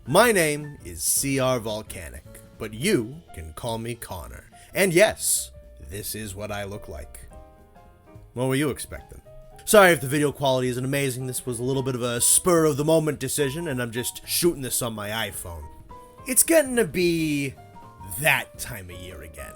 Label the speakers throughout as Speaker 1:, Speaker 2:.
Speaker 1: My name is CR-Volcanic, but you can call me Connor. And yes, this is what I look like. What were you expecting? Sorry if the video quality isn't amazing. This was a little bit of a spur-of-the-moment decision, and I'm just shooting this on my iPhone. It's getting to be that time of year again.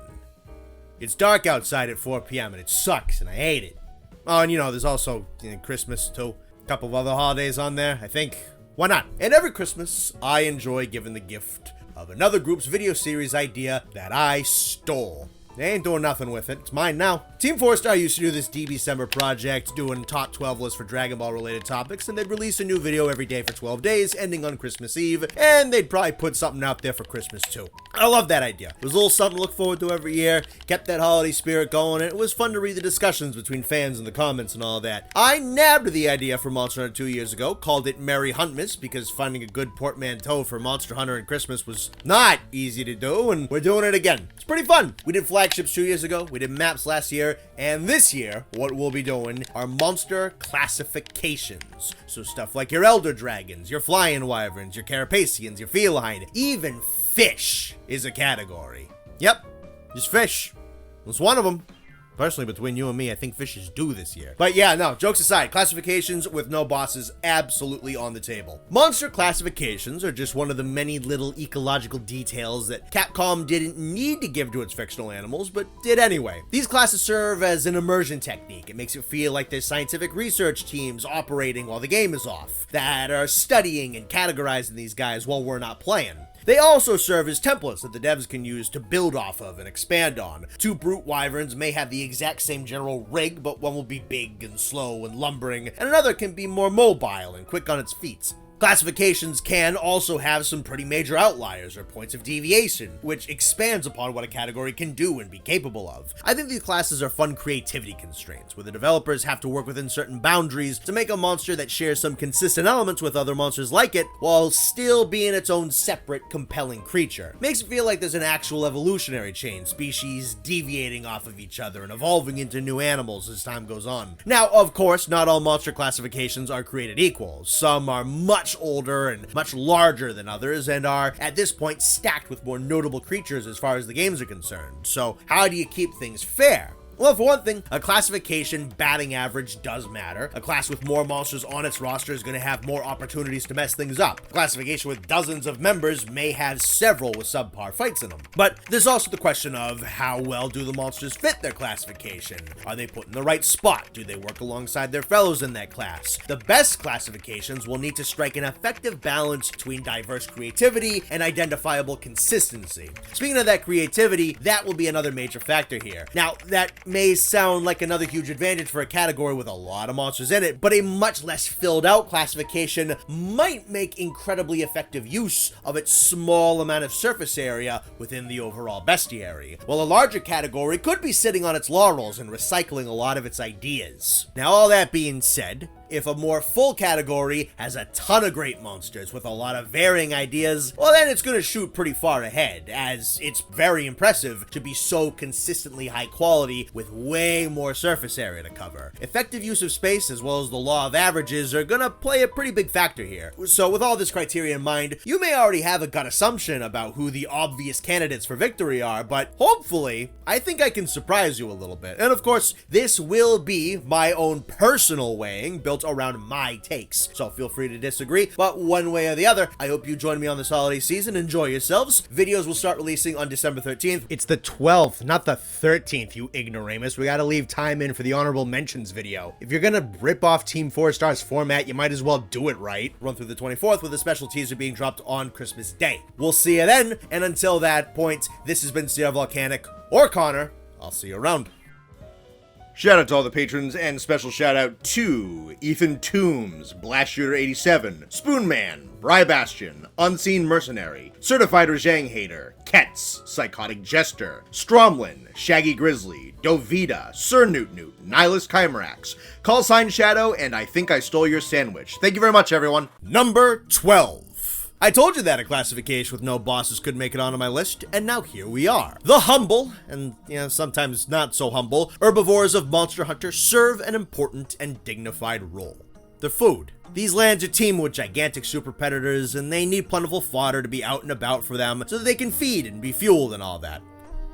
Speaker 1: It's dark outside at 4 p.m. and it sucks, and I hate it. Oh, and there's also Christmas too. A couple of other holidays on there, I think. Why not? And every Christmas, I enjoy giving the gift of another group's video series idea that I stole. They ain't doing nothing with it. It's mine now. Team 4-Star used to do this December project, doing top 12 lists for Dragon Ball related topics, and they'd release a new video every day for 12 days, ending on Christmas Eve, and they'd probably put something out there for Christmas too. I love that idea. It was a little something to look forward to every year, kept that holiday spirit going, and it was fun to read the discussions between fans in the comments and all that. I nabbed the idea for Monster Hunter 2 years ago, called it Merry Huntmas, because finding a good portmanteau for Monster Hunter and Christmas was not easy to do, and we're doing it again. It's pretty fun. We did flagships 2 years ago, we did maps last year, and this year, what we'll be doing are monster classifications. So stuff like your Elder Dragons, your Flying Wyverns, your Carapaceans, your Feline, even fish is a category. Yep, just fish. It's one of them. Personally, between you and me, I think fish is due this year. But yeah, no, jokes aside, classifications with no bosses absolutely on the table. Monster classifications are just one of the many little ecological details that Capcom didn't need to give to its fictional animals, but did anyway. These classes serve as an immersion technique. It makes it feel like there's scientific research teams operating while the game is off, that are studying and categorizing these guys while we're not playing. They also serve as templates that the devs can use to build off of and expand on. Two brute wyverns may have the exact same general rig, but one will be big and slow and lumbering, and another can be more mobile and quick on its feet. Classifications can also have some pretty major outliers or points of deviation, which expands upon what a category can do and be capable of. I think these classes are fun creativity constraints, where the developers have to work within certain boundaries to make a monster that shares some consistent elements with other monsters like it, while still being its own separate, compelling creature. Makes it feel like there's an actual evolutionary chain, species deviating off of each other and evolving into new animals as time goes on. Now, of course, not all monster classifications are created equal. Some are much older and much larger than others, and are at this point stacked with more notable creatures as far as the games are concerned. So how do you keep things fair? Well, for one thing, a classification batting average does matter. A class with more monsters on its roster is going to have more opportunities to mess things up. A classification with dozens of members may have several with subpar fights in them. But there's also the question of how well do the monsters fit their classification? Are they put in the right spot? Do they work alongside their fellows in that class? The best classifications will need to strike an effective balance between diverse creativity and identifiable consistency. Speaking of that creativity, that will be another major factor here. Now, that may sound like another huge advantage for a category with a lot of monsters in it, but a much less filled out classification might make incredibly effective use of its small amount of surface area within the overall bestiary, while a larger category could be sitting on its laurels and recycling a lot of its ideas. Now, all that being said, if a more full category has a ton of great monsters with a lot of varying ideas, well then it's going to shoot pretty far ahead, as it's very impressive to be so consistently high quality with way more surface area to cover. Effective use of space as well as the law of averages are going to play a pretty big factor here. So with all this criteria in mind, you may already have a gut assumption about who the obvious candidates for victory are, but hopefully, I think I can surprise you a little bit. And of course, this will be my own personal weighing built around my takes, so feel free to disagree, but one way or the other, I hope you join me on this holiday season. Enjoy yourselves. Videos will start releasing on December 13th. It's the 12th, not the 13th, you ignoramus. We gotta leave time in for the honorable mentions video. If you're gonna rip off Team 4-Star's format, you might as well do it right. Run through the 24th with a special teaser being dropped on Christmas Day. We'll see you then, and until that point, this has been CR-Volcanic, or Connor. I'll see you around. Shout out to all the patrons, and special shout out to Ethan Toombs, Blast Shooter 87, Spoonman, Bry Bastion, Unseen Mercenary, Certified Rajang Hater, Ketz, Psychotic Jester, Stromlin, Shaggy Grizzly, Dovita, Sir Newt Newt, Nihilus Chimerax, Callsign Shadow, and I Think I Stole Your Sandwich. Thank you very much, everyone. Number 12. I told you that a classification with no bosses could make it onto my list, and now here we are. The humble, and sometimes not so humble, herbivores of Monster Hunter serve an important and dignified role. Their food. These lands are teeming with gigantic super predators, and they need plentiful fodder to be out and about for them so that they can feed and be fueled and all that.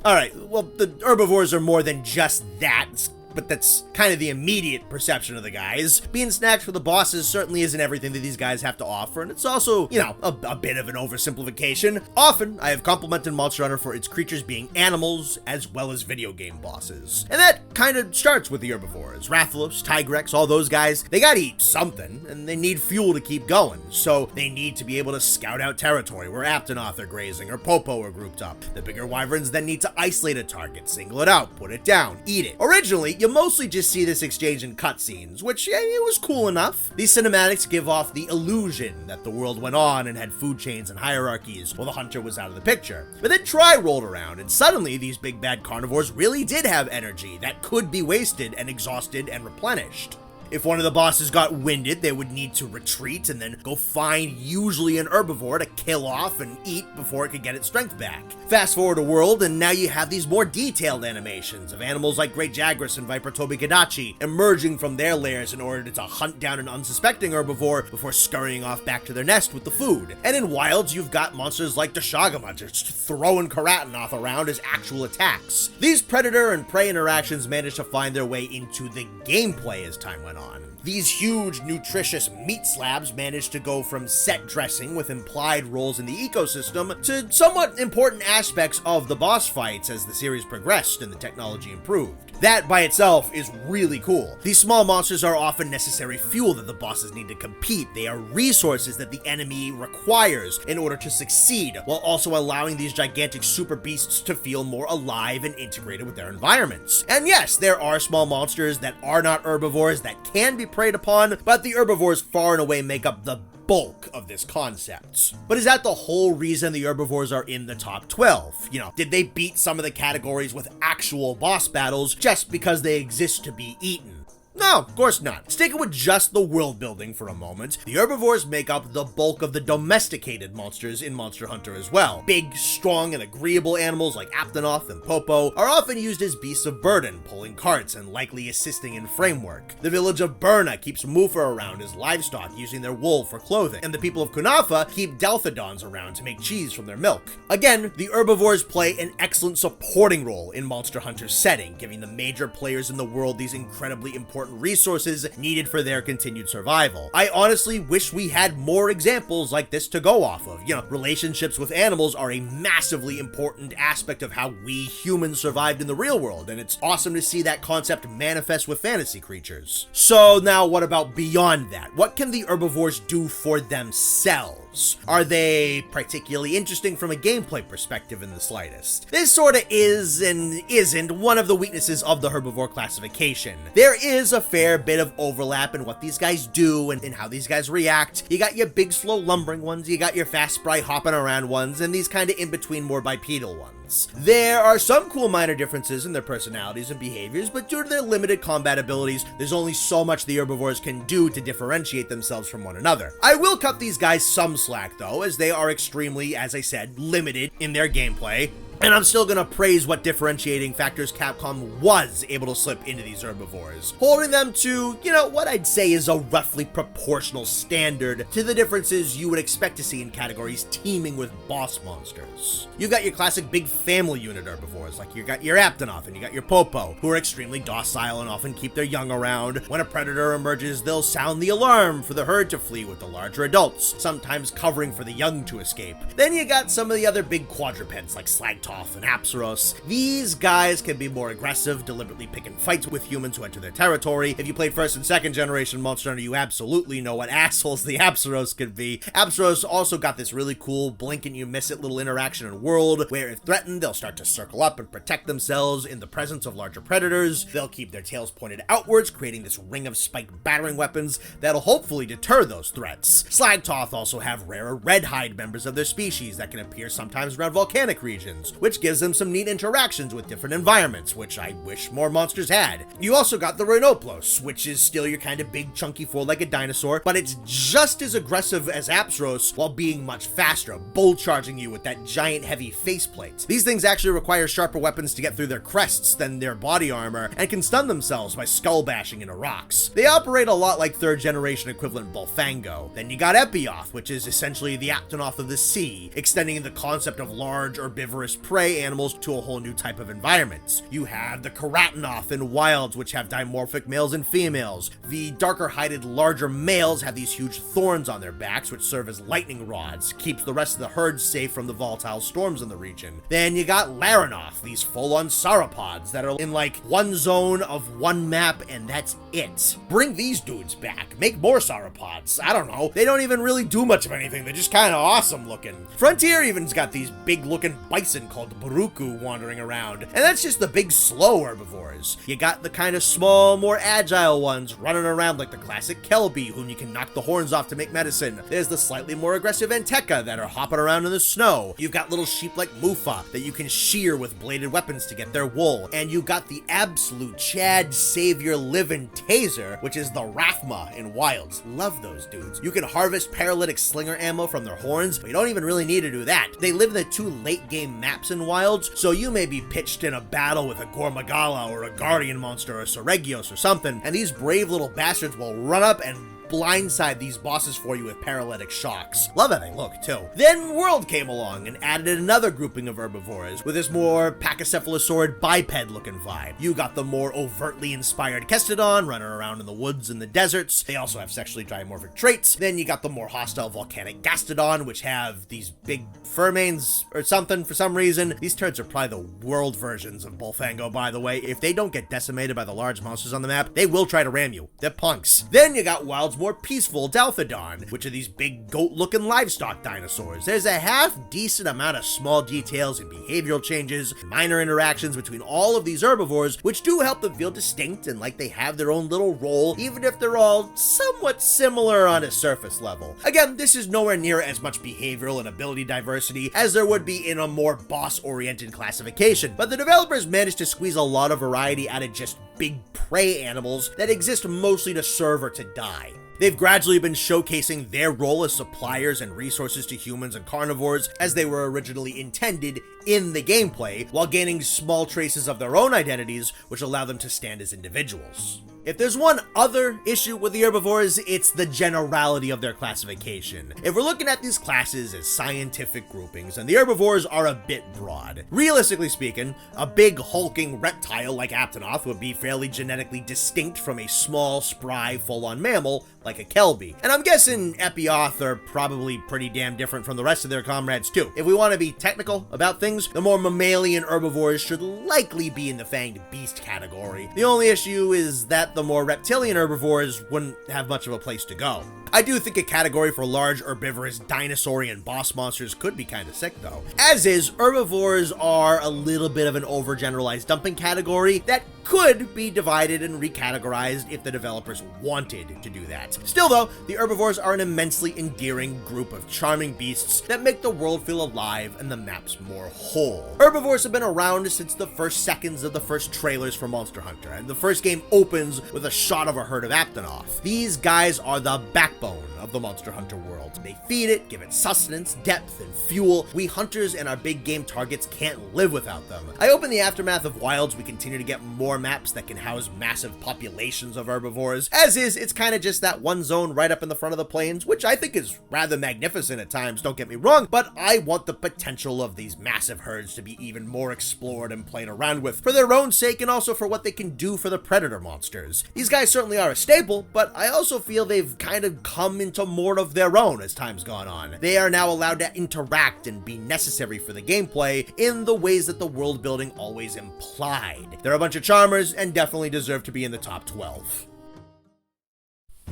Speaker 1: Alright, well, the herbivores are more than just that, but that's kind of the immediate perception of the guys. Being snacks for the bosses certainly isn't everything that these guys have to offer, and it's also, you know, a bit of an oversimplification. Often, I have complimented Monster Hunter for its creatures being animals as well as video game bosses. And that kind of starts with the herbivores. Rathalos, Tigrex, all those guys, they gotta eat something, and they need fuel to keep going. So they need to be able to scout out territory where Aptonoth are grazing or Popo are grouped up. The bigger wyverns then need to isolate a target, single it out, put it down, eat it. Originally, you mostly just see this exchange in cutscenes, which, yeah, it was cool enough. These cinematics give off the illusion that the world went on and had food chains and hierarchies while the hunter was out of the picture. But then Tri rolled around, and suddenly these big bad carnivores really did have energy that could be wasted and exhausted and replenished. If one of the bosses got winded, they would need to retreat and then go find usually an herbivore to kill off and eat before it could get its strength back. Fast forward a world, and now you have these more detailed animations of animals like Great Jagras and Viper Tobikadachi emerging from their lairs in order to hunt down an unsuspecting herbivore before scurrying off back to their nest with the food. And in wilds, you've got monsters like Dashagama just throwing Karatanoth around as actual attacks. These predator and prey interactions managed to find their way into the gameplay as time went on. These huge, nutritious meat slabs managed to go from set dressing with implied roles in the ecosystem to somewhat important aspects of the boss fights as the series progressed and the technology improved. That by itself is really cool. These small monsters are often necessary fuel that the bosses need to compete. They are resources that the enemy requires in order to succeed, while also allowing these gigantic super beasts to feel more alive and integrated with their environments. And yes, there are small monsters that are not herbivores that can be preyed upon, but the herbivores far and away make up the bulk of this concept. But is that the whole reason the herbivores are in the top 12? You know, did they beat some of the categories with actual boss battles just because they exist to be eaten? No, of course not. Sticking with just the world building for a moment, the herbivores make up the bulk of the domesticated monsters in Monster Hunter as well. Big, strong, and agreeable animals like Aptonoth and Popo are often used as beasts of burden, pulling carts and likely assisting in framework. The village of Burna keeps Mufa around as livestock, using their wool for clothing, and the people of Kunafa keep Delphodons around to make cheese from their milk. Again, the herbivores play an excellent supporting role in Monster Hunter's setting, giving the major players in the world these incredibly important resources needed for their continued survival. I honestly wish we had more examples like this to go off of. You know, relationships with animals are a massively important aspect of how we humans survived in the real world, and it's awesome to see that concept manifest with fantasy creatures. So now what about beyond that? What can the herbivores do for themselves? Are they particularly interesting from a gameplay perspective in the slightest? This sorta is and isn't one of the weaknesses of the herbivore classification. There is a fair bit of overlap in what these guys do and how these guys react. You got your big slow lumbering ones, you got your fast spry hopping around ones, and these kinda in between more bipedal ones. There are some cool minor differences in their personalities and behaviors, but due to their limited combat abilities, there's only so much the herbivores can do to differentiate themselves from one another. I will cut these guys some slack though, as they are extremely, as I said, limited in their gameplay. And I'm still gonna praise what differentiating factors Capcom was able to slip into these herbivores, holding them to, you know, what I'd say is a roughly proportional standard to the differences you would expect to see in categories teeming with boss monsters. You've got your classic big family unit herbivores, like you got your Aptonoth and you got your Popo, who are extremely docile and often keep their young around. When a predator emerges, they'll sound the alarm for the herd to flee with the larger adults, sometimes covering for the young to escape. Then you got some of the other big quadrupeds like Slagtoth and Apsaros. These guys can be more aggressive, deliberately picking fights with humans who enter their territory. If you played first and second generation Monster Hunter, you absolutely know what assholes the Apsaros could be. Apsaros also got this really cool blink and you miss it little interaction in world, where if threatened, they'll start to circle up and protect themselves in the presence of larger predators. They'll keep their tails pointed outwards, creating this ring of spiked battering weapons that'll hopefully deter those threats. Slagtoth also have rarer red hide members of their species that can appear sometimes around volcanic regions, which gives them some neat interactions with different environments, which I wish more monsters had. You also got the Rhinoplos, which is still your kind of big chunky four-legged dinosaur, but it's just as aggressive as Apsaros while being much faster, bull charging you with that giant heavy faceplate. These things actually require sharper weapons to get through their crests than their body armor, and can stun themselves by skull bashing into rocks. They operate a lot like third generation equivalent Bolfango. Then you got Epioth, which is essentially the Aptonoth of the sea, extending the concept of large herbivorous prey animals to a whole new type of environment. You have the Keratinoth in wilds, which have dimorphic males and females. The darker hided larger males have these huge thorns on their backs, which serve as lightning rods, keeps the rest of the herd safe from the volatile storms in the region. Then you got Larinoth, these full-on sauropods that are in like one zone of one map, and that's it. Bring these dudes back. Make more sauropods. I don't know. They don't even really do much of anything. They're just kind of awesome looking. Frontier even's got these big looking bison called Baruku wandering around, and that's just the big slow herbivores. You got the kind of small, more agile ones running around like the classic Kelby, whom you can knock the horns off to make medicine. There's the slightly more aggressive Anteka that are hopping around in the snow. You've got little sheep like Mufa that you can shear with bladed weapons to get their wool. And you got the absolute Chad Savior living Taser, which is the Rathma in Wilds. Love those dudes. You can harvest paralytic slinger ammo from their horns, but you don't even really need to do that. They live in the 2 late game maps in Wilds, so you may be pitched in a battle with a Gormagala or a Guardian monster or a Soregios or something, and these brave little bastards will run up and blindside these bosses for you with paralytic shocks. Love how they look, too. Then World came along and added another grouping of herbivores with this more pachycephalosaurid biped-looking vibe. You got the more overtly inspired Kestodon running around in the woods and the deserts. They also have sexually dimorphic traits. Then you got the more hostile volcanic Gastodon, which have these big fur manes or something for some reason. These turds are probably the world versions of Bolfango, by the way. If they don't get decimated by the large monsters on the map, they will try to ram you. They're punks. Then you got Wild's more peaceful Dalthodon, which are these big goat-looking livestock dinosaurs. There's a half-decent amount of small details and behavioral changes, minor interactions between all of these herbivores, which do help them feel distinct and like they have their own little role, even if they're all somewhat similar on a surface level. Again, this is nowhere near as much behavioral and ability diversity as there would be in a more boss-oriented classification, but the developers managed to squeeze a lot of variety out of just big prey animals that exist mostly to serve or to die. They've gradually been showcasing their role as suppliers and resources to humans and carnivores as they were originally intended in the gameplay, while gaining small traces of their own identities, which allow them to stand as individuals. If there's one other issue with the herbivores, it's the generality of their classification. If we're looking at these classes as scientific groupings, and the herbivores are a bit broad. Realistically speaking, a big hulking reptile like Aptonoth would be fairly genetically distinct from a small, spry, full-on mammal like a Kelby. And I'm guessing Epioth are probably pretty damn different from the rest of their comrades too. If we want to be technical about things, the more mammalian herbivores should likely be in the fanged beast category. The only issue is that the more reptilian herbivores wouldn't have much of a place to go. I do think a category for large herbivorous dinosaurian boss monsters could be kind of sick though. As is, herbivores are a little bit of an overgeneralized dumping category that could be divided and recategorized if the developers wanted to do that. Still though, the herbivores are an immensely endearing group of charming beasts that make the world feel alive and the maps more whole. Herbivores have been around since the first seconds of the first trailers for Monster Hunter, and the first game opens with a shot of a herd of Aptonoth. These guys are the backbone of the Monster Hunter world. They feed it, give it sustenance, depth, and fuel. We hunters and our big game targets can't live without them. I hope in the aftermath of Wilds we continue to get more maps that can house massive populations of herbivores. As is, it's kind of just that one zone right up in the front of the plains, which I think is rather magnificent at times, don't get me wrong, but I want the potential of these massive herds to be even more explored and played around with, for their own sake and also for what they can do for the predator monsters. These guys certainly are a staple, but I also feel they've kind of come into more of their own as time's gone on. They are now allowed to interact and be necessary for the gameplay in the ways that the world building always implied. They're a bunch of charmers and definitely deserve to be in the top 12.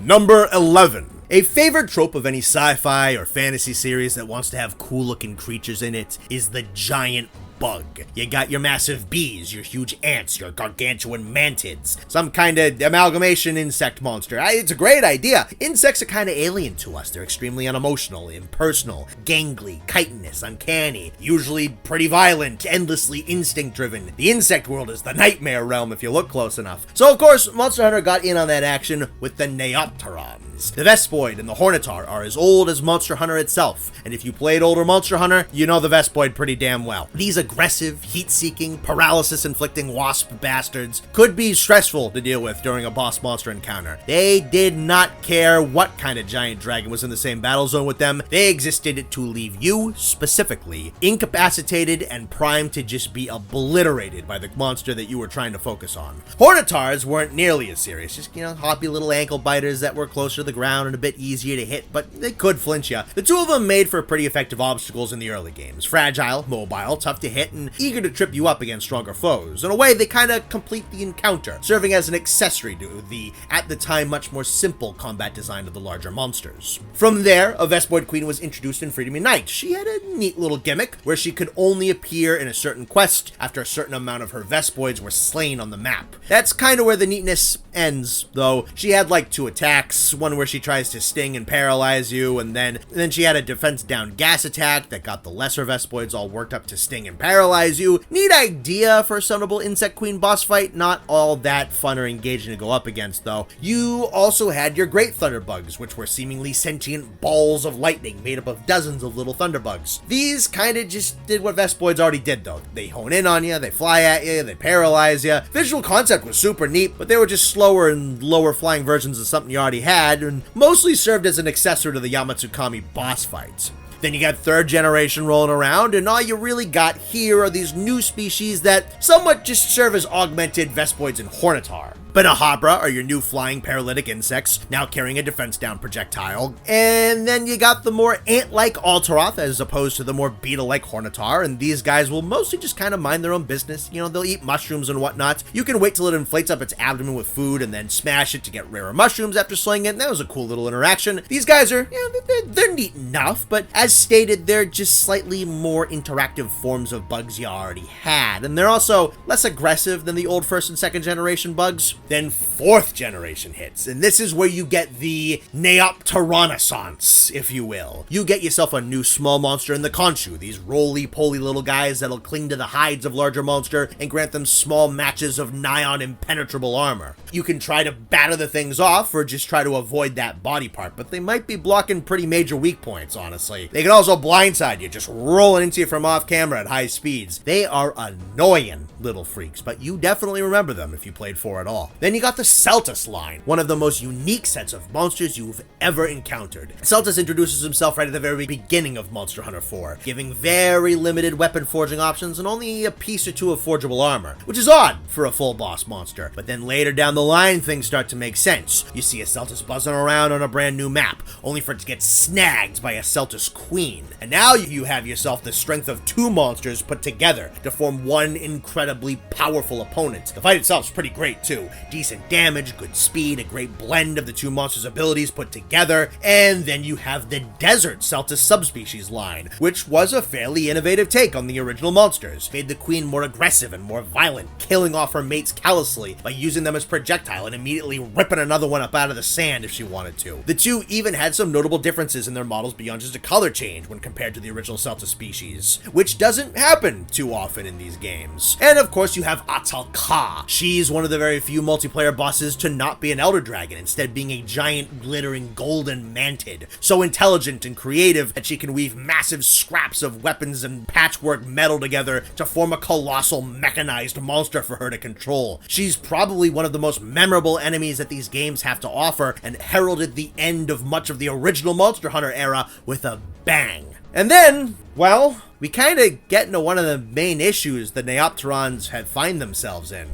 Speaker 1: Number 11. A favorite trope of any sci-fi or fantasy series that wants to have cool-looking creatures in it is the giant bug. You got your massive bees, your huge ants, your gargantuan mantids, some kind of amalgamation insect monster. It's a great idea. Insects are kind of alien to us. They're extremely unemotional, impersonal, gangly, chitinous, uncanny, usually pretty violent, endlessly instinct-driven. The insect world is the nightmare realm if you look close enough. So of course, Monster Hunter got in on that action with the Neopterons. The Vespoid and the Hornitar are as old as Monster Hunter itself, and if you played older Monster Hunter, you know the Vespoid pretty damn well. These aggressive, heat-seeking, paralysis-inflicting wasp bastards could be stressful to deal with during a boss monster encounter. They did not care what kind of giant dragon was in the same battle zone with them. They existed to leave you, specifically, incapacitated and primed to just be obliterated by the monster that you were trying to focus on. Hornitars weren't nearly as serious, just, hoppy little ankle biters that were closer to the ground and a bit easier to hit, but they could flinch you. The two of them made for pretty effective obstacles in the early games. Fragile, mobile, tough to hit, and eager to trip you up against stronger foes. In a way, they kind of complete the encounter, serving as an accessory to the, at the time, much more simple combat design of the larger monsters. From there, a Vespoid Queen was introduced in Freedom Unite. She had a neat little gimmick where she could only appear in a certain quest after a certain amount of her Vespoids were slain on the map. That's kind of where the neatness ends, though. She had like 2 attacks, one where she tries to sting and paralyze you, and then she had a defense down gas attack that got the lesser Vespoids all worked up to sting and paralyze you. Neat idea for a summable Insect Queen boss fight, not all that fun or engaging to go up against though. You also had your Great Thunderbugs, which were seemingly sentient balls of lightning made up of dozens of little Thunderbugs. These kinda just did what Vespoids already did though. They hone in on you, they fly at you, they paralyze you. Visual concept was super neat, but they were just slower and lower flying versions of something you already had, and mostly served as an accessory to the Yamatsukami boss fights. Then you got 3rd generation rolling around, and all you really got here are these new species that somewhat just serve as augmented Vespoids and Hornitar. Banahabra are your new flying paralytic insects, now carrying a defense down projectile. And then you got the more ant-like Alteroth as opposed to the more beetle-like Hornitar, and these guys will mostly just kind of mind their own business. They'll eat mushrooms and whatnot. You can wait till it inflates up its abdomen with food and then smash it to get rarer mushrooms after slaying it, and that was a cool little interaction. These guys are, they're neat enough, but as stated, they're just slightly more interactive forms of bugs you already had, and they're also less aggressive than the old 1st and 2nd generation bugs. Then 4th generation hits, and this is where you get the Neopteronaissance, if you will. You get yourself a new small monster in the Conchu, these roly-poly little guys that'll cling to the hides of larger monster and grant them small matches of nigh-on impenetrable armor. You can try to batter the things off or just try to avoid that body part, but they might be blocking pretty major weak points, honestly. They can also blindside you, just rolling into you from off camera at high speeds. They are annoying little freaks, but you definitely remember them if you played 4 at all. Then you got the Celtus line, one of the most unique sets of monsters you've ever encountered. Celtus introduces himself right at the very beginning of Monster Hunter 4, giving very limited weapon forging options and only a piece or 2 of forgeable armor, which is odd for a full boss monster. But then later down the line, things start to make sense. You see a Celtus buzzing around on a brand new map, only for it to get snagged by a Celtus Queen. And now you have yourself the strength of 2 monsters put together to form one incredibly powerful opponent. The fight itself is pretty great too. Decent damage, good speed, a great blend of the 2 monsters' abilities put together, and then you have the Desert Celtus subspecies line, which was a fairly innovative take on the original monsters. Made the Queen more aggressive and more violent, killing off her mates callously by using them as projectile and immediately ripping another one up out of the sand if she wanted to. The 2 even had some notable differences in their models beyond just a color change when compared to the original Celtus species, which doesn't happen too often in these games. And of course you have Atal Ka. She's one of the very few multiplayer bosses to not be an Elder Dragon, instead being a giant glittering golden mantid, so intelligent and creative that she can weave massive scraps of weapons and patchwork metal together to form a colossal mechanized monster for her to control. She's probably one of the most memorable enemies that these games have to offer, and heralded the end of much of the original Monster Hunter era with a bang. And then, well, we kinda get into one of the main issues the Neopterons have find themselves in.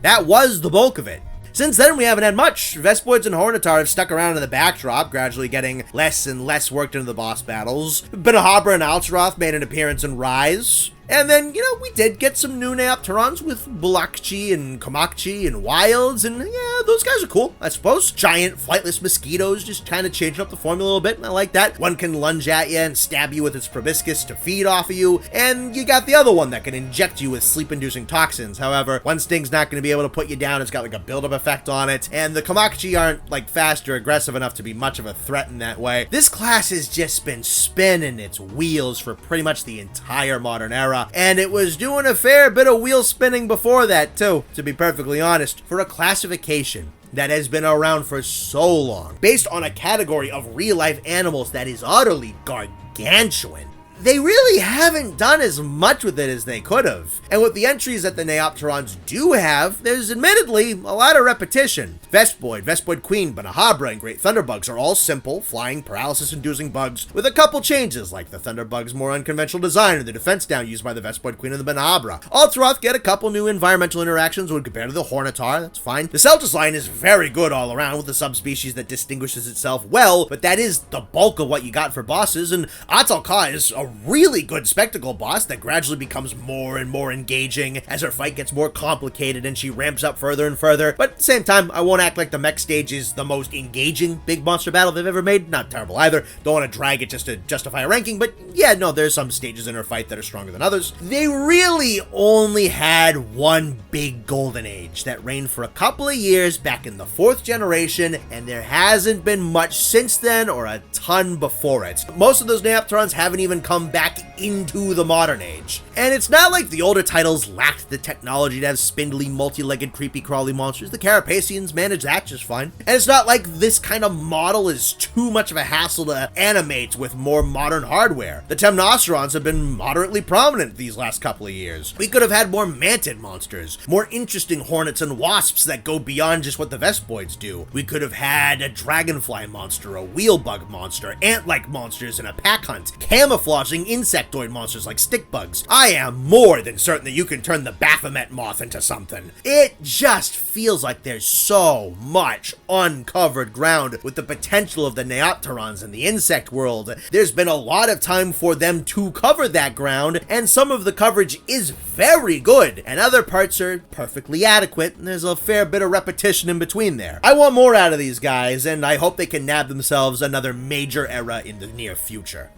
Speaker 1: That was the bulk of it. Since then, we haven't had much. Vespoids and Hornitar have stuck around in the backdrop, gradually getting less and less worked into the boss battles. Banahabra and Alteroth made an appearance in Rise. And then, we did get some new Neopterons with Bulakchi and Komakchi and Wilds, and yeah, those guys are cool, I suppose. Giant flightless mosquitoes, just kind of changing up the formula a little bit, and I like that. One can lunge at you and stab you with its proboscis to feed off of you, and you got the other one that can inject you with sleep-inducing toxins. However, one sting's not going to be able to put you down, it's got like a build-up effect on it, and the Komakchi aren't like fast or aggressive enough to be much of a threat in that way. This class has just been spinning its wheels for pretty much the entire modern era, and it was doing a fair bit of wheel spinning before that too, to be perfectly honest. For a classification that has been around for so long, based on a category of real-life animals that is utterly gargantuan, they really haven't done as much with it as they could have. And with the entries that the Neopterons do have, there's admittedly a lot of repetition. Vespoid, Vespoid Queen, Banahabra, and Great Thunderbugs are all simple, flying, paralysis-inducing bugs with a couple changes, like the Thunderbug's more unconventional design and the defense down used by the Vespoid Queen and the Banahabra. Altaroth get a couple new environmental interactions when compared to the Hornitar, that's fine. The Celtis line is very good all around with a subspecies that distinguishes itself well, but that is the bulk of what you got for bosses, and Atalka is a really good spectacle boss that gradually becomes more and more engaging as her fight gets more complicated and she ramps up further and further. But at the same time, I won't act like the mech stage is the most engaging big monster battle they've ever made. Not terrible either. Don't want to drag it just to justify a ranking, but yeah, no, there's some stages in her fight that are stronger than others. They really only had one big golden age that reigned for a couple of years back in the 4th generation, and there hasn't been much since then or a ton before it. Most of those Neopterons haven't even come back into the modern age. And it's not like the older titles lacked the technology to have spindly, multi-legged, creepy, crawly monsters. The Carapacians manage that just fine. And it's not like this kind of model is too much of a hassle to animate with more modern hardware. The Temnocerons have been moderately prominent these last couple of years. We could have had more mantid monsters, more interesting hornets and wasps that go beyond just what the Vespoids do. We could have had a dragonfly monster, a wheelbug monster, ant-like monsters in a pack hunt, camouflaging insectoid monsters like stick bugs. I am more than certain that you can turn the Baphomet moth into something. It just feels like there's so much uncovered ground with the potential of the Neopterons in the insect world. There's been a lot of time for them to cover that ground, and some of the coverage is very good, and other parts are perfectly adequate, and there's a fair bit of repetition in between there. I want more out of these guys, and I hope they can nab themselves another major era in the near future.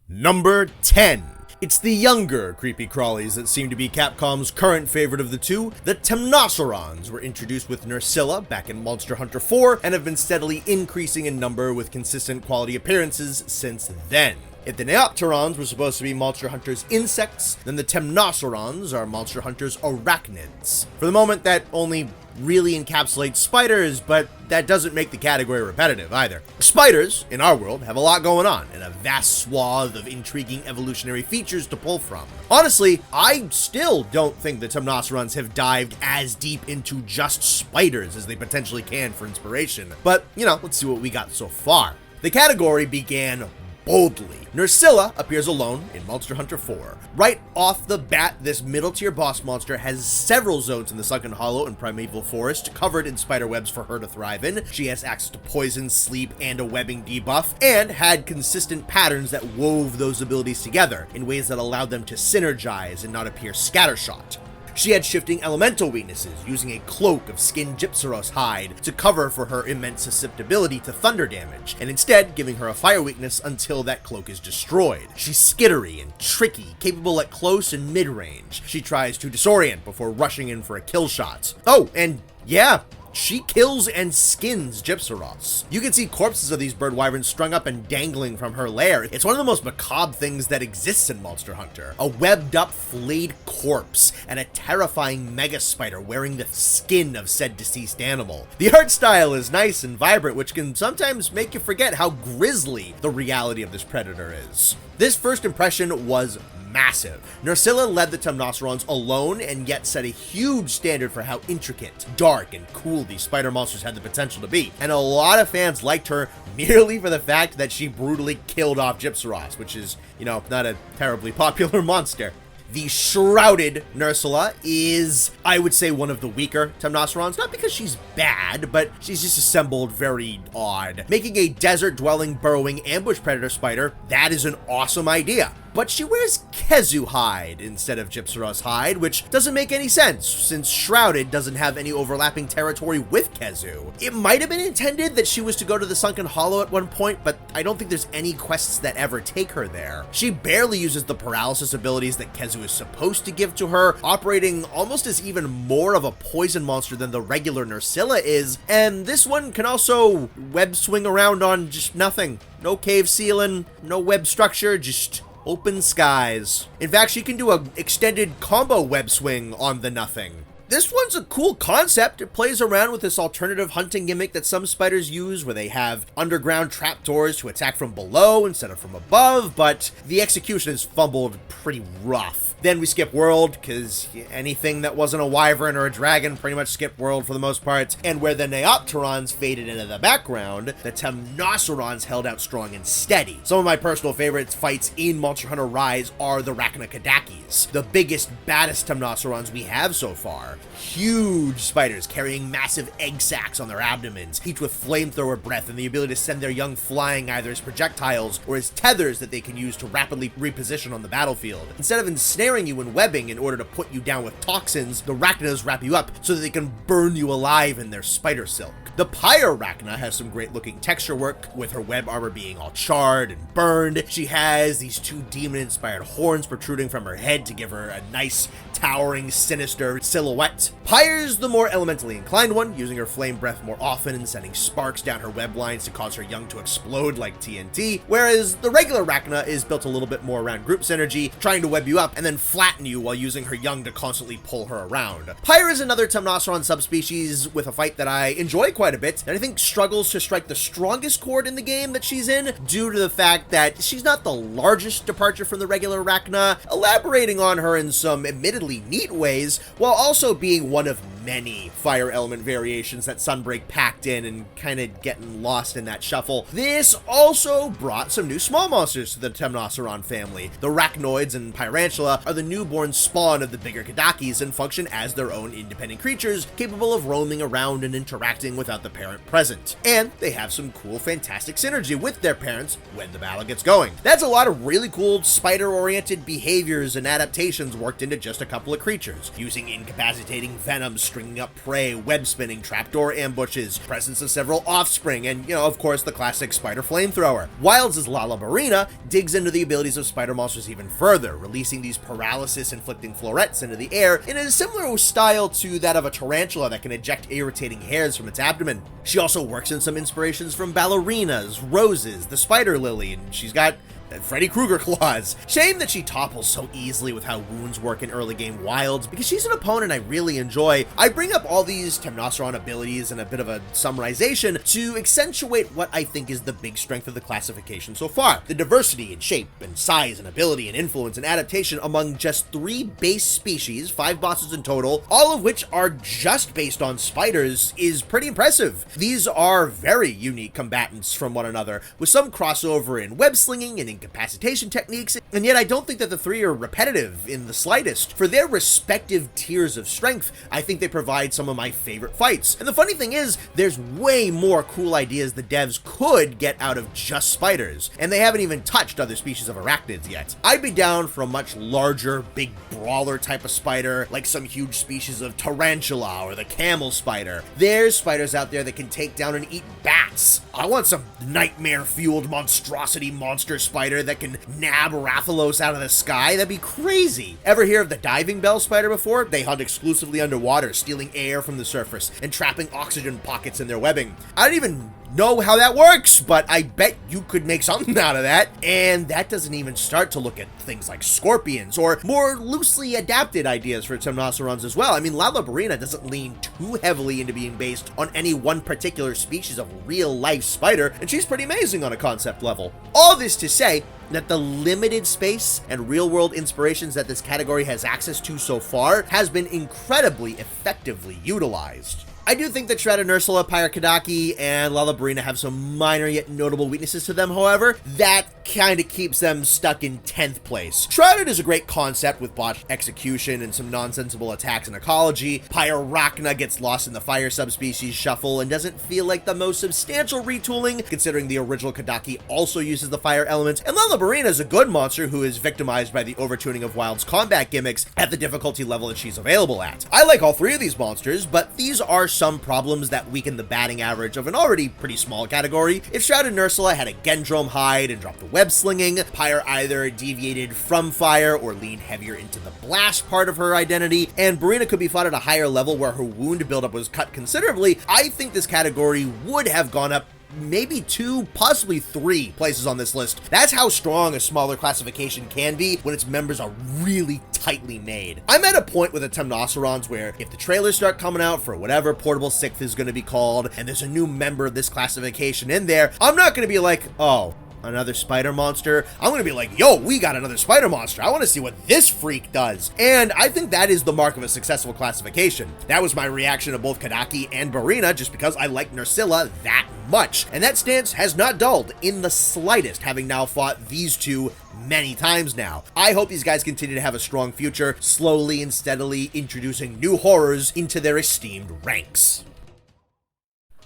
Speaker 1: Number 10. It's the younger creepy crawlies that seem to be Capcom's current favorite of the two. The Temnocerons were introduced with Nursilla back in Monster Hunter 4 and have been steadily increasing in number with consistent quality appearances since then. If the Neopterons were supposed to be Monster Hunter's insects, then the Temnocerons are Monster Hunter's arachnids. For the moment, that only really encapsulates spiders, but that doesn't make the category repetitive either. Spiders, in our world, have a lot going on, and a vast swath of intriguing evolutionary features to pull from. Honestly, I still don't think the Temnocerons have dived as deep into just spiders as they potentially can for inspiration, but, let's see what we got so far. The category began boldly. Nursilla appears alone in Monster Hunter 4. Right off the bat, this middle-tier boss monster has several zones in the Sunken Hollow and Primeval Forest covered in spider webs for her to thrive in. She has access to poison, sleep, and a webbing debuff, and had consistent patterns that wove those abilities together in ways that allowed them to synergize and not appear scattershot. She had shifting elemental weaknesses, using a cloak of skinned Gypsaros hide to cover for her immense susceptibility to thunder damage, and instead giving her a fire weakness until that cloak is destroyed. She's skittery and tricky, capable at close and mid-range. She tries to disorient before rushing in for a kill shot. Oh, and yeah, she kills and skins Gypsaros. You can see corpses of these bird wyverns strung up and dangling from her lair. It's one of the most macabre things that exists in Monster Hunter. A webbed up, flayed corpse, and a terrifying mega spider wearing the skin of said deceased animal. The art style is nice and vibrant, which can sometimes make you forget how grisly the reality of this predator is. This first impression was massive. Nursilla led the Temnocerons alone and yet set a huge standard for how intricate, dark, and cool these spider monsters had the potential to be. And a lot of fans liked her merely for the fact that she brutally killed off Gypsaros, which is, not a terribly popular monster. The shrouded Nursilla is, I would say, one of the weaker Temnocerons, not because she's bad, but she's just assembled very odd. Making a desert-dwelling, burrowing ambush predator spider, that is an awesome idea. but she wears Kezu hide instead of Gypsyros hide, which doesn't make any sense, since Shrouded doesn't have any overlapping territory with Kezu. It might have been intended that she was to go to the Sunken Hollow at one point, but I don't think there's any quests that ever take her there. She barely uses the paralysis abilities that Kezu is supposed to give to her, operating almost as even more of a poison monster than the regular Nursilla is, and this one can also web swing around on just nothing. No cave ceiling, no web structure, just open skies. In fact, she can do an extended combo web swing on the nothing. This one's a cool concept. It plays around with this alternative hunting gimmick that some spiders use where they have underground trapdoors to attack from below instead of from above, but the execution is fumbled pretty rough. Then we skip world, because anything that wasn't a wyvern or a dragon pretty much skipped world for the most part, and where the Neopterons faded into the background, the Temnocerons held out strong and steady. Some of my personal favorites fights in Monster Hunter Rise are the Rachna-Kadakis, the biggest, baddest Temnocerons we have so far. Huge spiders carrying massive egg sacs on their abdomens, each with flamethrower breath and the ability to send their young flying either as projectiles or as tethers that they can use to rapidly reposition on the battlefield. Instead of ensnaring you in webbing in order to put you down with toxins, the Rachnas wrap you up so that they can burn you alive in their spider silk. The Pyre Rachna has some great looking texture work, with her web armor being all charred and burned. She has these two demon-inspired horns protruding from her head to give her a nice, towering, sinister silhouette. Pyre's the more elementally inclined one, using her flame breath more often and sending sparks down her web lines to cause her young to explode like TNT, whereas the regular Rachna is built a little bit more around group synergy, trying to web you up and then flatten you while using her young to constantly pull her around. Pyre is another Temnoceron subspecies with a fight that I enjoy quite a bit, and I think struggles to strike the strongest chord in the game that she's in, due to the fact that she's not the largest departure from the regular Rachna, elaborating on her in some admittedly neat ways, while also being one of many fire element variations that Sunbreak packed in and kind of getting lost in that shuffle. This also brought some new small monsters to the Temnoceron family. The Rachnoids and Pyrantula are the newborn spawn of the bigger Kadakis and function as their own independent creatures, capable of roaming around and interacting without the parent present. And they have some cool, fantastic synergy with their parents when the battle gets going. That's a lot of really cool spider-oriented behaviors and adaptations worked into just a couple of creatures, using incapacitating venoms, stringing up prey, web-spinning, trapdoor ambushes, presence of several offspring, and, of course, the classic spider flamethrower. Wilds' Lalabarina digs into the abilities of spider monsters even further, releasing these paralysis-inflicting florets into the air in a similar style to that of a tarantula that can eject irritating hairs from its abdomen. She also works in some inspirations from ballerinas, roses, the spider lily, and she's got Freddy Krueger claws. Shame that she topples so easily with how wounds work in early game Wilds, because she's an opponent I really enjoy. I bring up all these Temnoceron abilities and a bit of a summarization to accentuate what I think is the big strength of the classification so far. The diversity in shape and size and ability and influence and adaptation among just 3 base species, 5 bosses in total, all of which are just based on spiders, is pretty impressive. These are very unique combatants from one another, with some crossover in web slinging and incapacitation techniques, and yet I don't think that the 3 are repetitive in the slightest. For their respective tiers of strength, I think they provide some of my favorite fights. And the funny thing is, there's way more cool ideas the devs could get out of just spiders, and they haven't even touched other species of arachnids yet. I'd be down for a much larger, big brawler type of spider, like some huge species of tarantula or the camel spider. There's spiders out there that can take down and eat bats. I want some nightmare-fueled monstrosity monster spider that can nab Rathalos out of the sky. That'd be crazy. Ever hear of the diving bell spider before? They hunt exclusively underwater, stealing air from the surface and trapping oxygen pockets in their webbing. I don't even know how that works, but I bet you could make something out of that. And that doesn't even start to look at things like scorpions or more loosely adapted ideas for Temnocerons as well. I mean, Lalabarina doesn't lean too heavily into being based on any one particular species of real-life spider, and she's pretty amazing on a concept level. All this to say that the limited space and real-world inspirations that this category has access to so far has been incredibly effectively utilized. I do think that Shrouded Ursula, Pyrokodaki, and Lullabrina have some minor yet notable weaknesses to them, however, that kind of keeps them stuck in 10th place. Shrouded is a great concept with botched execution and some nonsensical attacks and ecology. Pyrorachna gets lost in the fire subspecies shuffle and doesn't feel like the most substantial retooling, considering the original Kodaki also uses the fire element. And Lullabrina is a good monster who is victimized by the overtuning of Wild's combat gimmicks at the difficulty level that she's available at. I like all three of these monsters, but these are some problems that weaken the batting average of an already pretty small category. If Shrouded Ursula had a Gendrome hide and dropped the web slinging, Pyre either deviated from fire or leaned heavier into the blast part of her identity, and Barina could be fought at a higher level where her wound buildup was cut considerably, I think this category would have gone up maybe 2, possibly 3 places on this list. That's how strong a smaller classification can be when its members are really tightly made. I'm at a point with the Temnocerons where if the trailers start coming out for whatever Portable Sixth is going to be called, and there's a new member of this classification in there, I'm not going to be like, oh, another spider monster. I'm gonna be like, yo, we got another spider monster. I want to see what this freak does. And I think that is the mark of a successful classification. That was my reaction to both Kodaki and Barina, just because I like Nursilla that much. And that stance has not dulled in the slightest, having now fought these two many times now. I hope these guys continue to have a strong future, slowly and steadily introducing new horrors into their esteemed ranks.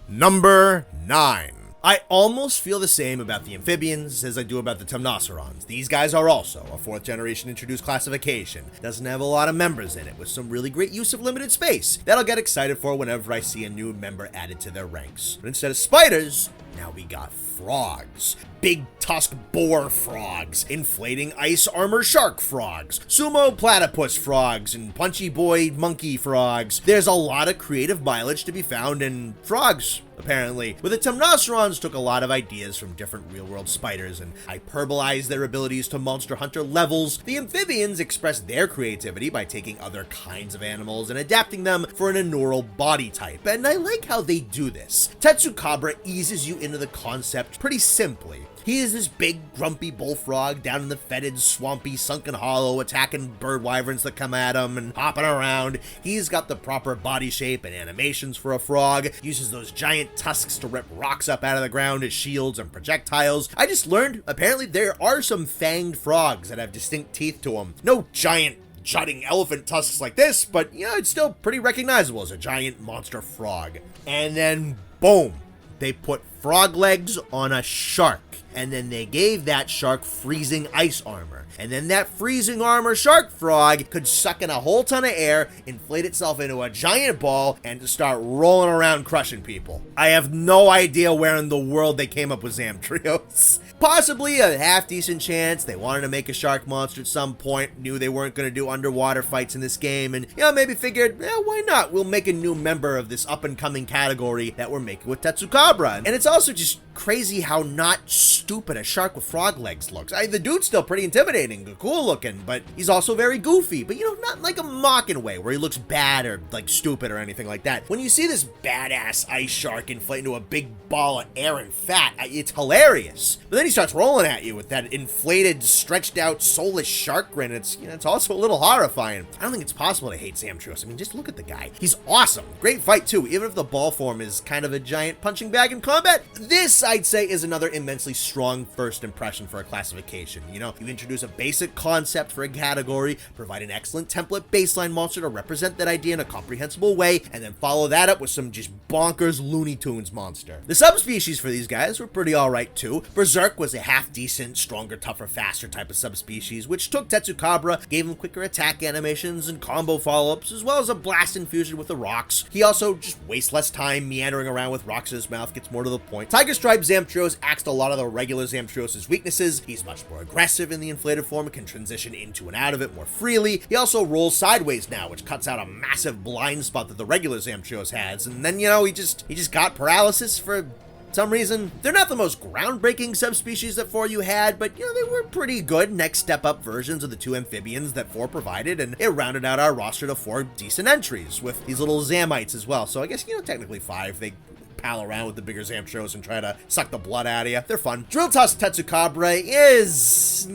Speaker 1: Number 9. I almost feel the same about the amphibians as I do about the Temnocerons. These guys are also a 4th generation introduced classification. Doesn't have a lot of members in it, with some really great use of limited space that I'll get excited for whenever I see a new member added to their ranks. But instead of spiders, now we got frogs. Big tusk boar frogs, inflating ice armor shark frogs, sumo platypus frogs, and punchy boy monkey frogs. There's a lot of creative mileage to be found in frogs, apparently. But the Temnocerons took a lot of ideas from different real-world spiders and hyperbolized their abilities to monster hunter levels. The amphibians expressed their creativity by taking other kinds of animals and adapting them for an inaural body type, and I like how they do this. Tetsukabra eases you into the concept pretty simply. He is this big, grumpy bullfrog down in the fetid, swampy, sunken hollow, attacking bird wyverns that come at him and hopping around. He's got the proper body shape and animations for a frog, uses those giant tusks to rip rocks up out of the ground as shields and projectiles. I just learned, apparently, there are some fanged frogs that have distinct teeth to them. No giant jutting elephant tusks like this, but yeah, it's still pretty recognizable as a giant monster frog. And then, boom, they put frog legs on a shark. And then they gave that shark freezing ice armor. And then that freezing armor shark frog could suck in a whole ton of air, inflate itself into a giant ball, and to start rolling around crushing people. I have no idea where in the world they came up with Zamtrios. Possibly a half-decent chance. They wanted to make a shark monster at some point, knew they weren't going to do underwater fights in this game, and, maybe figured, why not? We'll make a new member of this up-and-coming category that we're making with Tetsukabra. And it's also just crazy how not stupid a shark with frog legs looks. The dude's still pretty intimidating, cool looking, but he's also very goofy, but not like a mocking way where he looks bad or like stupid or anything like that. When you see this badass ice shark inflate into a big ball of air and fat, it's hilarious. But then he starts rolling at you with that inflated, stretched out, soulless shark grin. It's also a little horrifying. I don't think it's possible to hate Zamtrios. Just look at the guy. He's awesome. Great fight too, even if the ball form is kind of a giant punching bag in combat. This, I'd say, is another immensely strong first impression for a classification. You introduce a basic concept for a category, provide an excellent template baseline monster to represent that idea in a comprehensible way, and then follow that up with some just bonkers Looney Tunes monster. The subspecies for these guys were pretty alright too. Berserk was a half-decent, stronger, tougher, faster type of subspecies, which took Tetsukabra, gave him quicker attack animations and combo follow-ups, as well as a blast infusion with the rocks. He also just wastes less time meandering around with rocks in his mouth, gets more to the point. Tiger Stripe Zamtrios axed a lot of the regular Zamtrios' weaknesses. He's much more aggressive in the inflated form and can transition into and out of it more freely. He also rolls sideways now, which cuts out a massive blind spot that the regular Zamtrios has. And then, he just got paralysis for some reason. They're not the most groundbreaking subspecies that 4U had, but they were pretty good next step up versions of the 2 amphibians that 4 provided, and it rounded out our roster to 4 decent entries with these little Zamites as well. So I guess, technically 5. They pal around with the bigger Zamtrios and try to suck the blood out of you. They're fun. Drill Tusk Tetsukabra is,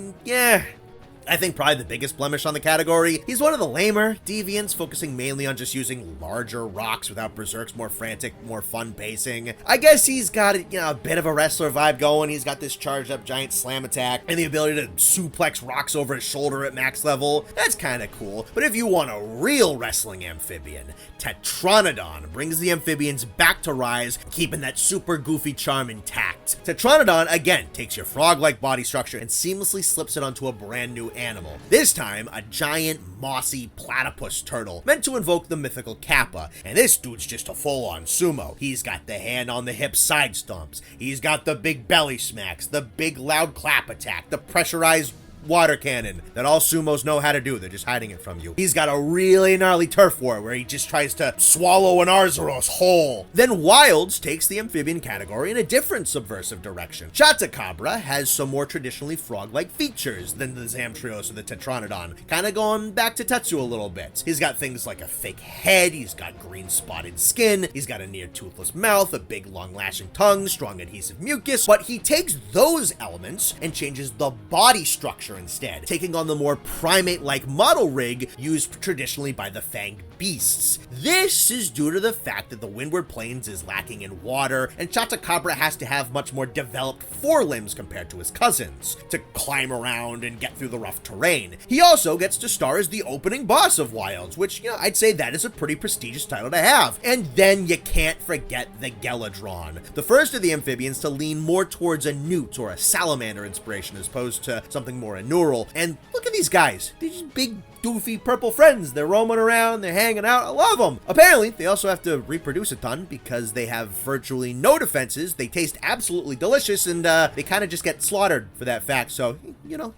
Speaker 1: I think probably the biggest blemish on the category, he's one of the lamer deviants, focusing mainly on just using larger rocks without Berserk's more frantic, more fun pacing. I guess he's got, a bit of a wrestler vibe going. He's got this charged up giant slam attack and the ability to suplex rocks over his shoulder at max level. That's kind of cool. But if you want a real wrestling amphibian, Tetranodon brings the amphibians back to rise, keeping that super goofy charm intact. Tetranodon, again, takes your frog-like body structure and seamlessly slips it onto a brand new animal. This time, a giant, mossy platypus turtle, meant to invoke the mythical Kappa. And this dude's just a full-on sumo. He's got the hand on the hip side stomps. He's got the big belly smacks, the big loud clap attack, the pressurized water cannon that all sumos know how to do. They're just hiding it from you. He's got a really gnarly turf war where he just tries to swallow an Arzuros whole. Then Wilds takes the amphibian category in a different subversive direction. Chatacabra has some more traditionally frog-like features than the Zamtrios or the Tetranodon, kind of going back to Tetsu a little bit. He's got things like a fake head, he's got green spotted skin, he's got a near toothless mouth, a big long lashing tongue, strong adhesive mucus, but he takes those elements and changes the body structure instead, taking on the more primate-like model rig used traditionally by the fanged beasts. This is due to the fact that the Windward Plains is lacking in water, and Chatacabra has to have much more developed forelimbs compared to his cousins to climb around and get through the rough terrain. He also gets to star as the opening boss of Wilds, which, I'd say that is a pretty prestigious title to have. And then you can't forget the Geladron, the first of the amphibians to lean more towards a newt or a salamander inspiration as opposed to something more neural. And look at these guys. They're just big, doofy purple friends. They're roaming around, they're hanging out. I love them. Apparently, they also have to reproduce a ton because they have virtually no defenses. They taste absolutely delicious, and they kind of just get slaughtered for that fact. So,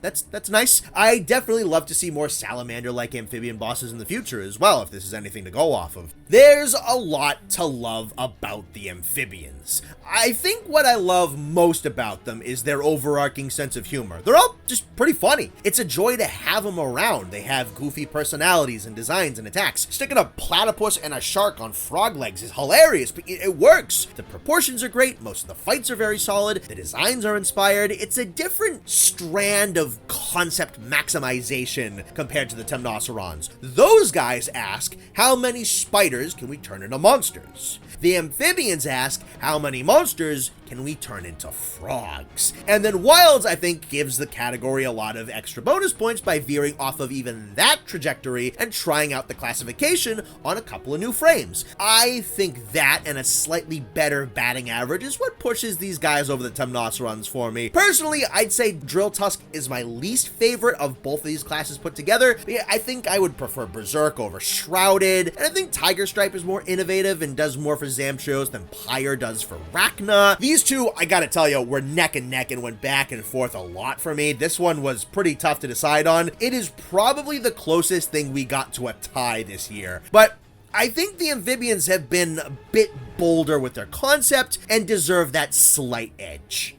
Speaker 1: that's nice. I definitely love to see more salamander-like amphibian bosses in the future as well, if this is anything to go off of. There's a lot to love about the amphibians. I think what I love most about them is their overarching sense of humor. They're all just pretty funny. It's a joy to have them around. They have goofy personalities and designs and attacks. Sticking a platypus and a shark on frog legs is hilarious, but it works. The proportions are great, most of the fights are very solid, the designs are inspired. It's a different strand of concept maximization compared to the Temnocerons. Those guys ask, how many spiders can we turn into monsters? The amphibians ask, how many monsters can we turn into frogs? And then Wilds, I think, gives the category a lot of extra bonus points by veering off of even that trajectory and trying out the classification on a couple of new frames. I think that and a slightly better batting average is what pushes these guys over the Temnocerons for me. Personally, I'd say Drill Tusk is my least favorite of both of these classes put together. I think I would prefer Berserk over Shrouded, and I think Tiger Stripe is more innovative and does more for Zamtrios than Pyre does for Rachna. These two, I gotta tell you, were neck and neck and went back and forth a lot for me. This one was pretty tough to decide on. It is probably the closest thing we got to a tie this year, but I think the amphibians have been a bit bolder with their concept and deserve that slight edge.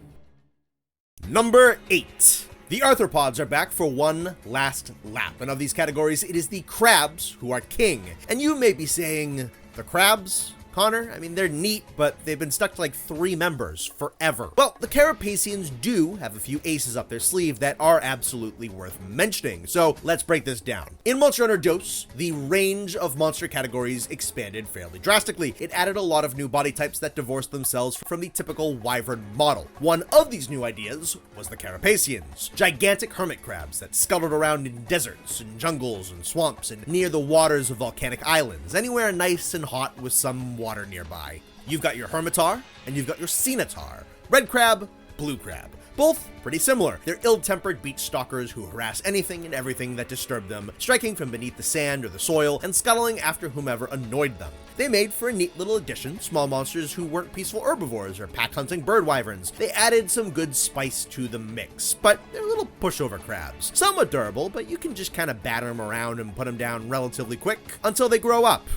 Speaker 1: Number 8. The arthropods are back for one last lap, and of these categories, it is the crabs who are king. And you may be saying, the crabs? Connor, I mean, they're neat, but they've been stuck to like 3 members forever. Well, the Carapacians do have a few aces up their sleeve that are absolutely worth mentioning, so let's break this down. In Monster Hunter DOS, the range of monster categories expanded fairly drastically. It added a lot of new body types that divorced themselves from the typical wyvern model. One of these new ideas was the Carapacians, gigantic hermit crabs that scuttled around in deserts and jungles and swamps and near the waters of volcanic islands, anywhere nice and hot with some water nearby. You've got your Hermitar, and you've got your Cenotar. Red crab, blue crab. Both pretty similar. They're ill-tempered beach stalkers who harass anything and everything that disturbed them, striking from beneath the sand or the soil and scuttling after whomever annoyed them. They made for a neat little addition, small monsters who weren't peaceful herbivores or pack-hunting bird wyverns. They added some good spice to the mix, but they're little pushover crabs. Somewhat durable, but you can just kind of batter them around and put them down relatively quick until they grow up.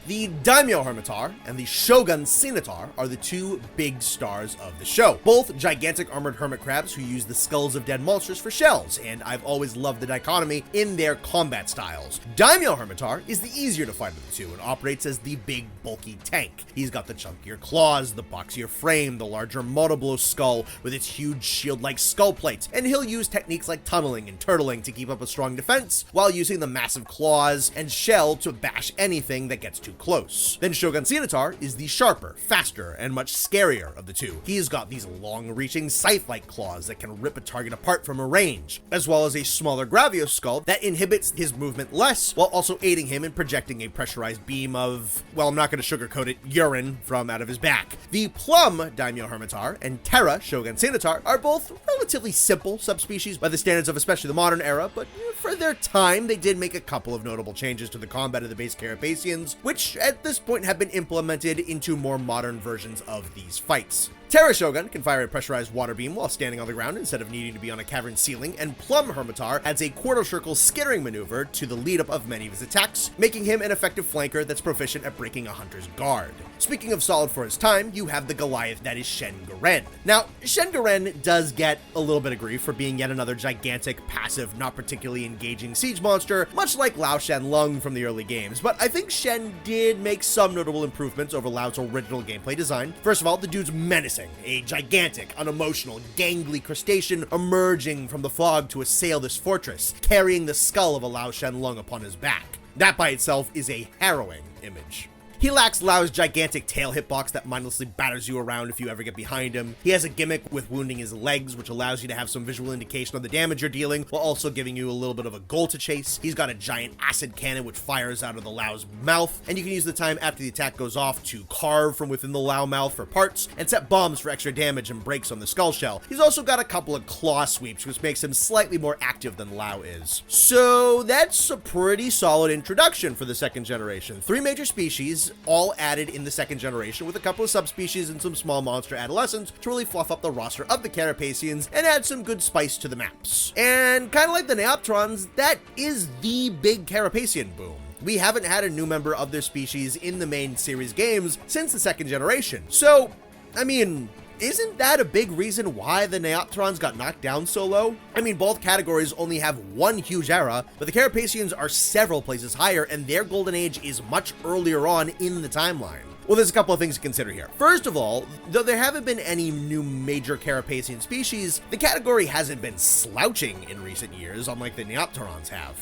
Speaker 1: The Daimyo Hermitar and the Shogun Scimitar are the two big stars of the show. Both gigantic armored hermit crabs who use the skulls of dead monsters for shells, and I've always loved the dichotomy in their combat styles. Daimyo Hermitar is the easier to fight of the two and operates as the big, bulky tank. He's got the chunkier claws, the boxier frame, the larger monoblow skull with its huge shield-like skull plates, and he'll use techniques like tunneling and turtling to keep up a strong defense, while using the massive claws and shell to bash anything that gets too close. Then Shogun Scimitar is the sharper, faster, and much scarier of the two. He's got these long-reaching scythe-like claws that can rip a target apart from a range, as well as a smaller Gravios skull that inhibits his movement less, while also aiding him in projecting a pressurized beam of, well, I'm not going to sugarcoat it, urine from out of his back. The Plum Daimyo Hermitar and Terra Shogun Scimitar are both relatively simple subspecies by the standards of especially the modern era, but for their time, they did make a couple of notable changes to the combat of the base Carapacians, which at this point have been implemented into more modern versions of these fights. Terra Shogun can fire a pressurized water beam while standing on the ground instead of needing to be on a cavern ceiling, and Plum Hermitar adds a quarter circle skittering maneuver to the lead up of many of his attacks, making him an effective flanker that's proficient at breaking a hunter's guard. Speaking of solid for his time, you have the Goliath that is Shen Garen. Now, Shen Garen does get a little bit of grief for being yet another gigantic, passive, not particularly engaging siege monster, much like Lao Shenlong from the early games, but I think Shen did make some notable improvements over Lao's original gameplay design. First of all, the dude's menacing. A gigantic, unemotional, gangly crustacean emerging from the fog to assail this fortress, carrying the skull of a Lao Shenlong upon his back. That by itself is a harrowing image. He lacks Lao's gigantic tail hitbox that mindlessly batters you around if you ever get behind him. He has a gimmick with wounding his legs, which allows you to have some visual indication of the damage you're dealing, while also giving you a little bit of a goal to chase. He's got a giant acid cannon which fires out of the Lao's mouth, and you can use the time after the attack goes off to carve from within the Lao mouth for parts, and set bombs for extra damage and breaks on the skull shell. He's also got a couple of claw sweeps, which makes him slightly more active than Lao is. So that's a pretty solid introduction for the second generation. 3 major species, all added in the second generation, with a couple of subspecies and some small monster adolescents to really fluff up the roster of the Carapacians and add some good spice to the maps. And kind of like the Neoptrons, that is the big Carapacian boom. We haven't had a new member of their species in the main series games since the second generation. So, I mean, isn't that a big reason why the Neoptrons got knocked down so low? I mean, both categories only have one huge era, but the Carapacians are several places higher, and their golden age is much earlier on in the timeline. Well, there's a couple of things to consider here. First of all, though there haven't been any new major Carapacian species, the category hasn't been slouching in recent years, unlike the Neopterons have.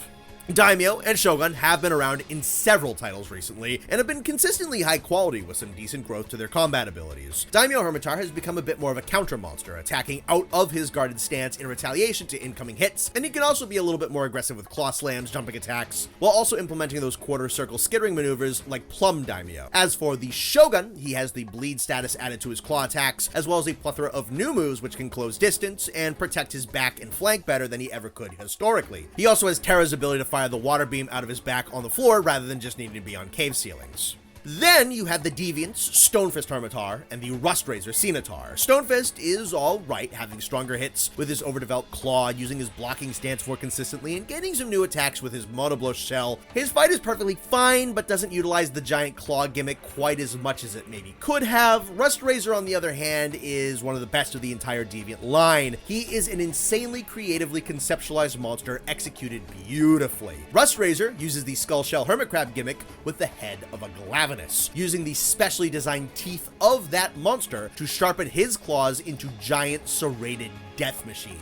Speaker 1: Daimyo and Shogun have been around in several titles recently, and have been consistently high quality with some decent growth to their combat abilities. Daimyo Hermitar has become a bit more of a counter monster, attacking out of his guarded stance in retaliation to incoming hits, and he can also be a little bit more aggressive with claw slams, jumping attacks, while also implementing those quarter circle skittering maneuvers like Plum Daimyo. As for the Shogun, he has the bleed status added to his claw attacks, as well as a plethora of new moves which can close distance and protect his back and flank better than he ever could historically. He also has Terra's ability to fire the water beam out of his back on the floor rather than just needing to be on cave ceilings. Then you have the Deviants, Stonefist Hermitar, and the Rustraiser Scimitar. Stonefist is alright, having stronger hits with his overdeveloped claw, using his blocking stance more consistently, and getting some new attacks with his monoblow shell. His fight is perfectly fine, but doesn't utilize the giant claw gimmick quite as much as it maybe could have. Rustraiser, on the other hand, is one of the best of the entire Deviant line. He is an insanely creatively conceptualized monster, executed beautifully. Rustraiser uses the Skull Shell Hermit Crab gimmick with the head of a Glavenus, using the specially designed teeth of that monster to sharpen his claws into giant serrated death machines.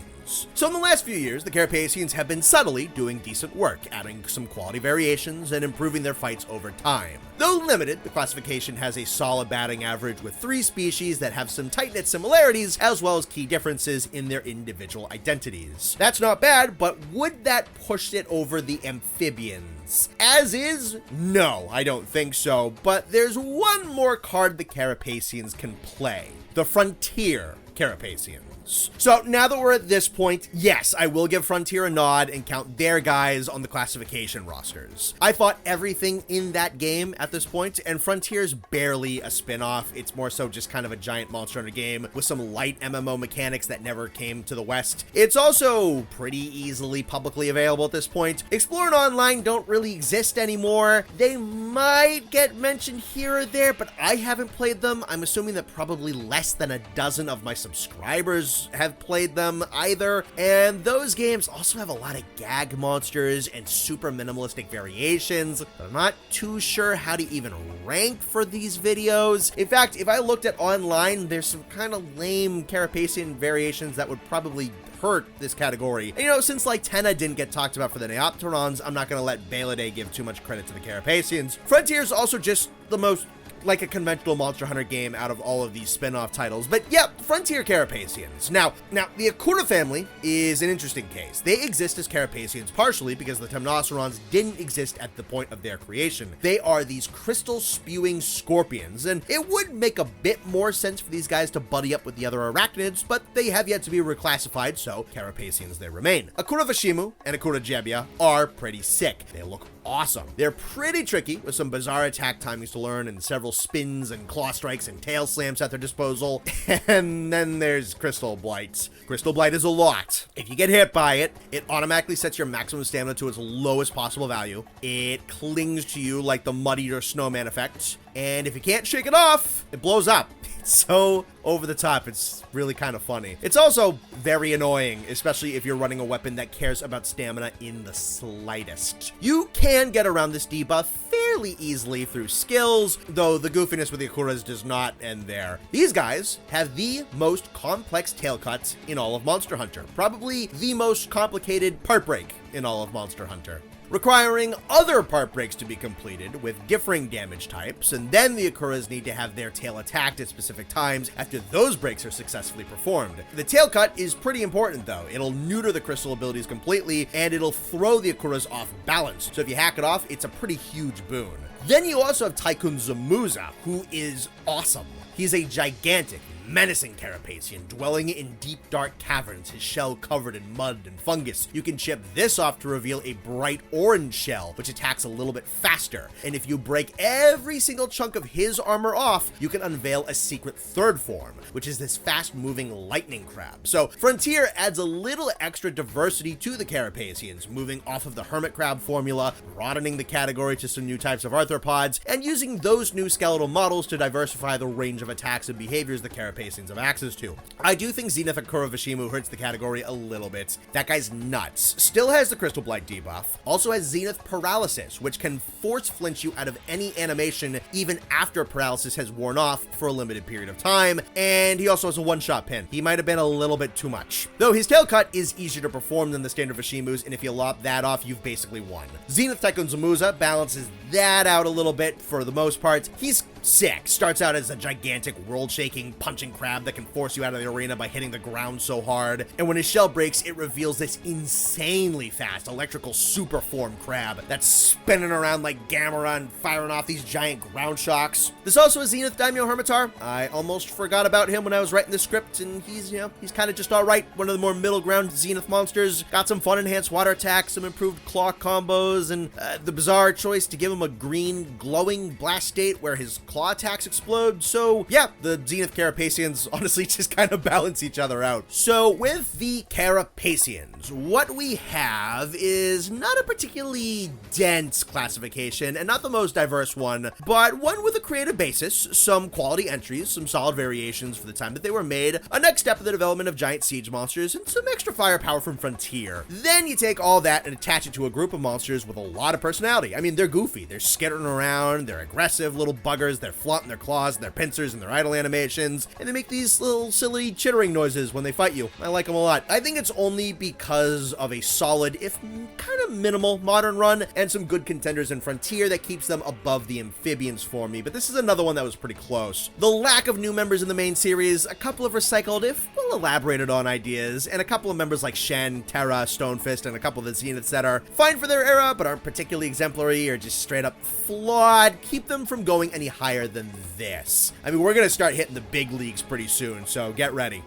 Speaker 1: So in the last few years, the Carapacians have been subtly doing decent work, adding some quality variations and improving their fights over time. Though limited, the classification has a solid batting average with 3 species that have some tight-knit similarities as well as key differences in their individual identities. That's not bad, but would that push it over the amphibians? As is? No, I don't think so, but there's one more card the Carapacians can play: the Frontier Carapacians. titles. So now that we're at this point, yes, I will give Frontier a nod and count their guys on the classification rosters. I fought everything in that game at this point, and Frontier's barely a spin-off. It's more so just kind of a giant Monster Hunter game with some light MMO mechanics that never came to the West. It's also pretty easily publicly available at this point. Explore and Online don't really exist anymore. They might get mentioned here or there, but I haven't played them. I'm assuming that probably less than a dozen of my subscribers have played them either, and those games also have a lot of gag monsters and super minimalistic variations, but I'm not too sure how to even rank for these videos. In fact, if I looked at Online, there's some kind of lame Carapacian variations that would probably hurt this category. And, you know, since like Tenna didn't get talked about for the Neopterons, I'm not going to let Belidae give too much credit to the Carapacians. Frontier's also just the most like a conventional Monster Hunter game out of all of these spin-off titles. But yeah, Frontier Carapacians. Now, the Akura family is an interesting case. They exist as Carapacians partially because the Temnocerons didn't exist at the point of their creation. They are these crystal-spewing scorpions, and it would make a bit more sense for these guys to buddy up with the other arachnids, but they have yet to be reclassified, so Carapacians they remain. Akura Vashimu and Akura Jebbia are pretty sick. They look awesome. They're pretty tricky with some bizarre attack timings to learn and several spins and claw strikes and tail slams at their disposal. And then there's Crystal Blight. Crystal Blight is a lot. If you get hit by it, it automatically sets your maximum stamina to its lowest possible value. It clings to you like the Mud Eater Snowman effect. And if you can't shake it off, it blows up. It's so over the top, it's really kind of funny. It's also very annoying, especially if you're running a weapon that cares about stamina in the slightest. You can get around this debuff fairly easily through skills, though the goofiness with the Akuras does not end there. These guys have the most complex tail cuts in all of Monster Hunter, probably the most complicated part break in all of Monster Hunter, requiring other part breaks to be completed with differing damage types, and then the Akuras need to have their tail attacked at specific times after those breaks are successfully performed. The tail cut is pretty important though. It'll neuter the crystal abilities completely, and it'll throw the Akuras off balance, so if you hack it off, it's a pretty huge boon. Then you also have Tycoon Zamuza, who is awesome. He's a gigantic, menacing Carapacian, dwelling in deep dark caverns, his shell covered in mud and fungus. You can chip this off to reveal a bright orange shell, which attacks a little bit faster. And if you break every single chunk of his armor off, you can unveil a secret third form, which is this fast-moving lightning crab. So Frontier adds a little extra diversity to the Carapacians, moving off of the hermit crab formula, broadening the category to some new types of arthropods, and using those new skeletal models to diversify the range of attacks and behaviors the Carapacians have access to. I do think Zenith Akura Vashimu hurts the category a little bit. That guy's nuts. Still has the Crystal Blight debuff. Also has Zenith Paralysis, which can force flinch you out of any animation even after paralysis has worn off for a limited period of time. And he also has a one-shot pin. He might have been a little bit too much. Though his tail cut is easier to perform than the standard Vashimu's, and if you lop that off, you've basically won. Zenith Tycoon Zamuza balances that out a little bit for the most part. He's sick. Starts out as a gigantic world-shaking punching crab that can force you out of the arena by hitting the ground so hard, and when his shell breaks, it reveals this insanely fast electrical super form crab that's spinning around like Gamera and firing off these giant ground shocks. There's also a Zenith Daimyo Hermitaur. I almost forgot about him when I was writing the script, and he's kind of just alright. One of the more middle ground Zenith monsters. Got some fun enhanced water attacks, some improved claw combos, and the bizarre choice to give him a green glowing blast state where his claw attacks explode. So yeah, the Zenith Carapacians honestly just kind of balance each other out. So with the Carapacians, what we have is not a particularly dense classification and not the most diverse one, but one with a creative basis, some quality entries, some solid variations for the time that they were made, a next step in the development of giant siege monsters, and some extra firepower from Frontier. Then you take all that and attach it to a group of monsters with a lot of personality. I mean, they're goofy, they're skittering around, they're aggressive little buggers, they're flaunting their claws and their pincers and their idle animations, and they make these little silly chittering noises when they fight you. I like them a lot. I think it's only because of a solid, if kind of minimal, modern run and some good contenders in Frontier that keeps them above the amphibians for me, but this is another one that was pretty close. The lack of new members in the main series, a couple of recycled, if well elaborated on ideas, and a couple of members like Shen, Terra, Stonefist, and a couple of the Zeniths that are fine for their era, but aren't particularly exemplary or just straight up flawed, keep them from going any higher than this. I mean, we're gonna start hitting the big leagues pretty soon, so get ready.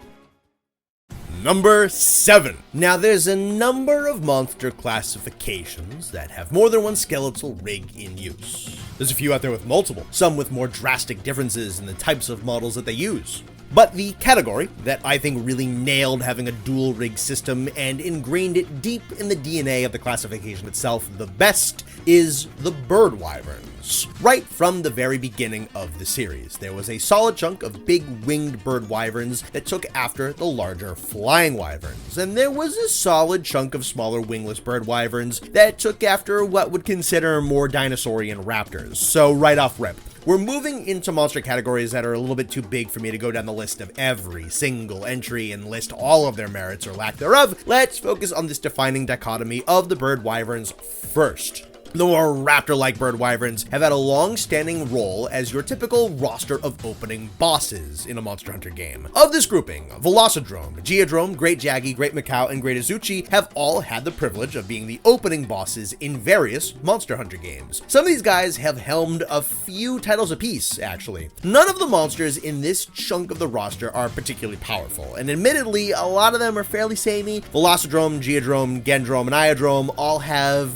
Speaker 1: Number 7. Now there's a number of monster classifications that have more than one skeletal rig in use. There's a few out there with multiple, some with more drastic differences in the types of models that they use. But the category that I think really nailed having a dual rig system and ingrained it deep in the DNA of the classification itself the best is the bird wyverns. Right from the very beginning of the series, there was a solid chunk of big winged bird wyverns that took after the larger flying wyverns, and there was a solid chunk of smaller wingless bird wyverns that took after what would consider more dinosaurian raptors. So right off rip, we're moving into monster categories that are a little bit too big for me to go down the list of every single entry and list all of their merits or lack thereof. Let's focus on this defining dichotomy of the bird wyverns first. The more raptor-like bird wyverns have had a long-standing role as your typical roster of opening bosses in a Monster Hunter game. Of this grouping, Velocidrome, Geodrome, Great Jaggy, Great Macau, and Great Azuchi have all had the privilege of being the opening bosses in various Monster Hunter games. Some of these guys have helmed a few titles apiece, actually. None of the monsters in this chunk of the roster are particularly powerful, and admittedly, a lot of them are fairly samey. Velocidrome, Geodrome, Gendrome, and Iodrome all have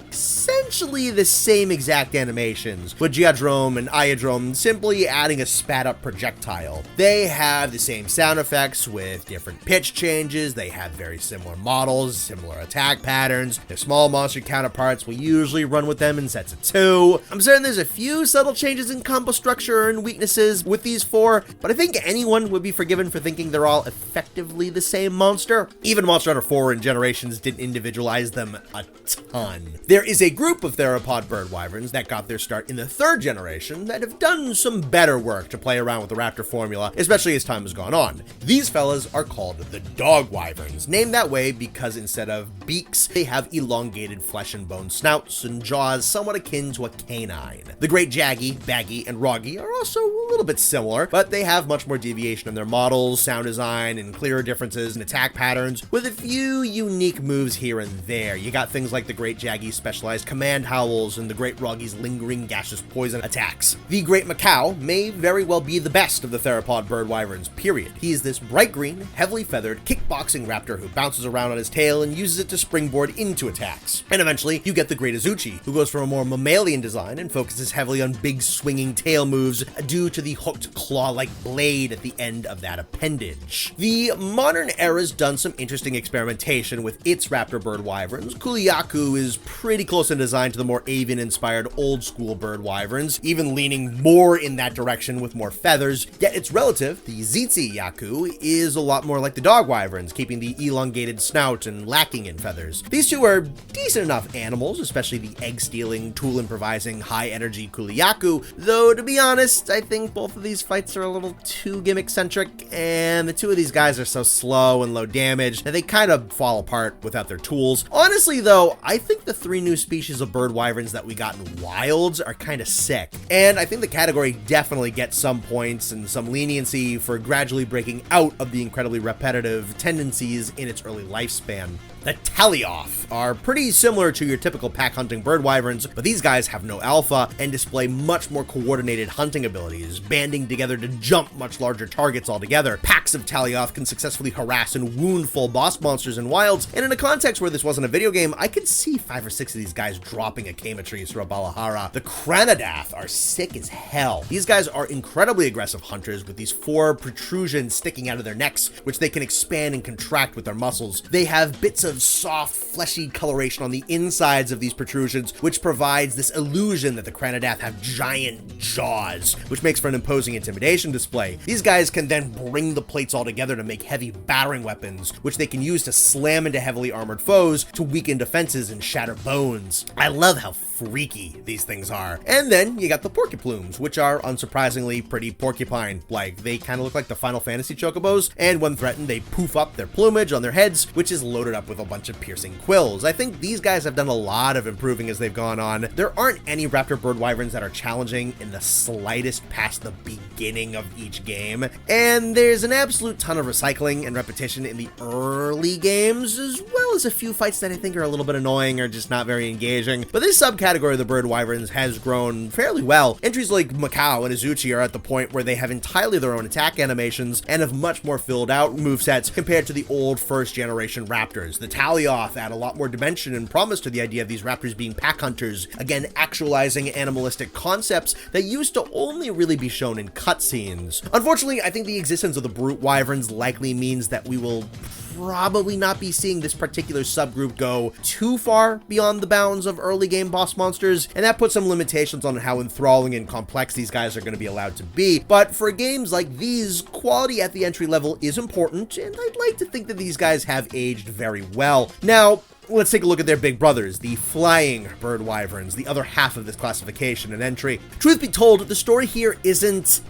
Speaker 1: essentially the same exact animations, with Geodrome and Iodrome simply adding a spat up projectile. They have the same sound effects with different pitch changes, they have very similar models, similar attack patterns, their small monster counterparts will usually run with them in sets of 2. I'm certain there's a few subtle changes in combo structure and weaknesses with these 4, but I think anyone would be forgiven for thinking they're all effectively the same monster. Even Monster Hunter 4 and Generations didn't individualize them a ton. There is a group of theropod bird wyverns that got their start in the 3rd generation that have done some better work to play around with the raptor formula, especially as time has gone on. These fellas are called the dog wyverns, named that way because instead of beaks, they have elongated flesh and bone snouts and jaws somewhat akin to a canine. The Great Jaggy, Baggy, and Roggy are also a little bit similar, but they have much more deviation in their models, sound design, and clearer differences in attack patterns, with a few unique moves here and there. You got things like the Great Jaggy's specialized command howls and the Great Roggy's lingering gaseous poison attacks. The Great Macau may very well be the best of the theropod bird wyverns, period. He's this bright green, heavily feathered, kickboxing raptor who bounces around on his tail and uses it to springboard into attacks. And eventually, you get the Great Azuchi, who goes for a more mammalian design and focuses heavily on big swinging tail moves due to the hooked claw-like blade at the end of that appendage. The modern era's done some interesting experimentation with its raptor bird wyverns. Kuliaku is pretty close in design to the more avian-inspired old-school bird wyverns, even leaning more in that direction with more feathers, yet its relative, the Zitzi Yaku, is a lot more like the dog wyverns, keeping the elongated snout and lacking in feathers. These two are decent enough animals, especially the egg-stealing, tool-improvising, high-energy Kuliaku, though to be honest, I think both of these fights are a little too gimmick-centric, and the two of these guys are so slow and low damage that they kind of fall apart without their tools. Honestly though, I think the 3 new species of bird wyverns that we got in Wilds are kind of sick, and I think the category definitely gets some points and some leniency for gradually breaking out of the incredibly repetitive tendencies in its early lifespan. The Talioth are pretty similar to your typical pack hunting bird wyverns, but these guys have no alpha and display much more coordinated hunting abilities, banding together to jump much larger targets altogether. Packs of Talioth can successfully harass and wound full boss monsters in Wilds, and in a context where this wasn't a video game, I could see 5 or 6 of these guys dropping a Kamatrice or a Balahara. The Kranadath are sick as hell. These guys are incredibly aggressive hunters with these 4 protrusions sticking out of their necks, which they can expand and contract with their muscles. They have bits of soft, fleshy coloration on the insides of these protrusions, which provides this illusion that the Kranadath have giant jaws, which makes for an imposing intimidation display. These guys can then bring the plates all together to make heavy battering weapons, which they can use to slam into heavily armored foes to weaken defenses and shatter bones. I love how freaky these things are. And then you got the Porcuplumes, which are unsurprisingly pretty porcupine-like. They kind of look like the Final Fantasy chocobos, and when threatened, they poof up their plumage on their heads, which is loaded up with a a bunch of piercing quills. I think these guys have done a lot of improving as they've gone on. There aren't any raptor bird wyverns that are challenging in the slightest past the beginning of each game, and there's an absolute ton of recycling and repetition in the early games, as well as a few fights that I think are a little bit annoying or just not very engaging. But this subcategory of the bird wyverns has grown fairly well. Entries like Macau and Azuchi are at the point where they have entirely their own attack animations and have much more filled out movesets compared to the old first generation raptors. The Talioth add a lot more dimension and promise to the idea of these raptors being pack hunters, again actualizing animalistic concepts that used to only really be shown in cutscenes. Unfortunately, I think the existence of the brute wyverns likely means that we will probably not be seeing this particular subgroup go too far beyond the bounds of early game boss monsters, and that puts some limitations on how enthralling and complex these guys are going to be allowed to be. But for games like these, quality at the entry level is important, and I'd like to think that these guys have aged very well. Now, let's take a look at their big brothers, the flying bird wyverns, the other half of this classification and entry. Truth be told, the story here isn't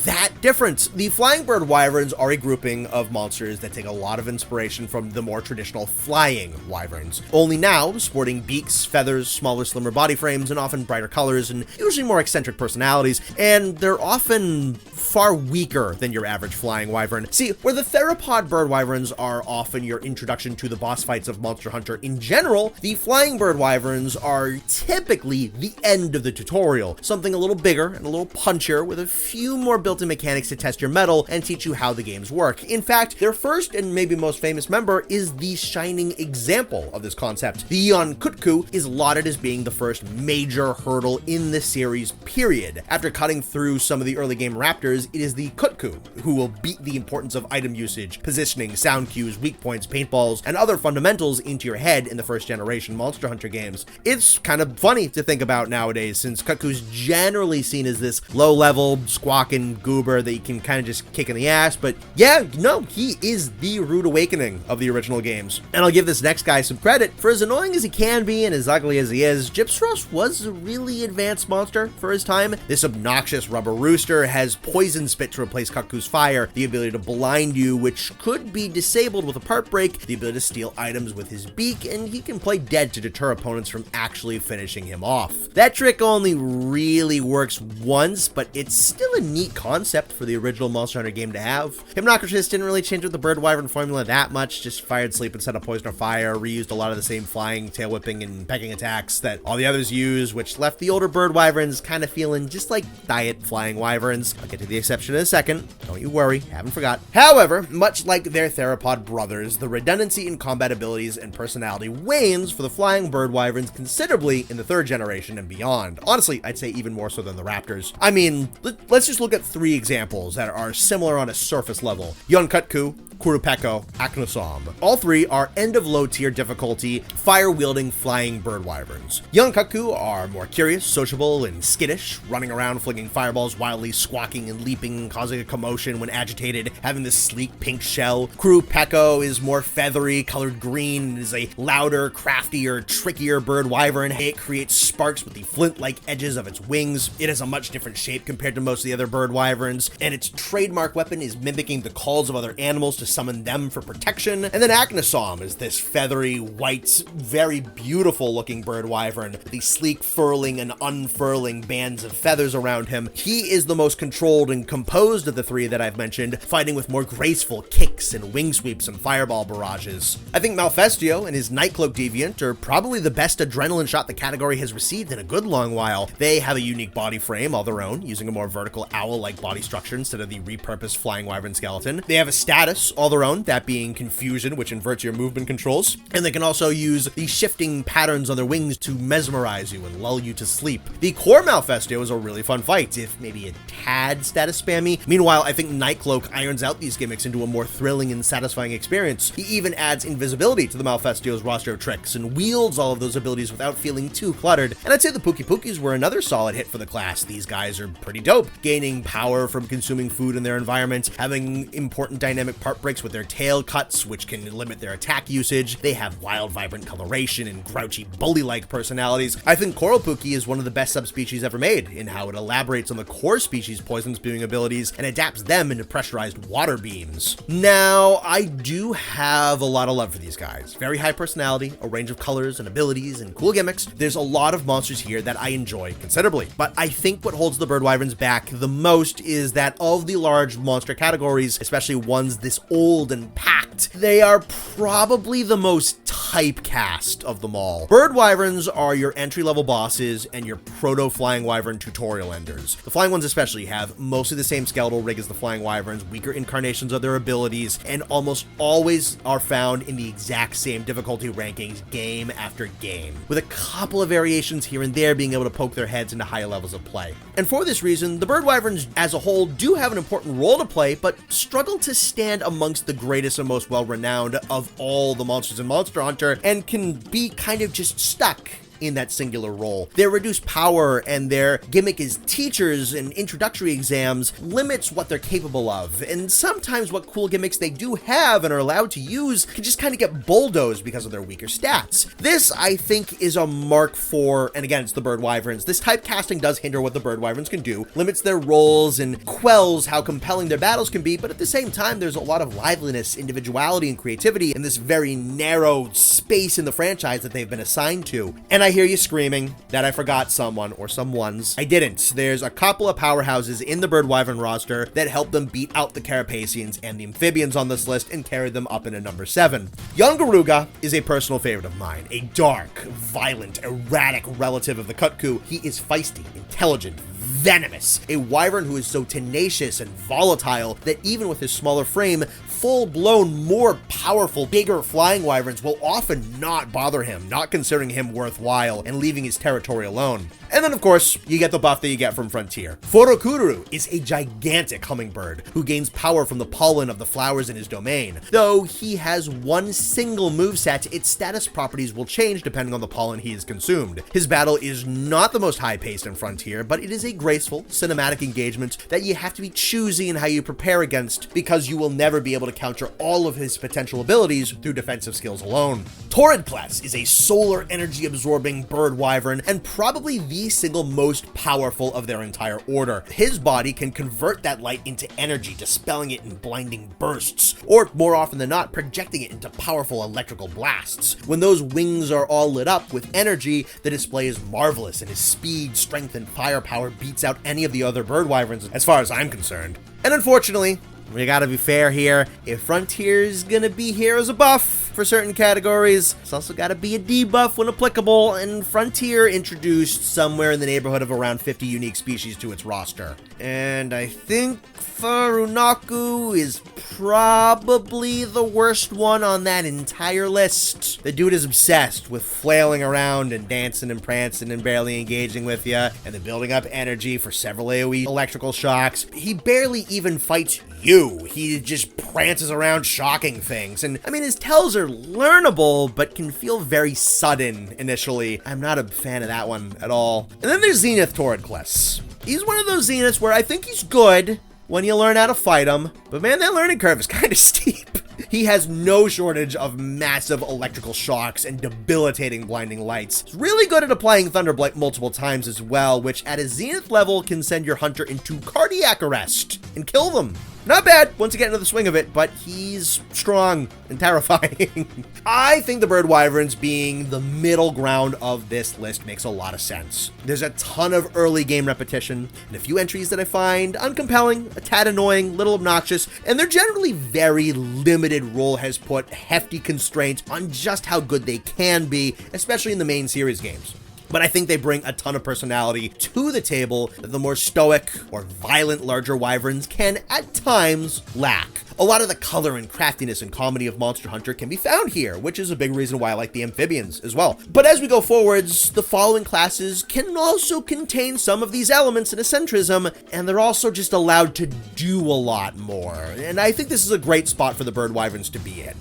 Speaker 1: that different. The flying bird wyverns are a grouping of monsters that take a lot of inspiration from the more traditional flying wyverns, only now sporting beaks, feathers, smaller, slimmer body frames, and often brighter colors and usually more eccentric personalities, and they're often far weaker than your average flying wyvern. See, where the theropod bird wyverns are often your introduction to the boss fights of Monster Hunter in general, the flying bird wyverns are typically the end of the tutorial, something a little bigger and a little punchier with a few more built-in mechanics to test your mettle and teach you how the games work. In fact, their first and maybe most famous member is the shining example of this concept. The Yonkutku is lauded as being the first major hurdle in the series, period. After cutting through some of the early game raptors, it is the Kutku who will beat the importance of item usage, positioning, sound cues, weak points, paintballs, and other fundamentals into your head in the first generation Monster Hunter games. It's kind of funny to think about nowadays, since Kutku's generally seen as this low-level, squawking goober that you can kind of just kick in the ass, but yeah, no, he is the rude awakening of the original games. And I'll give this next guy some credit. For as annoying as he can be and as ugly as he is, Gypsros was a really advanced monster for his time. This obnoxious rubber rooster has poison spit to replace Kutku's fire, the ability to blind you, which could be disabled with a part break, the ability to steal items with his beak, and he can play dead to deter opponents from actually finishing him off. That trick only really works once, but it's still a neat concept for the original Monster Hunter game to have. Hypnocritus didn't really change with the bird wyvern formula that much, just fired sleep instead of poison or fire, reused a lot of the same flying, tail whipping, and pecking attacks that all the others use, which left the older bird wyverns kind of feeling just like diet flying wyverns. I'll get to the exception in a second, don't you worry, haven't forgot. However, much like their theropod brothers, the redundancy in combat abilities and personality wanes for the flying bird wyverns considerably in the third generation and beyond. Honestly, I'd say even more so than the raptors. I mean, let's just look at three examples that are similar on a surface level. Yonkutku, Kurupeko, Aknosom. All three are end of low tier difficulty, fire-wielding flying bird wyverns. Yonkutku are more curious, sociable, and skittish, running around flinging fireballs wildly, squawking and leaping, causing a commotion when agitated, having this sleek pink shell. Kurupeko is more feathery, colored green, and is a louder, craftier, trickier bird wyvern. It creates sparks with the flint-like edges of its wings. It has a much different shape compared to most of the other bird wyverns, and its trademark weapon is mimicking the calls of other animals to summon them for protection. And then Aknosom is this feathery, white, very beautiful looking bird wyvern with the sleek furling and unfurling bands of feathers around him. He is the most controlled and composed of the three that I've mentioned, fighting with more graceful kicks and wing sweeps and fireball barrages. I think Malfestio and his Nightcloak deviant are probably the best adrenaline shot the category has received in a good long while. They have a unique body frame all their own, using a more vertical owl-like body structure instead of the repurposed flying wyvern skeleton. They have a status all their own, that being confusion, which inverts your movement controls, and they can also use the shifting patterns on their wings to mesmerize you and lull you to sleep. The core Malfestio is a really fun fight, if maybe a tad status spammy. Meanwhile, I think Nightcloak irons out these gimmicks into a more thrilling and satisfying experience. He even adds invisibility to the Malfestio's roster of tricks and wields all of those abilities without feeling too cluttered. And I'd say the Pukis were another solid hit for the class. These guys are pretty dope, gaining power from consuming food in their environment, having important dynamic part outbreaks with their tail cuts, which can limit their attack usage. They have wild, vibrant coloration and grouchy, bully-like personalities. I think Coropuki is one of the best subspecies ever made in how it elaborates on the core species' poison spewing abilities and adapts them into pressurized water beams. Now, I do have a lot of love for these guys. Very high personality, a range of colors and abilities and cool gimmicks. There's a lot of monsters here that I enjoy considerably, but I think what holds the bird wyverns back the most is that of the large monster categories, especially ones this old and packed, they are probably the most typecast of them all. Bird wyverns are your entry-level bosses and your proto-flying wyvern tutorial enders. The flying ones especially have mostly the same skeletal rig as the flying wyverns, weaker incarnations of their abilities, and almost always are found in the exact same difficulty rankings game after game, with a couple of variations here and there being able to poke their heads into higher levels of play. And for this reason, the bird wyverns as a whole do have an important role to play, but struggle to stand amongst the greatest and most well-renowned of all the monsters in Monster Hunter, and can be kind of just stuck in that singular role. Their reduced power and their gimmick as teachers and introductory exams limits what they're capable of, and sometimes what cool gimmicks they do have and are allowed to use can just kind of get bulldozed because of their weaker stats. This, I think, is a mark for, and again, it's the bird wyverns. This typecasting does hinder what the bird wyverns can do, limits their roles, and quells how compelling their battles can be, but at the same time, there's a lot of liveliness, individuality, and creativity in this very narrow space in the franchise that they've been assigned to. And I hear you screaming that I forgot someone or someones. I didn't. There's a couple of powerhouses in the bird wyvern roster that help them beat out the Carapacians and the amphibians on this list and carry them up into number 7. Young Garuga is a personal favorite of mine. A dark, violent, erratic relative of the Kutku. He is feisty, intelligent, venomous, a wyvern who is so tenacious and volatile that even with his smaller frame, full-blown, more powerful, bigger flying wyverns will often not bother him, not considering him worthwhile and leaving his territory alone. And then, of course, you get the buff that you get from Frontier. Forokuru is a gigantic hummingbird who gains power from the pollen of the flowers in his domain. Though he has one single moveset, its status properties will change depending on the pollen he has consumed. His battle is not the most high-paced in Frontier, but it is a graceful, cinematic engagement that you have to be choosy in how you prepare against, because you will never be able to counter all of his potential abilities through defensive skills alone. Torridcless is a solar energy-absorbing bird wyvern and probably the single most powerful of their entire order. His body can convert that light into energy, dispelling it in blinding bursts, or more often than not, projecting it into powerful electrical blasts. When those wings are all lit up with energy, the display is marvelous, and his speed, strength, and firepower beats out any of the other bird wyverns as far as I'm concerned. And unfortunately, we gotta be fair here, if Frontier's gonna be here as a buff for certain categories, it's also gotta be a debuff when applicable, and Frontier introduced somewhere in the neighborhood of around 50 unique species to its roster. And I think Furunaku is probably the worst one on that entire list. The dude is obsessed with flailing around and dancing and prancing and barely engaging with you, and then building up energy for several AoE electrical shocks. He barely even fights you. He just prances around shocking things. And I mean, his tells are learnable, but can feel very sudden initially. I'm not a fan of that one at all. And then there's Zenith Torridcless. He's one of those Zeniths where I think he's good when you learn how to fight him, but man, that learning curve is kind of steep. He has no shortage of massive electrical shocks and debilitating blinding lights. He's really good at applying Thunderblight multiple times as well, which at a Zenith level can send your hunter into cardiac arrest and kill them. Not bad once you get into the swing of it, but he's strong and terrifying. I think the bird wyverns being the middle ground of this list makes a lot of sense. There's a ton of early game repetition, and a few entries that I find uncompelling, a tad annoying, little obnoxious, and they're generally very limited role has put hefty constraints on just how good they can be, especially in the main series games. But I think they bring a ton of personality to the table that the more stoic or violent larger wyverns can at times lack. A lot of the color and craftiness and comedy of Monster Hunter can be found here, which is a big reason why I like the amphibians as well. But as we go forwards, the following classes can also contain some of these elements and eccentricism, and they're also just allowed to do a lot more. And I think this is a great spot for the bird wyverns to be in.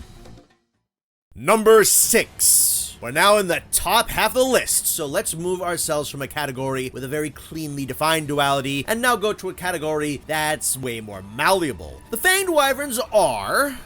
Speaker 1: Number 6. We're now in the top half of the list, so let's move ourselves from a category with a very cleanly defined duality and now go to a category that's way more malleable. The Fanged Wyverns are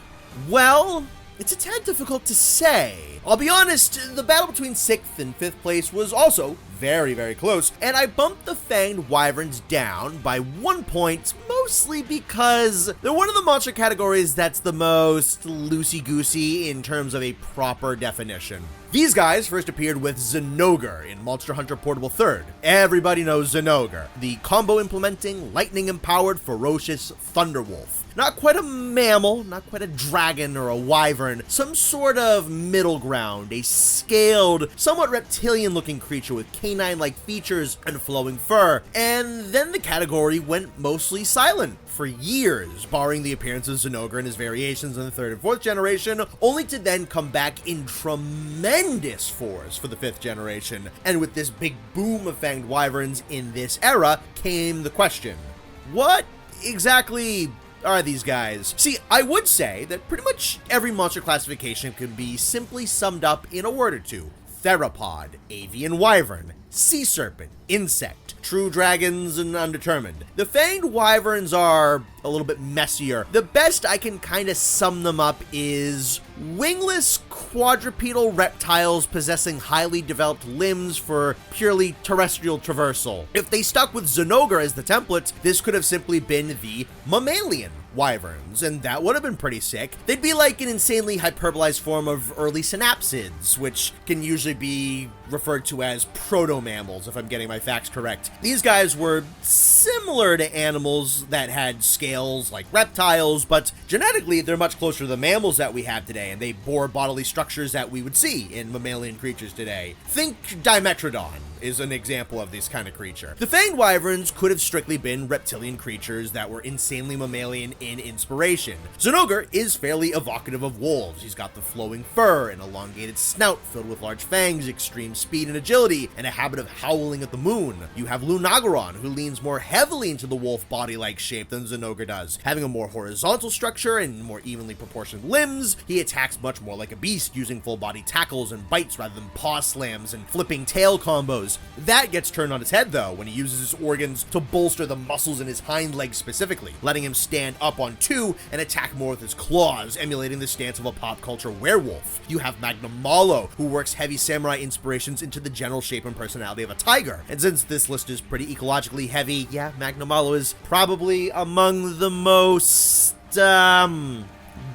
Speaker 1: Well, it's a tad difficult to say. I'll be honest, the battle between 6th and 5th place was also very, very close, and I bumped the Fanged Wyverns down by 1 point, mostly because they're one of the monster categories that's the most loosey-goosey in terms of a proper definition. These guys first appeared with Zinogre in Monster Hunter Portable 3rd. Everybody knows Zinogre, the combo-implementing, lightning-empowered, ferocious Thunderwolf. Not quite a mammal, not quite a dragon or a wyvern, some sort of middle ground, a scaled, somewhat reptilian-looking creature with canine-like features and flowing fur. And then the category went mostly silent for years, barring the appearance of Zinogre and his variations in the 3rd and 4th generation, only to then come back in tremendous force for the 5th generation. And with this big boom of Fanged Wyverns in this era came the question, what exactly are these guys? See, I would say that pretty much every monster classification can be simply summed up in a word or two. Theropod, avian wyvern, sea serpent, insect, true dragons, and undetermined. The Fanged Wyverns are a little bit messier. The best I can kind of sum them up is wingless quadrupedal reptiles possessing highly developed limbs for purely terrestrial traversal. If they stuck with Zinogre as the template, this could have simply been the mammalian wyverns, and that would have been pretty sick. They'd be like an insanely hyperbolized form of early synapsids, which can usually be referred to as proto-mammals, if I'm getting my facts correct. These guys were similar to animals that had scales like reptiles, but genetically they're much closer to the mammals that we have today, and they bore bodily structures that we would see in mammalian creatures today. Think Dimetrodon is an example of this kind of creature. The Fanged Wyverns could have strictly been reptilian creatures that were insanely mammalian in inspiration. Zinogre is fairly evocative of wolves. He's got the flowing fur, an elongated snout filled with large fangs, extreme speed and agility, and a habit of howling at the moon. You have Lunagaron, who leans more heavily into the wolf body-like shape than Zinogre does. Having a more horizontal structure and more evenly proportioned limbs, he attacks much more like a beast, using full-body tackles and bites rather than paw slams and flipping tail combos. That gets turned on its head, though, when he uses his organs to bolster the muscles in his hind legs specifically, letting him stand up on two and attack more with his claws, emulating the stance of a pop culture werewolf. You have Magnamalo, who works heavy samurai inspirations into the general shape and personality of a tiger. And since this list is pretty ecologically heavy, yeah, Magnamalo is probably among the most,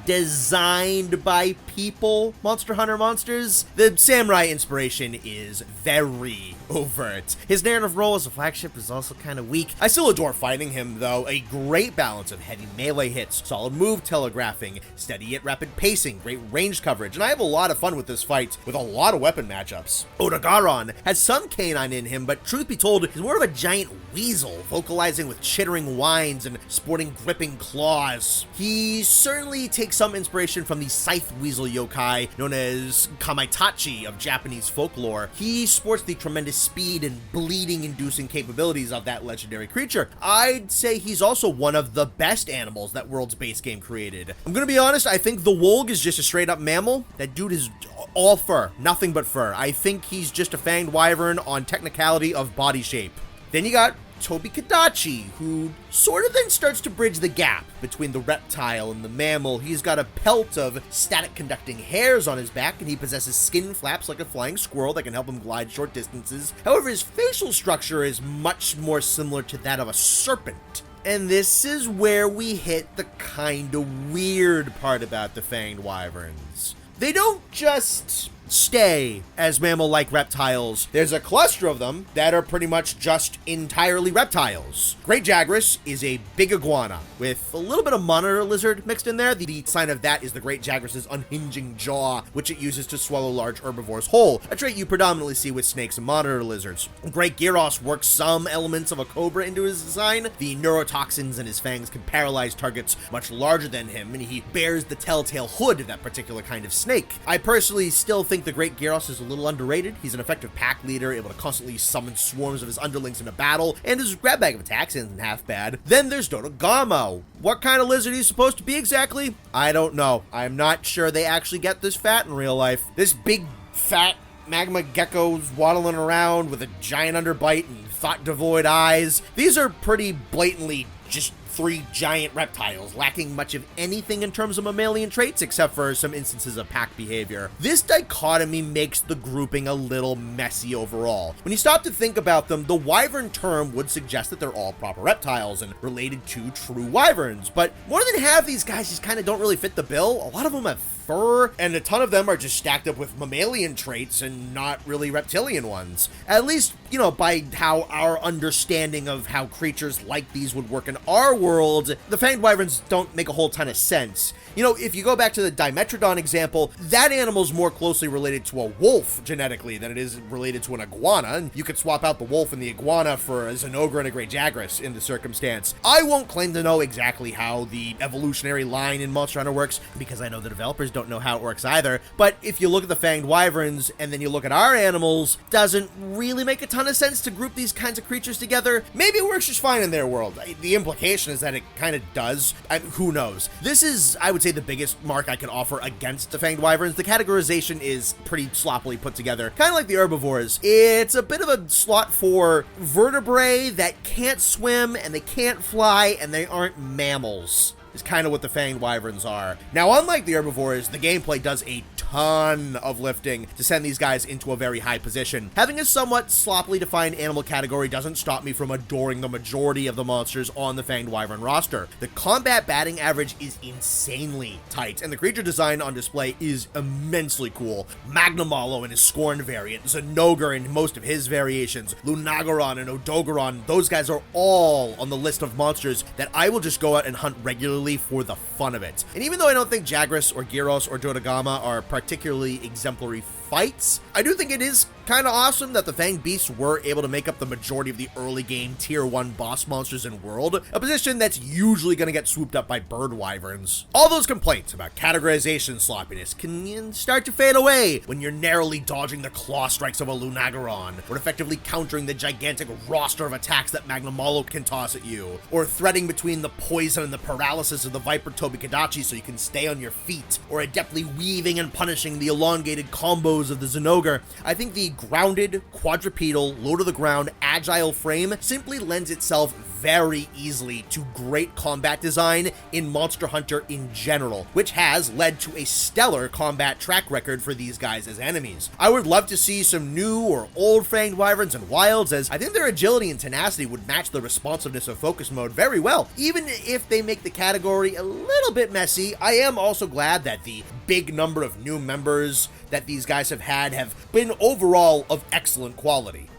Speaker 1: designed by people Monster Hunter monsters. The samurai inspiration is very overt. His narrative role as a flagship is also kind of weak. I still adore fighting him, though. A great balance of heavy melee hits, solid move telegraphing, steady yet rapid pacing, great range coverage, and I have a lot of fun with this fight, with a lot of weapon matchups. Odagaron has some canine in him, but truth be told, he's more of a giant weasel, vocalizing with chittering whines and sporting gripping claws. He certainly takes some inspiration from the scythe weasel yokai known as Kamaitachi of Japanese folklore. He sports the tremendous speed and bleeding-inducing capabilities of that legendary creature. I'd say he's also one of the best animals that World's base game created. I'm gonna be honest, I think the Wolg is just a straight-up mammal. That dude is all fur, nothing but fur. I think he's just a Fanged Wyvern on technicality of body shape. Then you got Tobi Kadachi, who sort of then starts to bridge the gap between the reptile and the mammal. He's got a pelt of static conducting hairs on his back, and he possesses skin flaps like a flying squirrel that can help him glide short distances. However, his facial structure is much more similar to that of a serpent. And this is where we hit the kind of weird part about the Fanged Wyverns. They don't just stay as mammal-like reptiles. There's a cluster of them that are pretty much just entirely reptiles. Great Jagras is a big iguana with a little bit of monitor lizard mixed in there. The sign of that is the Great Jagras' unhinging jaw, which it uses to swallow large herbivores whole, a trait you predominantly see with snakes and monitor lizards. Great Gyros works some elements of a cobra into his design. The neurotoxins in his fangs can paralyze targets much larger than him, and he bears the telltale hood of that particular kind of snake. I personally still think the Great Gyros is a little underrated. He's an effective pack leader, able to constantly summon swarms of his underlings into battle, and his grab bag of attacks isn't half bad. Then there's Dodogamo. What kind of lizard he's supposed to be exactly? I don't know. I'm not sure they actually get this fat in real life. This big, fat magma gecko's waddling around with a giant underbite and thought-devoid eyes. These are pretty blatantly just 3 giant reptiles, lacking much of anything in terms of mammalian traits except for some instances of pack behavior. This dichotomy makes the grouping a little messy overall. When you stop to think about them, the wyvern term would suggest that they're all proper reptiles and related to true wyverns, but more than half these guys just kind of don't really fit the bill. A lot of them have fur, and a ton of them are just stacked up with mammalian traits and not really reptilian ones. At least, you know, by how our understanding of how creatures like these would work in our world, the fanged wyverns don't make a whole ton of sense. You know, if you go back to the Dimetrodon example, that animal's more closely related to a wolf genetically than it is related to an iguana, and you could swap out the wolf and the iguana for a Zinogre and a Grey Jagras in the circumstance. I won't claim to know exactly how the evolutionary line in Monster Hunter works, because I know the developers don't know how it works either, but if you look at the fanged wyverns and then you look at our animals, doesn't really make a ton of sense to group these kinds of creatures together. Maybe it works just fine in their world. The implication is that it kind of does. Who knows? This is, I would say, the biggest mark I can offer against the fanged wyverns. The categorization is pretty sloppily put together, kind of like the herbivores. It's a bit of a slot for vertebrae that can't swim and they can't fly and they aren't mammals, is kind of what the fanged wyverns are. Now, unlike the herbivores, the gameplay does a ton of lifting to send these guys into a very high position. Having a somewhat sloppily defined animal category doesn't stop me from adoring the majority of the monsters on the fanged wyvern roster. The combat batting average is insanely tight, and the creature design on display is immensely cool. Magnamalo in his Scorned variant, Zinogre in most of his variations, Lunagaron and Odogaron, those guys are all on the list of monsters that I will just go out and hunt regularly for the fun of it. And even though I don't think Jagras or Gyros or Dodogama are particularly exemplary fights, I do think it is kind of awesome that the Fanged Beasts were able to make up the majority of the early game tier 1 boss monsters in world, a position that's usually going to get swooped up by bird wyverns. All those complaints about categorization sloppiness can start to fade away when you're narrowly dodging the claw strikes of a Lunagaron, or effectively countering the gigantic roster of attacks that Magnamalo can toss at you, or threading between the poison and the paralysis of the Viper Tobikadachi so you can stay on your feet, or adeptly weaving and punishing the elongated combos of the Zinogre. I think the grounded, quadrupedal, low-to-the-ground, agile frame simply lends itself very easily to great combat design in Monster Hunter in general, which has led to a stellar combat track record for these guys as enemies. I would love to see some new or old fanged wyverns and wilds, as I think their agility and tenacity would match the responsiveness of focus mode very well. Even if they make the category a little bit messy, I am also glad that the big number of new members that these guys have been overall of excellent quality.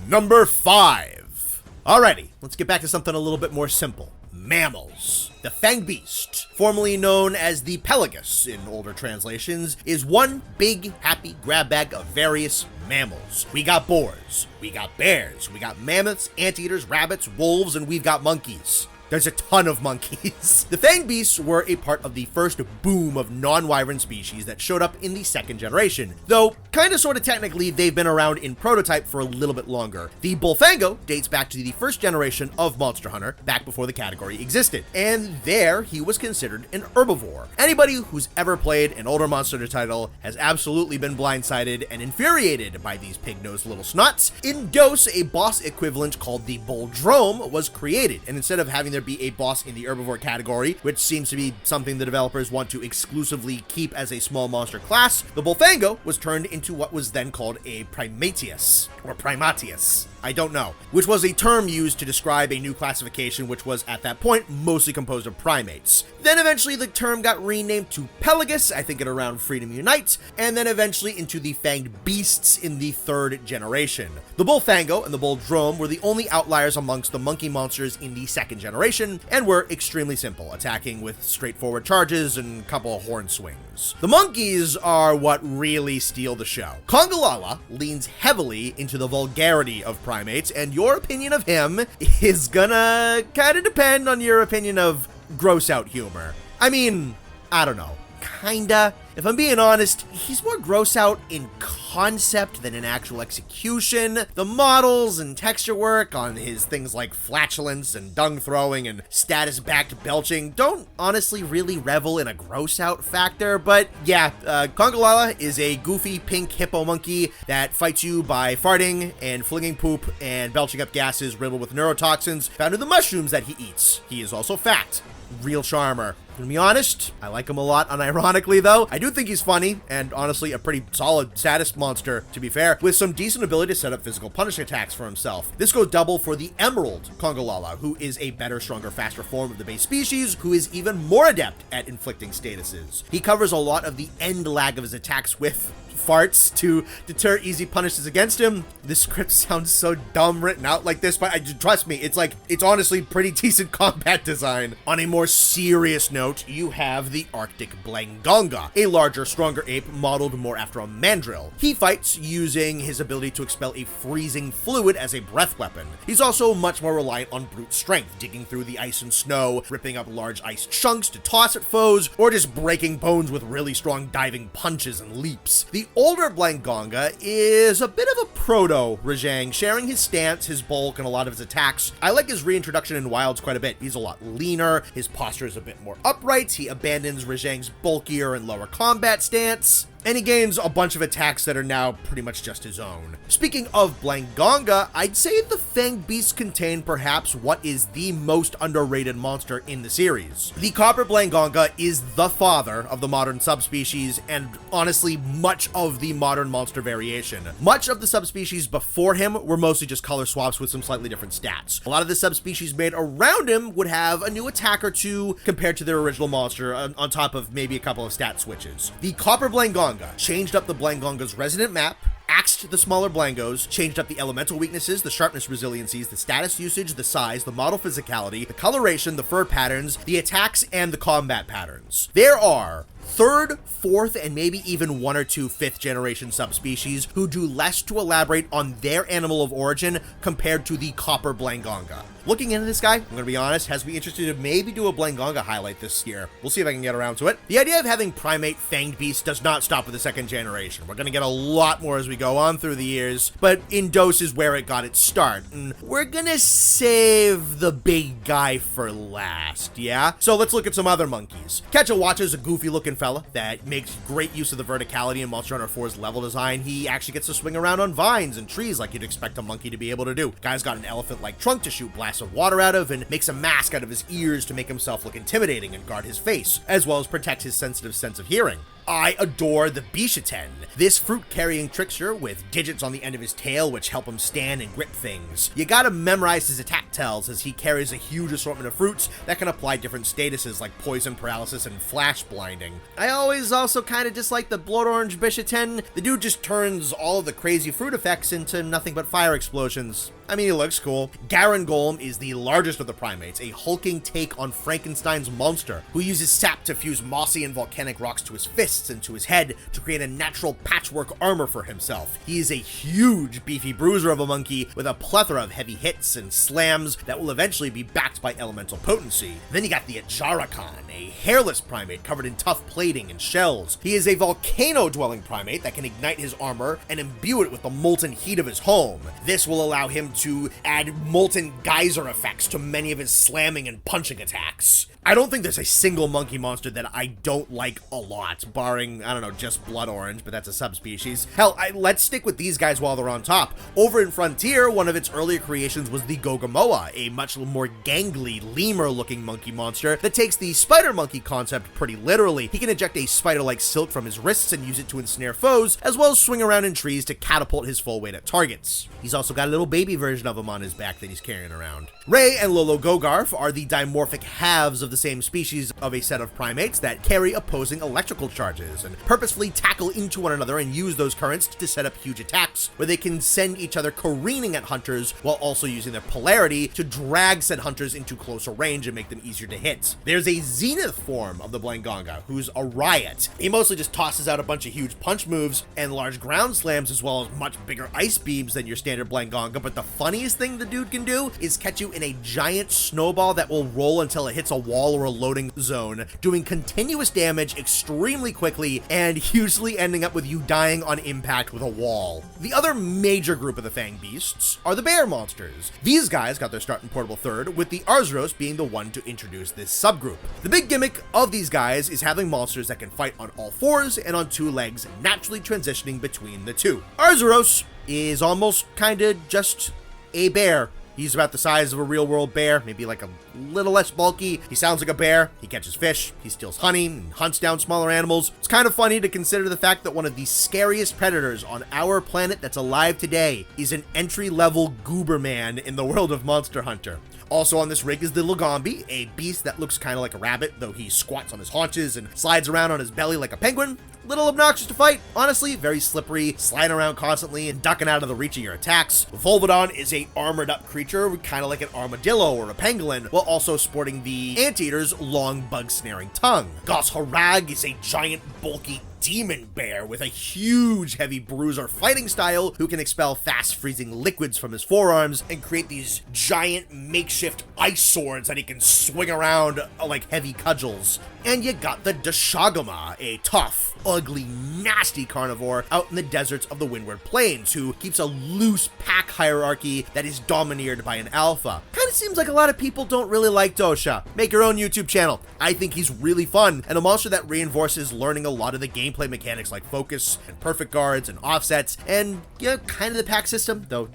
Speaker 1: Number 5. Alrighty, let's get back to something a little bit more simple. Mammals. The Fanged Beast, formerly known as the Pelagus in older translations, is one big happy grab bag of various mammals. We got boars, we got bears, we got mammoths, anteaters, rabbits, wolves, and we've got monkeys. There's a ton of monkeys. The Fanged Beasts were a part of the first boom of non-wyvern species that showed up in the second generation, though kinda sorta technically they've been around in prototype for a little bit longer. The Bullfango dates back to the first generation of Monster Hunter, back before the category existed, and there he was considered an herbivore. Anybody who's ever played an older Monster Hunter title has absolutely been blindsided and infuriated by these pig-nosed little snots. In DOS, a boss equivalent called the Bulldrome was created, and instead of having there be a boss in the herbivore category, which seems to be something the developers want to exclusively keep as a small monster class, the Bullfango was turned into what was then called a Primatius, or Primatius, I don't know, which was a term used to describe a new classification which was at that point mostly composed of primates. Then eventually the term got renamed to Pelagus, I think at around Freedom Unite, and then eventually into the Fanged Beasts in the third generation. The Bullfango and the Bulldrome were the only outliers amongst the monkey monsters in the second generation, and were extremely simple, attacking with straightforward charges and a couple of horn swings. The monkeys are what really steal the show. Congalala leans heavily into the vulgarity of primates, and your opinion of him is gonna kinda depend on your opinion of gross out humor. I mean, I don't know, kinda. If I'm being honest, he's more gross out in concept than in actual execution. The models and texture work on his things like flatulence and dung throwing and status-backed belching don't honestly really revel in a gross out factor, but yeah, Congalala is a goofy pink hippo monkey that fights you by farting and flinging poop and belching up gases riddled with neurotoxins found in the mushrooms that he eats. He is also fat. Real charmer. To be honest, I like him a lot unironically though. I do think he's funny, and honestly a pretty solid status monster, to be fair, with some decent ability to set up physical punish attacks for himself. This goes double for the Emerald Congalala, who is a better, stronger, faster form of the base species, who is even more adept at inflicting statuses. He covers a lot of the end lag of his attacks with farts to deter easy punishes against him. This script sounds so dumb written out like this, but trust me, it's honestly pretty decent combat design. On a more serious note, you have the Arctic Blangonga, a larger, stronger ape modeled more after a mandrill. He fights using his ability to expel a freezing fluid as a breath weapon. He's also much more reliant on brute strength, digging through the ice and snow, ripping up large ice chunks to toss at foes, or just breaking bones with really strong diving punches and leaps. The older Blangonga is a bit of a proto-Rajang, sharing his stance, his bulk, and a lot of his attacks. I like his reintroduction in Wilds quite a bit. He's a lot leaner, his posture is a bit more upright, he abandons Rajang's bulkier and lower combat stance, and he gains a bunch of attacks that are now pretty much just his own. Speaking of Blangonga, I'd say the Fanged beasts contain perhaps what is the most underrated monster in the series. The Copper Blangonga is the father of the modern subspecies, and honestly, much of the modern monster variation. Much of the subspecies before him were mostly just color swaps with some slightly different stats. A lot of the subspecies made around him would have a new attack or two compared to their original monster, on top of maybe a couple of stat switches. The Copper Blangonga changed up the Blangonga's resident map, axed the smaller Blangos, changed up the elemental weaknesses, the sharpness resiliencies, the status usage, the size, the model physicality, the coloration, the fur patterns, the attacks, and the combat patterns. There are third, fourth, and maybe even one or two fifth generation subspecies who do less to elaborate on their animal of origin compared to the Copper Blangonga. Looking into this guy, I'm gonna be honest, has me interested to maybe do a Blangonga highlight this year. We'll see if I can get around to it. The idea of having primate fanged beasts does not stop with the second generation. We're gonna get a lot more as we go on through the years, but in doses where it got its start. And we're gonna save the big guy for last, yeah? So let's look at some other monkeys. Quetzalcoatl's a goofy looking fella that makes great use of the verticality in Monster Hunter 4's level design. He actually gets to swing around on vines and trees like you'd expect a monkey to be able to do. Guy's got an elephant-like trunk to shoot blasts of water out of, and makes a mask out of his ears to make himself look intimidating and guard his face, as well as protect his sensitive sense of hearing. I adore the Bishaten, this fruit-carrying trickster with digits on the end of his tail which help him stand and grip things. You gotta memorize his attack tells as he carries a huge assortment of fruits that can apply different statuses like poison, paralysis, and flash blinding. I always also kinda dislike the blood orange Bishaten. The dude just turns all of the crazy fruit effects into nothing but fire explosions. I mean, he looks cool. Garen Golem is the largest of the primates, a hulking take on Frankenstein's monster, who uses sap to fuse mossy and volcanic rocks to his fists and to his head to create a natural patchwork armor for himself. He is a huge, beefy bruiser of a monkey with a plethora of heavy hits and slams that will eventually be backed by elemental potency. Then you got the Ajarakan, a hairless primate covered in tough plating and shells. He is a volcano-dwelling primate that can ignite his armor and imbue it with the molten heat of his home. This will allow him to add molten geyser effects to many of his slamming and punching attacks. I don't think there's a single monkey monster that I don't like a lot, barring, I don't know, just blood orange, but that's a subspecies. Hell, let's stick with these guys while they're on top. Over in Frontier, one of its earlier creations was the Gogamoa, a much more gangly, lemur-looking monkey monster that takes the spider monkey concept pretty literally. He can eject a spider-like silk from his wrists and use it to ensnare foes, as well as swing around in trees to catapult his full weight at targets. He's also got a little baby version of him on his back that he's carrying around. Ray and Lolo Gogarf are the dimorphic halves of the same species of a set of primates that carry opposing electrical charges and purposefully tackle into one another and use those currents to set up huge attacks where they can send each other careening at hunters while also using their polarity to drag said hunters into closer range and make them easier to hit. There's a zenith form of the Blangonga who's a riot. He mostly just tosses out a bunch of huge punch moves and large ground slams as well as much bigger ice beams than your standard Blangonga, but the funniest thing the dude can do is catch you in a giant snowball that will roll until it hits a wall wall or a loading zone, doing continuous damage extremely quickly and usually ending up with you dying on impact with a wall. The other major group of the Fang Beasts are the bear monsters. These guys got their start in Portable 3rd, with the Arzuros being the one to introduce this subgroup. The big gimmick of these guys is having monsters that can fight on all fours and on two legs, naturally transitioning between the two. Arzuros is almost kinda just a bear. He's about the size of a real-world bear, maybe like a little less bulky. He sounds like a bear, he catches fish, he steals honey, and hunts down smaller animals. It's kind of funny to consider the fact that one of the scariest predators on our planet that's alive today is an entry-level goober man in the world of Monster Hunter. Also on this rig is the Lagombi, a beast that looks kind of like a rabbit, though he squats on his haunches and slides around on his belly like a penguin. Little obnoxious to fight, honestly, very slippery, sliding around constantly and ducking out of the reach of your attacks. Volvodon is a armored up creature, kind of like an armadillo or a pangolin, while also sporting the anteater's long bug snaring tongue. Gos Harag is a giant, bulky demon bear with a huge heavy bruiser fighting style who can expel fast freezing liquids from his forearms and create these giant makeshift ice swords that he can swing around like heavy cudgels. And you got the Dashagama, a tough, ugly, nasty carnivore out in the deserts of the Windward Plains who keeps a loose pack hierarchy that is domineered by an alpha. Kinda seems like a lot of people don't really like Dosha. Make your own YouTube channel. I think he's really fun and a monster that reinforces learning a lot of the gameplay mechanics like focus and perfect guards and offsets and, you know, kind of the pack system, though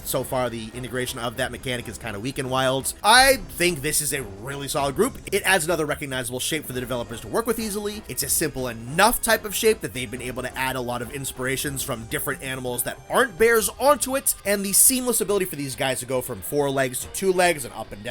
Speaker 1: so far the integration of that mechanic is kind of weak in Wilds. I think this is a really solid group. It adds another recognizable shape for the developers to work with easily. It's a simple enough type of shape that they've been able to add a lot of inspirations from different animals that aren't bears onto it, and the seamless ability for these guys to go from 4 legs to 2 legs and up and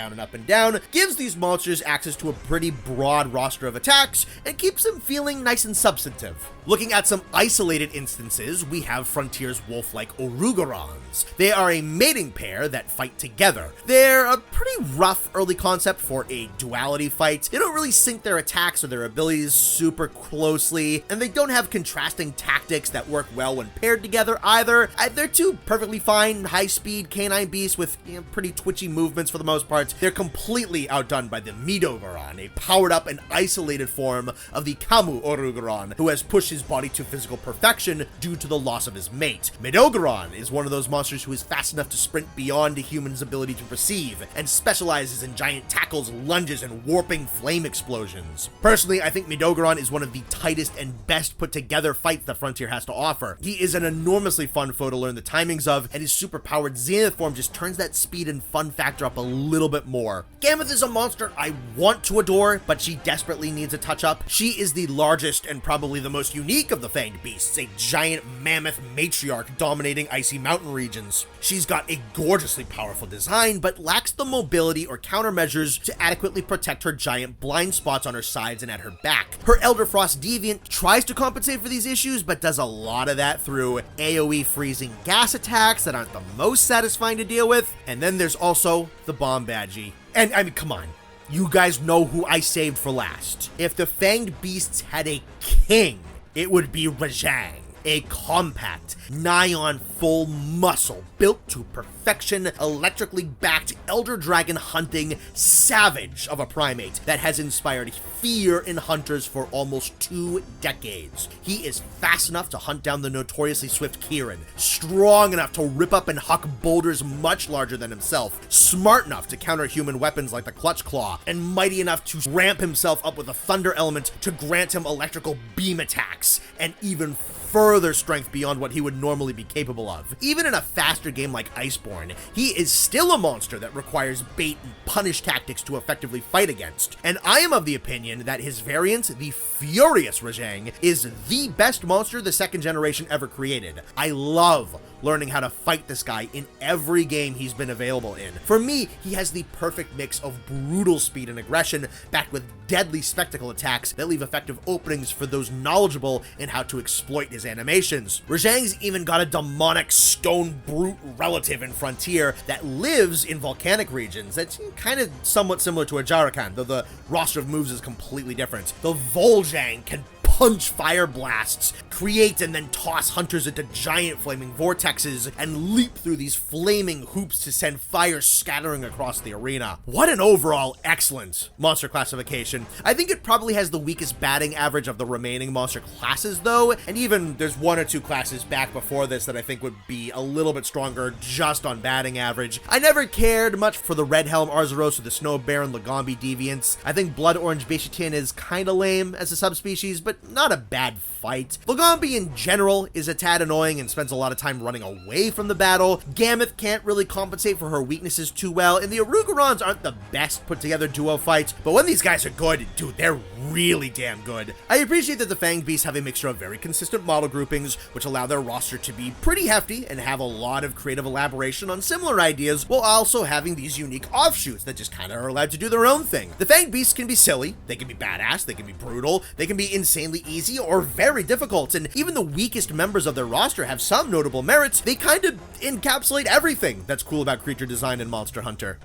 Speaker 1: down gives these monsters access to a pretty broad roster of attacks and keeps them feeling nice and substantive. Looking at some isolated instances, we have Frontier's wolf-like Orugorons. They are a mating pair that fight together. They're a pretty rough early concept for a duality fight. They don't really sync their attacks or their abilities super closely, and they don't have contrasting tactics that work well when paired together either. They're two perfectly fine, high-speed canine beasts with, you know, pretty twitchy movements for the most part. They're completely outdone by the Midogoron, a powered-up and isolated form of the Kamu Orugoron, who has pushed his body to physical perfection due to the loss of his mate. Midogoron is one of those monsters who is fast enough to sprint beyond a human's ability to perceive, and specializes in giant tackles, lunges, and warping flame explosions. Personally, I think Midogoron is one of the tightest and best put together fights that Frontier has to offer. He is an enormously fun foe to learn the timings of, and his super powered Zenith form just turns that speed and fun factor up a little bit more. Gammoth is a monster I want to adore, but she desperately needs a touch up. She is the largest and probably the most unique of the fanged beasts, a giant mammoth matriarch dominating icy mountain regions. She's got a gorgeously powerful design, but lacks the mobility or countermeasures to adequately protect her giant blind spots on her sides and at her back. Her Elder Frost Deviant tries to compensate for these issues, but does a lot of that through AoE freezing gas attacks that aren't the most satisfying to deal with. And then there's also the Bomb Badgie. And I mean, come on. You guys know who I saved for last. If the fanged beasts had a king, it would be Rajang, a compact, nigh on full muscle, built to perfection, electrically backed elder dragon hunting savage of a primate that has inspired fear in hunters for almost 2 decades. He is fast enough to hunt down the notoriously swift Kieran, strong enough to rip up and huck boulders much larger than himself, smart enough to counter human weapons like the Clutch Claw, and mighty enough to ramp himself up with a thunder element to grant him electrical beam attacks, and even further strength beyond what he would normally be capable of. Even in a faster game like Iceborne, he is still a monster that requires bait and punish tactics to effectively fight against. And I am of the opinion that his variant, the Furious Rajang, is the best monster the 2nd generation ever created. I love learning how to fight this guy in every game he's been available in. For me, he has the perfect mix of brutal speed and aggression, backed with deadly spectacle attacks that leave effective openings for those knowledgeable in how to exploit his animations. Rajang's even got a demonic stone brute relative in Frontier that lives in volcanic regions that's kind of somewhat similar to a Jarakan, though the roster of moves is completely different. The Vol'jang can punch fire blasts, create and then toss hunters into giant flaming vortexes, and leap through these flaming hoops to send fire scattering across the arena. What an overall excellent monster classification. I think it probably has the weakest batting average of the remaining monster classes though, and even there's one or two classes back before this that I think would be a little bit stronger just on batting average. I never cared much for the Red Helm Arzuros or the Snow Baron Lagombi deviants. I think Blood Orange Bishitin is kinda lame as a subspecies, but not a bad fight. Lagombi in general is a tad annoying and spends a lot of time running away from the battle. Gammoth can't really compensate for her weaknesses too well, and the Arugorons aren't the best put together duo fight, but when these guys are good, dude, they're really damn good. I appreciate that the Fanged Beasts have a mixture of very consistent model groupings, which allow their roster to be pretty hefty and have a lot of creative elaboration on similar ideas, while also having these unique offshoots that just kind of are allowed to do their own thing. The Fanged Beasts can be silly, they can be badass, they can be brutal, they can be insanely easy or very difficult, and even the weakest members of their roster have some notable merits. They kind of encapsulate everything that's cool about creature design in Monster Hunter.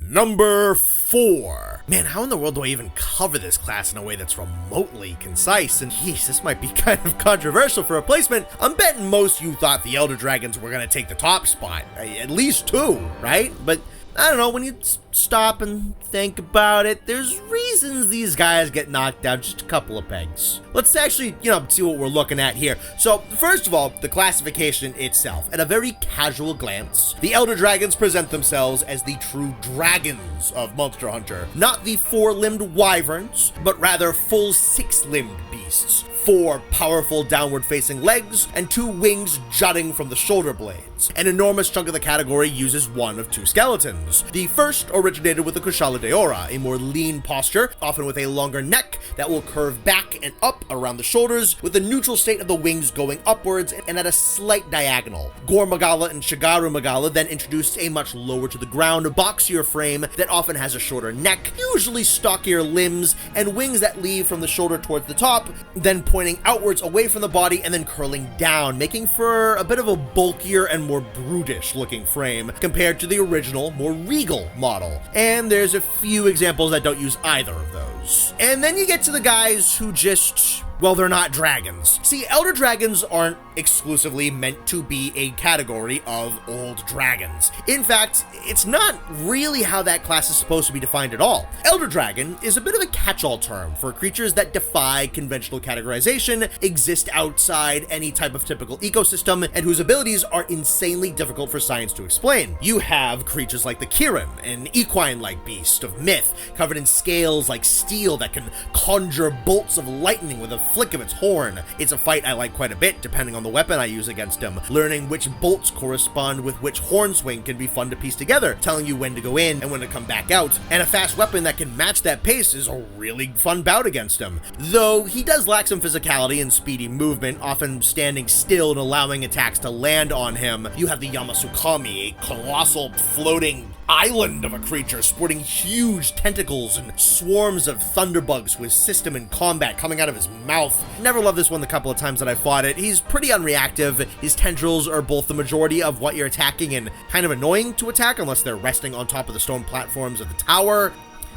Speaker 1: Number 4. Man, how in the world do I even cover this class in a way that's remotely concise? And geez, this might be kind of controversial for a placement. I'm betting most of you thought the Elder Dragons were gonna take the top spot. At least 2, right? But I don't know, when you stop and think about it, there's reasons these guys get knocked down just a couple of pegs. Let's actually, see what we're looking at here. So, first of all, the classification itself. At a very casual glance, the Elder Dragons present themselves as the true dragons of Monster Hunter. Not the 4-limbed wyverns, but rather full 6-limbed beasts. 4 powerful downward-facing legs, and 2 wings jutting from the shoulder blades. An enormous chunk of the category uses one of 2 skeletons. The first originated with the Kushala Deora, a more lean posture, often with a longer neck that will curve back and up around the shoulders, with the neutral state of the wings going upwards and at a slight diagonal. Gore Magala and Shigaru Magala then introduced a much lower to the ground, boxier frame that often has a shorter neck, usually stockier limbs, and wings that leave from the shoulder towards the top, then pointing outwards away from the body and then curling down, making for a bit of a bulkier and more brutish looking frame compared to the original, more regal model. And there's a few examples that don't use either of those. And then you get to the guys who just, well, they're not dragons. See, Elder Dragons aren't exclusively meant to be a category of old dragons. In fact, it's not really how that class is supposed to be defined at all. Elder Dragon is a bit of a catch-all term for creatures that defy conventional categorization, exist outside any type of typical ecosystem, and whose abilities are insanely difficult for science to explain. You have creatures like the Kirin, an equine-like beast of myth, covered in scales like steel that can conjure bolts of lightning with a flick of its horn. It's a fight I like quite a bit, depending on the weapon I use against him. Learning which bolts correspond with which horn swing can be fun to piece together, telling you when to go in and when to come back out, and a fast weapon that can match that pace is a really fun bout against him. Though he does lack some physicality and speedy movement, often standing still and allowing attacks to land on him. You have the Yamasukami, a colossal floating island of a creature sporting huge tentacles and swarms of thunderbugs with system and combat coming out of his mouth. Never loved this one the couple of times that I fought it. He's pretty unreactive. His tendrils are both the majority of what you're attacking and kind of annoying to attack unless they're resting on top of the stone platforms of the tower.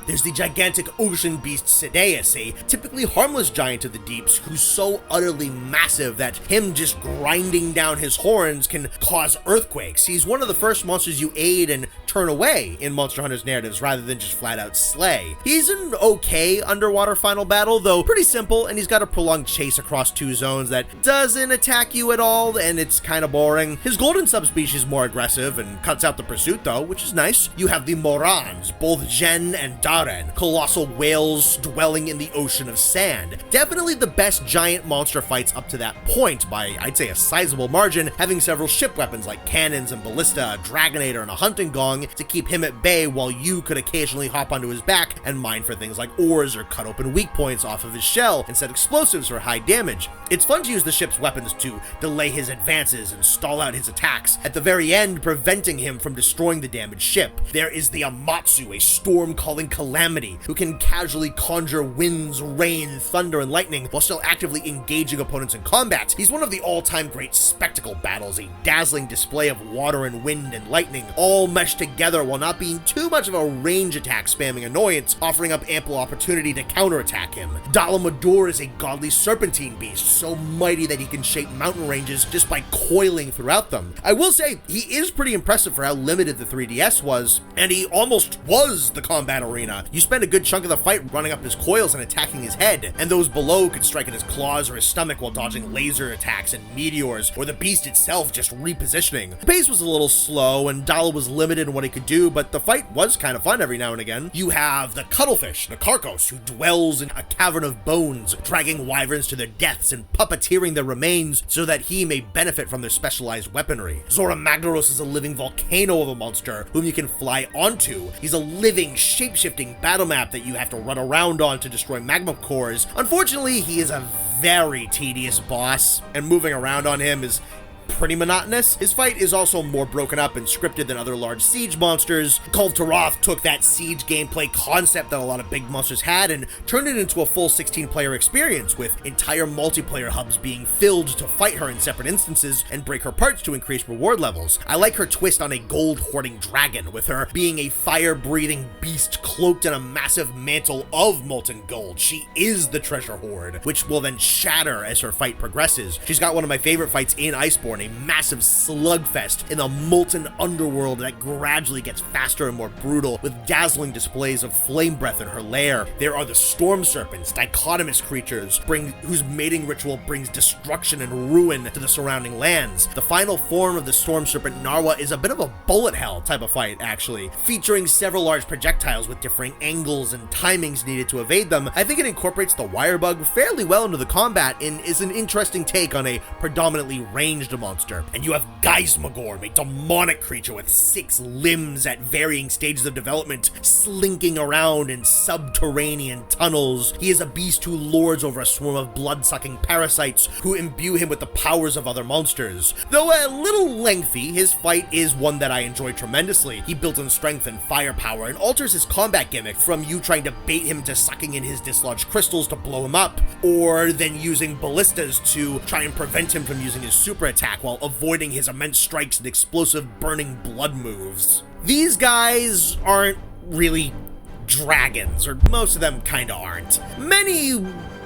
Speaker 1: There's the gigantic ocean beast Sideus, a typically harmless giant of the deeps who's so utterly massive that him just grinding down his horns can cause earthquakes. He's one of the first monsters you aid and turn away in Monster Hunter's narratives rather than just flat out slay. He's an okay underwater final battle, though pretty simple, and he's got a prolonged chase across 2 zones that doesn't attack you at all, and it's kind of boring. His golden subspecies is more aggressive and cuts out the pursuit though, which is nice. You have the Morans, both Gen and Daren, colossal whales dwelling in the ocean of sand. Definitely the best giant monster fights up to that point by, I'd say, a sizable margin, having several ship weapons like cannons and ballista, a dragonator, and a hunting gong to keep him at bay while you could occasionally hop onto his back and mine for things like ores or cut open weak points off of his shell and set explosives for high damage. It's fun to use the ship's weapons to delay his advances and stall out his attacks, at the very end preventing him from destroying the damaged ship. There is the Amatsu, a storm-calling Calamity, who can casually conjure winds, rain, thunder, and lightning while still actively engaging opponents in combat. He's one of the all-time great spectacle battles, a dazzling display of water and wind and lightning, all meshed together while not being too much of a range attack spamming annoyance, offering up ample opportunity to counterattack him. Dalamador is a godly serpentine beast, so mighty that he can shape mountain ranges just by coiling throughout them. I will say, he is pretty impressive for how limited the 3DS was, and he almost was the combat arena. You spend a good chunk of the fight running up his coils and attacking his head, and those below could strike at his claws or his stomach while dodging laser attacks and meteors, or the beast itself just repositioning. The pace was a little slow, and Dala was limited in what he could do, but the fight was kind of fun every now and again. You have the cuttlefish, Nakarkos, who dwells in a cavern of bones, dragging wyverns to their deaths and puppeteering their remains so that he may benefit from their specialized weaponry. Zora Magdaros is a living volcano of a monster whom you can fly onto. He's a living, shape-shifting battle map that you have to run around on to destroy magma cores. Unfortunately, he is a very tedious boss, and moving around on him is pretty monotonous. His fight is also more broken up and scripted than other large siege monsters. Call of Taroth took that siege gameplay concept that a lot of big monsters had and turned it into a full 16-player experience, with entire multiplayer hubs being filled to fight her in separate instances and break her parts to increase reward levels. I like her twist on a gold-hoarding dragon, with her being a fire-breathing beast cloaked in a massive mantle of molten gold. She is the treasure hoard, which will then shatter as her fight progresses. She's got one of my favorite fights in Iceborne, a massive slugfest in the molten underworld that gradually gets faster and more brutal, with dazzling displays of flame breath in her lair. There are the storm serpents, dichotomous creatures whose mating ritual brings destruction and ruin to the surrounding lands. The final form of the storm serpent, Narwa, is a bit of a bullet hell type of fight, actually, featuring several large projectiles with differing angles and timings needed to evade them. I think it incorporates the wire bug fairly well into the combat and is an interesting take on a predominantly ranged monster. And you have Geismagorm, a demonic creature with 6 limbs at varying stages of development, slinking around in subterranean tunnels. He is a beast who lords over a swarm of blood-sucking parasites who imbue him with the powers of other monsters. Though a little lengthy, his fight is one that I enjoy tremendously. He builds in strength and firepower and alters his combat gimmick from you trying to bait him to sucking in his dislodged crystals to blow him up, or then using ballistas to try and prevent him from using his super attack while avoiding his immense strikes and explosive burning blood moves. These guys aren't really dragons, or most of them kinda aren't.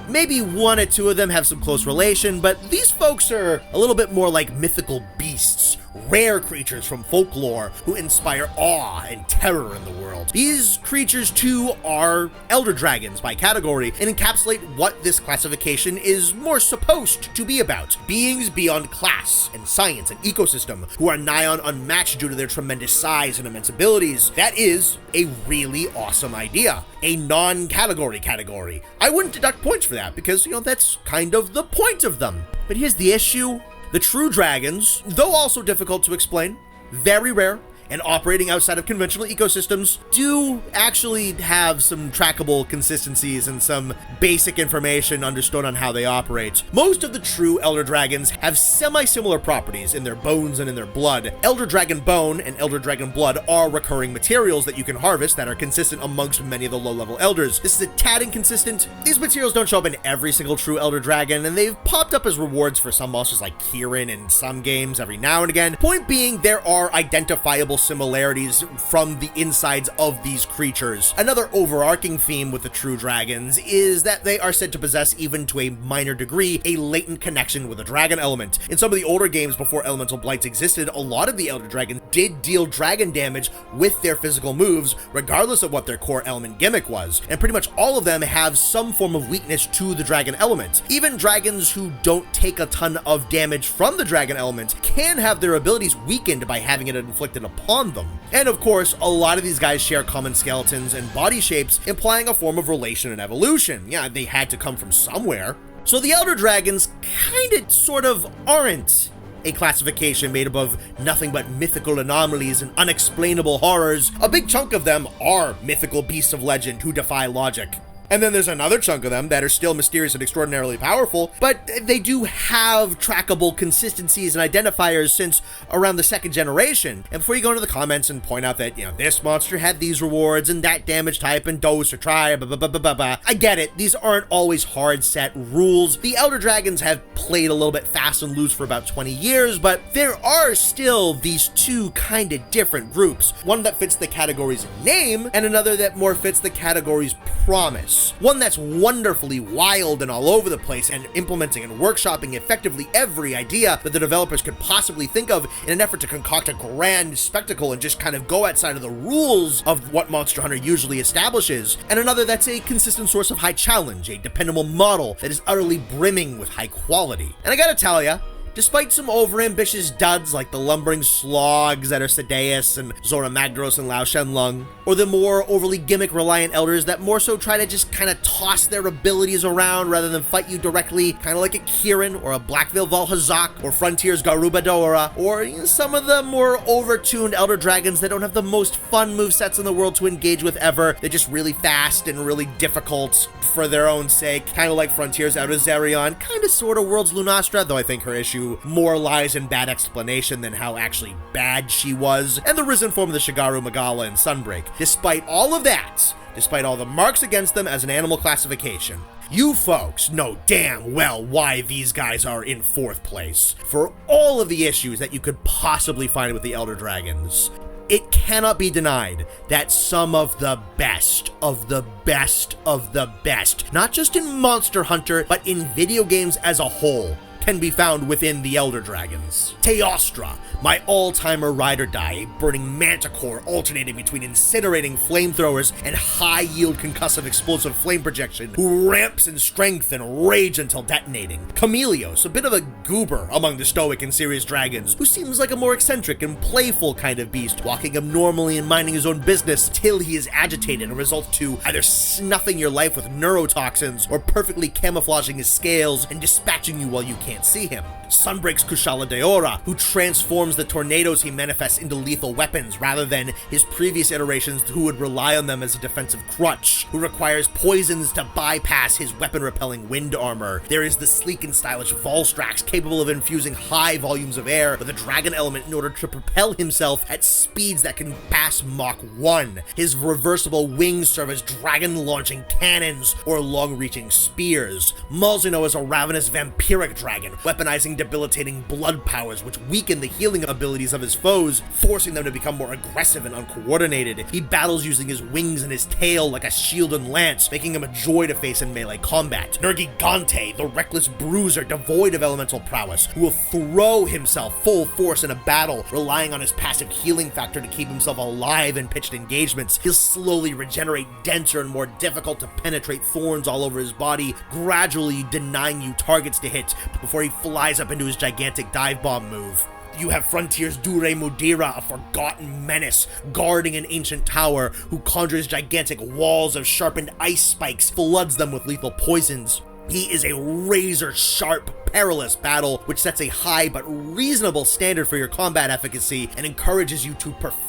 Speaker 1: Maybe one or two of them have some close relation, but these folks are a little bit more like mythical beasts, rare creatures from folklore who inspire awe and terror in the world. These creatures too are elder dragons by category and encapsulate what this classification is more supposed to be about. Beings beyond class and science and ecosystem who are nigh on unmatched due to their tremendous size and immense abilities. That is a really awesome idea. A non-category category. I wouldn't deduct points for that because, that's kind of the point of them. But here's the issue. The true dragons, though also difficult to explain, very rare, and operating outside of conventional ecosystems, do actually have some trackable consistencies and some basic information understood on how they operate. Most of the true Elder Dragons have semi-similar properties in their bones and in their blood. Elder Dragon Bone and Elder Dragon Blood are recurring materials that you can harvest that are consistent amongst many of the low-level Elders. This is a tad inconsistent. These materials don't show up in every single true Elder Dragon, and they've popped up as rewards for some monsters like Kirin in some games every now and again. Point being, there are identifiable similarities from the insides of these creatures. Another overarching theme with the true dragons is that they are said to possess, even to a minor degree, a latent connection with the dragon element. In some of the older games before elemental blights existed, a lot of the elder dragons did deal dragon damage with their physical moves, regardless of what their core element gimmick was, and pretty much all of them have some form of weakness to the dragon element. Even dragons who don't take a ton of damage from the dragon element can have their abilities weakened by having it inflicted upon them. And of course, a lot of these guys share common skeletons and body shapes, implying a form of relation and evolution. Yeah, they had to come from somewhere. So the Elder Dragons kinda sort of aren't a classification made up of nothing but mythical anomalies and unexplainable horrors. A big chunk of them are mythical beasts of legend who defy logic. And then there's another chunk of them that are still mysterious and extraordinarily powerful, but they do have trackable consistencies and identifiers since around the second generation. And before you go into the comments and point out that, this monster had these rewards and that damage type and dose or try, I get it. These aren't always hard set rules. The Elder Dragons have played a little bit fast and loose for about 20 years, but there are still these two kind of different groups. One that fits the category's name and another that more fits the category's promise. One that's wonderfully wild and all over the place and implementing and workshopping effectively every idea that the developers could possibly think of in an effort to concoct a grand spectacle and just kind of go outside of the rules of what Monster Hunter usually establishes, and another that's a consistent source of high challenge, a dependable model that is utterly brimming with high quality. And I gotta tell ya, despite some overambitious duds like the lumbering slogs that are Sadeas and Zora Magdaros and Lao Shenlong, or the more overly gimmick-reliant elders that more so try to just kind of toss their abilities around rather than fight you directly, kind of like a Kirin or a Blackveil Valhazak or Frontier's Garuba Dora, or some of the more over-tuned Elder Dragons that don't have the most fun movesets in the world to engage with ever. They're just really fast and really difficult for their own sake, kind of like Frontier's Outer Zerion, kind of sort of World's Lunastra, though I think her issue more lies in bad explanation than how actually bad she was, and the risen form of the Shigaru Magala in Sunbreak. Despite all of that, despite all the marks against them as an animal classification, you folks know damn well why these guys are in 4th place. For all of the issues that you could possibly find with the Elder Dragons, it cannot be denied that some of the best of the best of the best, not just in Monster Hunter, but in video games as a whole, can be found within the Elder Dragons. Teostra, my all-timer ride or die, a burning manticore alternating between incinerating flamethrowers and high-yield concussive explosive flame projection, who ramps in strength and rage until detonating. Chameleos, a bit of a goober among the stoic and serious dragons, who seems like a more eccentric and playful kind of beast, walking abnormally and minding his own business till he is agitated and results to either snuffing your life with neurotoxins or perfectly camouflaging his scales and dispatching you while you can't see him. Sunbreak's Kushala Deora, who transforms the tornadoes he manifests into lethal weapons rather than his previous iterations who would rely on them as a defensive crutch, who requires poisons to bypass his weapon-repelling wind armor. There is the sleek and stylish Volstrax, capable of infusing high volumes of air with a dragon element in order to propel himself at speeds that can pass Mach 1. His reversible wings serve as dragon-launching cannons or long-reaching spears. Malzeno is a ravenous vampiric dragon, weaponizing debilitating blood powers which weaken the healing abilities of his foes, forcing them to become more aggressive and uncoordinated. He battles using his wings and his tail like a shield and lance, making him a joy to face in melee combat. Nergigante, the reckless bruiser devoid of elemental prowess, who will throw himself full force in a battle, relying on his passive healing factor to keep himself alive in pitched engagements. He'll slowly regenerate denser and more difficult to penetrate thorns all over his body, gradually denying you targets to hit before he flies up into his gigantic dive bomb move. You have Frontier's Dure Mudira, a forgotten menace, guarding an ancient tower, who conjures gigantic walls of sharpened ice spikes, floods them with lethal poisons. He is a razor-sharp, perilous battle, which sets a high but reasonable standard for your combat efficacy and encourages you to perfect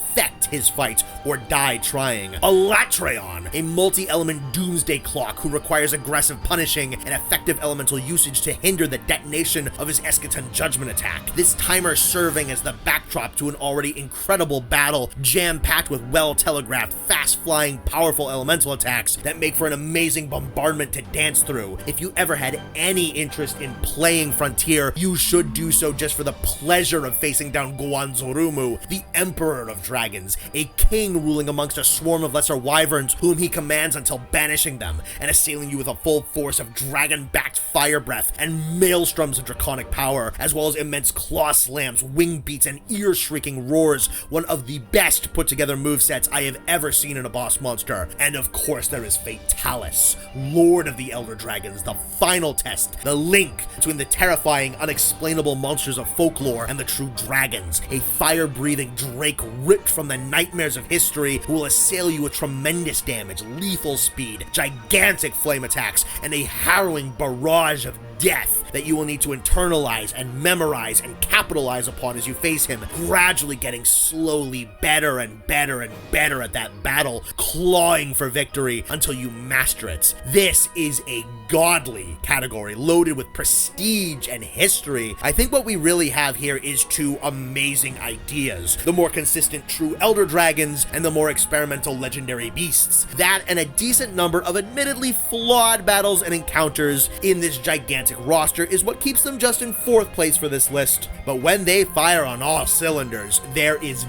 Speaker 1: his fights or die trying. Alatreon, a multi-element doomsday clock who requires aggressive punishing and effective elemental usage to hinder the detonation of his Eschaton Judgment attack. This timer serving as the backdrop to an already incredible battle, jam-packed with well-telegraphed, fast-flying, powerful elemental attacks that make for an amazing bombardment to dance through. If you ever had any interest in playing Frontier, you should do so just for the pleasure of facing down Guanzorumu, the Emperor of Dragons, a king ruling amongst a swarm of lesser wyverns whom he commands until banishing them, and assailing you with a full force of dragon-backed fire breath and maelstroms of draconic power, as well as immense claw slams, wing beats, and ear-shrieking roars, one of the best put-together movesets I have ever seen in a boss monster. And of course there is Fatalis, Lord of the Elder Dragons, the final test, the link between the terrifying, unexplainable monsters of folklore and the true dragons, a fire-breathing drake ripped from the nightmares of history who will assail you with tremendous damage, lethal speed, gigantic flame attacks, and a harrowing barrage of death. that you will need to internalize and memorize and capitalize upon as you face him, gradually getting slowly better and better and better at that battle, clawing for victory until you master it. This is a godly category loaded with prestige and history. I think what we really have here is two amazing ideas: the more consistent true elder dragons and the more experimental legendary beasts. That and a decent number of admittedly flawed battles and encounters in this gigantic roster is what keeps them just in 4th place for this list. But when they fire on all cylinders, there is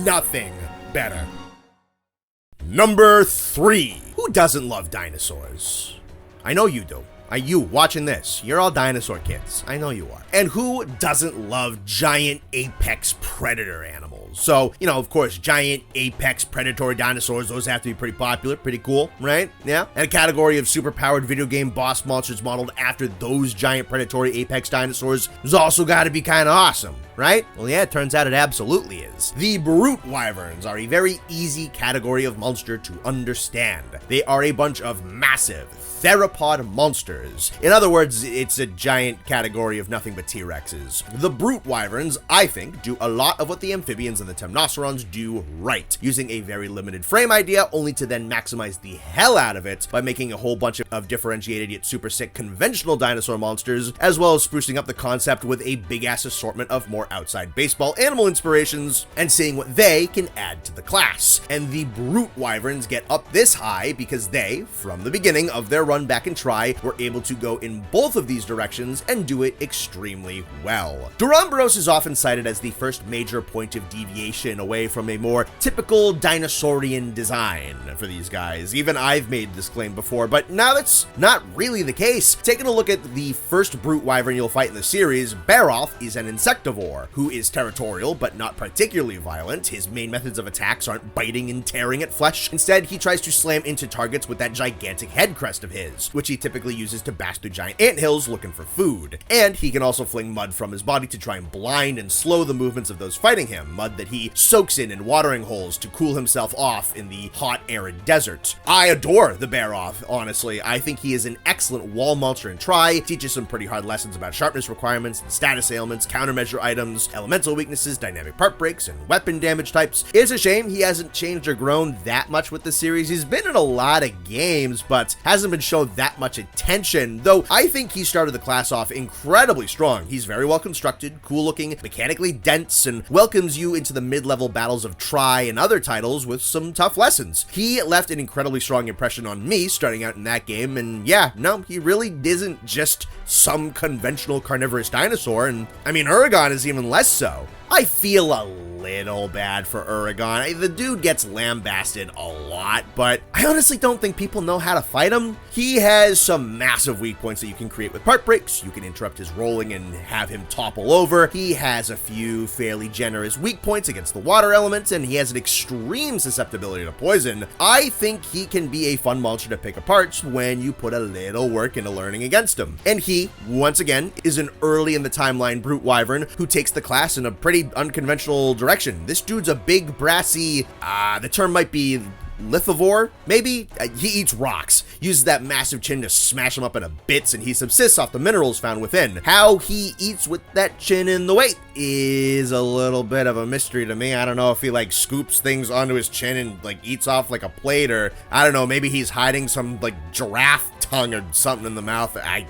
Speaker 1: nothing better. Number 3. Who doesn't love dinosaurs? I know you do. You watching this, you're all dinosaur kids. I know you are. And who doesn't love giant apex predator animals? So, of course, giant apex predatory dinosaurs, those have to be pretty popular, pretty cool, right? Yeah. And a category of superpowered video game boss monsters modeled after those giant predatory apex dinosaurs has also got to be kind of awesome, right? Well, yeah, it turns out it absolutely is. The brute wyverns are a very easy category of monster to understand. They are a bunch of massive theropod monsters. In other words, it's a giant category of nothing but T-Rexes. The brute wyverns, I think, do a lot of what the amphibians and the temnocerons do right, using a very limited frame idea only to then maximize the hell out of it by making a whole bunch of differentiated yet super sick conventional dinosaur monsters, as well as sprucing up the concept with a big-ass assortment of more outside baseball animal inspirations and seeing what they can add to the class. And the brute wyverns get up this high because they, from the beginning of their run back and try, were able to go in both of these directions and do it extremely well. Duramboros is often cited as the first major point of deviation away from a more typical dinosaurian design for these guys. Even I've made this claim before, but now that's not really the case. Taking a look at the first brute wyvern you'll fight in the series, Baroth is an insectivore who is territorial but not particularly violent. His main methods of attacks aren't biting and tearing at flesh. Instead, he tries to slam into targets with that gigantic head crest of his, which he typically uses to bash through giant anthills looking for food. And he can also fling mud from his body to try and blind and slow the movements of those fighting him, mud that he soaks in watering holes to cool himself off in the hot, arid desert. I adore the Baroth, honestly. I think he is an excellent wall monster in try, teaches some pretty hard lessons about sharpness requirements, status ailments, countermeasure items, elemental weaknesses, dynamic part breaks, and weapon damage types. It's a shame he hasn't changed or grown that much with the series. He's been in a lot of games, but hasn't been shown that much attention, though I think he started the class off incredibly strong. He's very well constructed, cool looking, mechanically dense, and welcomes you into the mid-level battles of Try and other titles with some tough lessons. He left an incredibly strong impression on me starting out in that game, and yeah, no, he really isn't just some conventional carnivorous dinosaur, and I mean, Uragon is even less so. I feel a little bad for Uragon. The dude gets lambasted a lot, but I honestly don't think people know how to fight him. He has some massive weak points that you can create with part breaks. You can interrupt his rolling and have him topple over. He has a few fairly generous weak points against the water elements, and he has an extreme susceptibility to poison. I think he can be a fun monster to pick apart when you put a little work into learning against him. And he, once again, is an early in the timeline brute wyvern who takes the class in a pretty unconventional direction. This dude's a big, brassy, the term might be lithivore, maybe? He eats rocks, uses that massive chin to smash them up into bits, and he subsists off the minerals found within. How he eats with that chin in the weight is a little bit of a mystery to me. I don't know if he scoops things onto his chin and eats off like a plate, or I don't know, maybe he's hiding some giraffe tongue or something in the mouth. I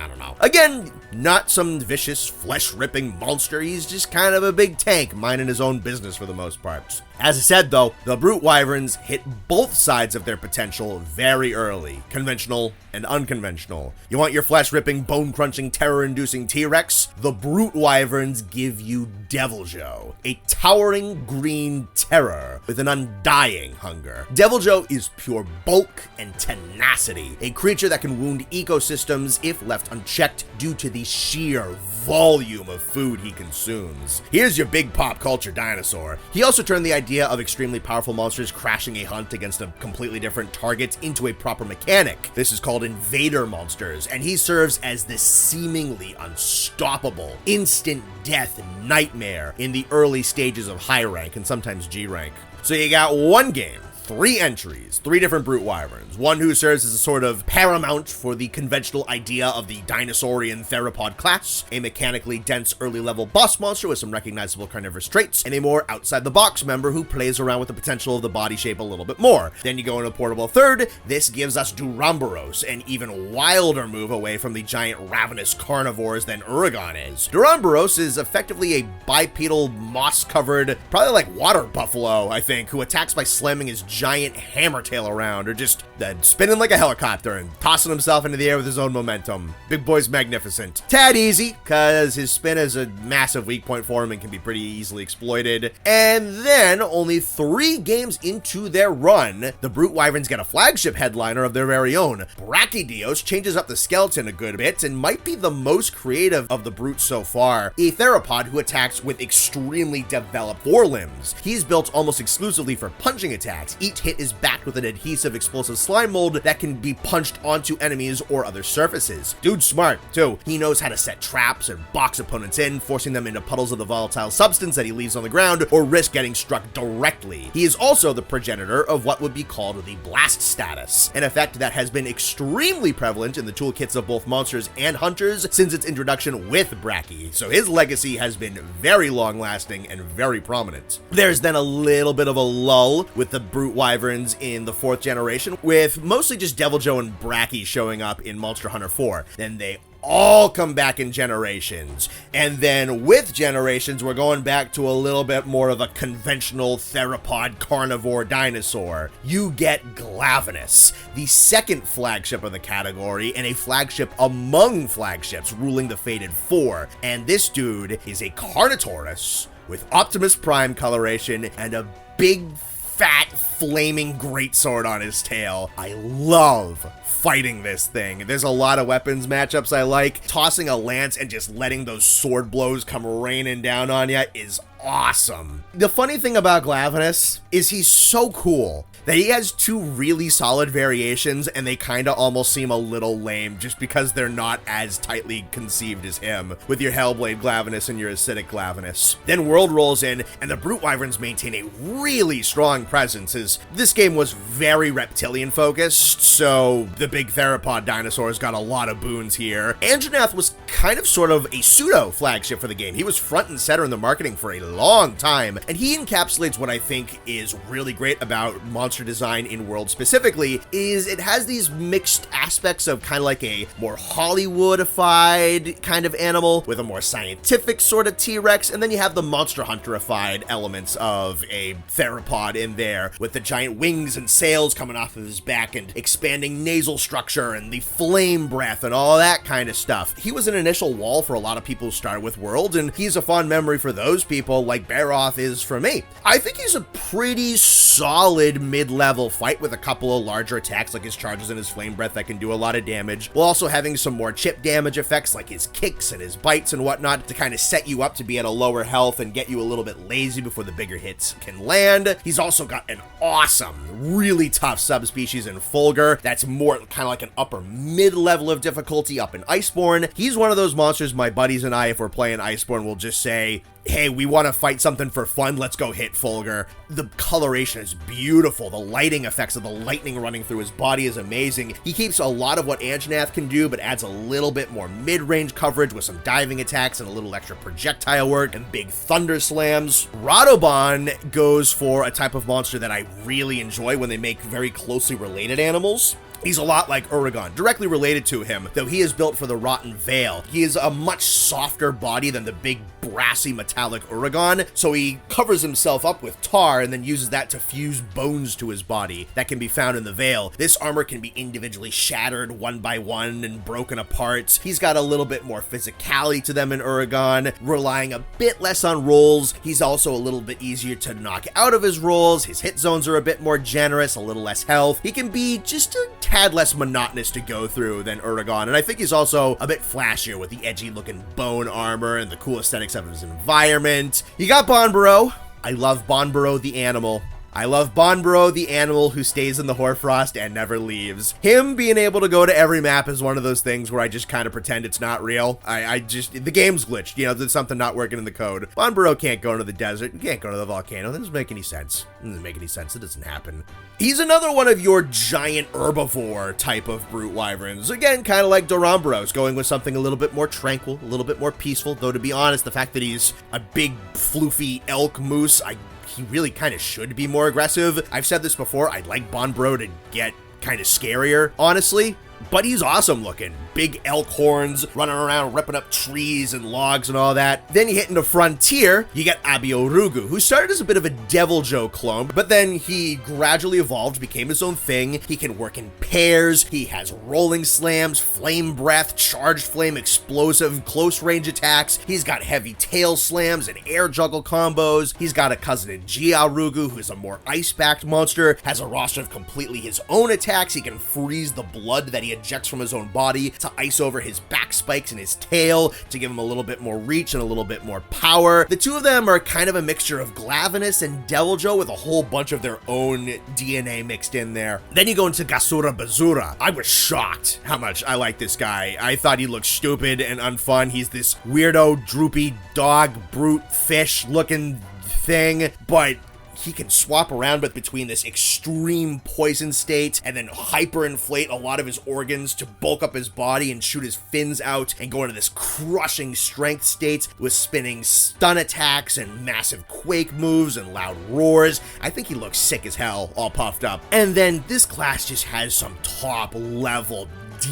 Speaker 1: don't know. Again, not some vicious, flesh-ripping monster. He's just kind of a big tank, minding his own business for the most part. As I said, though, the brute wyverns hit both sides of their potential very early, conventional and unconventional. You want your flesh-ripping, bone-crunching, terror-inducing T-Rex? The brute wyverns give you Deviljho, a towering green terror with an undying hunger. Deviljho is pure bulk and tenacity, a creature that can wound ecosystems if left unchecked due to the sheer volume of food he consumes. Here's your big pop culture dinosaur. He also turned the idea of extremely powerful monsters crashing a hunt against a completely different target into a proper mechanic. This is called invader monsters, and he serves as this seemingly unstoppable, instant death nightmare in the early stages of high rank and sometimes G rank. So you got one game 3 entries, 3 different brute wyverns. One who serves as a sort of paramount for the conventional idea of the dinosaurian theropod class, a mechanically dense early level boss monster with some recognizable carnivorous traits, and a more outside the box member who plays around with the potential of the body shape a little bit more. Then you go into portable third. This gives us Duramboros, an even wilder move away from the giant ravenous carnivores than Uragon is. Duramboros is effectively a bipedal, moss-covered, probably like water buffalo, I think, who attacks by slamming his giant hammer tail around, or just spinning like a helicopter and tossing himself into the air with his own momentum. Big boy's magnificent. Tad easy, cause his spin is a massive weak point for him and can be pretty easily exploited. And then, only 3 games into their run, the Brute Wyverns get a flagship headliner of their very own. Brachydios changes up the skeleton a good bit and might be the most creative of the brutes so far. A theropod who attacks with extremely developed forelimbs. He's built almost exclusively for punching attacks. Each hit is backed with an adhesive explosive slime mold that can be punched onto enemies or other surfaces. Dude's smart, too. He knows how to set traps and box opponents in, forcing them into puddles of the volatile substance that he leaves on the ground or risk getting struck directly. He is also the progenitor of what would be called the blast status, an effect that has been extremely prevalent in the toolkits of both monsters and hunters since its introduction with Brachy, so his legacy has been very long-lasting and very prominent. There's then a little bit of a lull with the Brute Wyverns in the 4th generation, with mostly just Deviljho and Brachy showing up in Monster Hunter 4. Then they all come back in Generations. And then with Generations, we're going back to a little bit more of a conventional theropod carnivore dinosaur. You get Glavenus, the 2nd flagship of the category and a flagship among flagships ruling the Fated 4. And this dude is a Carnotaurus with Optimus Prime coloration and a big fat flaming greatsword on his tail. I love fighting this thing. There's a lot of weapons matchups I like. Tossing a lance and just letting those sword blows come raining down on you is awesome. The funny thing about Glavenus is he's so cool that he has 2 really solid variations and they kind of almost seem a little lame just because they're not as tightly conceived as him, with your Hellblade Glavenus and your Acidic Glavenus. Then World rolls in and the Brute Wyverns maintain a really strong presence, as this game was very reptilian focused, so the big theropod dinosaurs got a lot of boons here. Anjanath was kind of sort of a pseudo flagship for the game. He was front and center in the marketing for a long time, and he encapsulates what I think is really great about monster design in World specifically, is it has these mixed aspects of kind of like a more Hollywoodified kind of animal with a more scientific sort of T-Rex, and then you have the Monster Hunterified elements of a theropod in there with the giant wings and sails coming off of his back and expanding nasal structure and the flame breath and all that kind of stuff. He was an initial wall for a lot of people who started with World, and he's a fond memory for those people like Baroth is for me. I think he's a pretty solid mid-level fight with a couple of larger attacks like his charges and his flame breath that can do a lot of damage, while also having some more chip damage effects like his kicks and his bites and whatnot to kind of set you up to be at a lower health and get you a little bit lazy before the bigger hits can land. He's also got an awesome, really tough subspecies in Fulgur that's more kind of like an upper mid-level of difficulty up in Iceborne. He's one of those monsters my buddies and I, if we're playing Iceborne, will just say, hey, we want to fight something for fun, let's go hit Fulgur. The coloration is beautiful. The lighting effects of the lightning running through his body is amazing. He keeps a lot of what Anjanath can do, but adds a little bit more mid-range coverage with some diving attacks and a little extra projectile work and big thunder slams. Radobon goes for a type of monster that I really enjoy when they make very closely related animals. He's a lot like Uragon, directly related to him, though he is built for the Rotten Vale. He is a much softer body than the big, brassy, metallic Uragon, so he covers himself up with tar and then uses that to fuse bones to his body that can be found in the Vale. This armor can be individually shattered one by one and broken apart. He's got a little bit more physicality to them in Uragon, relying a bit less on rolls. He's also a little bit easier to knock out of his rolls. His hit zones are a bit more generous, a little less health. He can be just a tad less monotonous to go through than Uragon, and I think he's also a bit flashier with the edgy looking bone armor and the cool aesthetics of his environment. You got Bonboro. I love Bonboro the animal. I love Bonbro, the animal who stays in the hoarfrost and never leaves. Him being able to go to every map is one of those things where I just kind of pretend it's not real. The game's glitched, you know, there's something not working in the code. Bonbro can't go into the desert, can't go to the volcano, that doesn't make any sense. It doesn't make any sense, it doesn't happen. He's another one of your giant herbivore type of brute wyverns. Again, kind of like Durambros, going with something a little bit more tranquil, a little bit more peaceful, though to be honest, the fact that he's a big, floofy elk moose, he really kind of should be more aggressive. I've said this before, I'd like Bonbro to get kind of scarier, honestly. But he's awesome looking. Big elk horns, running around ripping up trees and logs and all that. Then you hit into Frontier, you get Abiorugu, who started as a bit of a Devil Joe clone, but then he gradually evolved, became his own thing. He can work in pairs, he has rolling slams, flame breath, charged flame, explosive, close range attacks. He's got heavy tail slams and air juggle combos. He's got a cousin in Giarugu, who's a more ice-backed monster, has a roster of completely his own attacks. He can freeze the blood that he ejects from his own body to ice over his back spikes and his tail to give him a little bit more reach and a little bit more power. The two of them are kind of a mixture of Glavenus and Devil Joe with a whole bunch of their own DNA mixed in there. Then you go into Gasura Bazura. I was shocked how much I like this guy. I thought he looked stupid and unfun. He's this weirdo, droopy dog, brute, fish looking thing, but he can swap around between this extreme poison state and then hyperinflate a lot of his organs to bulk up his body and shoot his fins out and go into this crushing strength state with spinning stun attacks and massive quake moves and loud roars. I think he looks sick as hell, all puffed up. And then this class just has some top level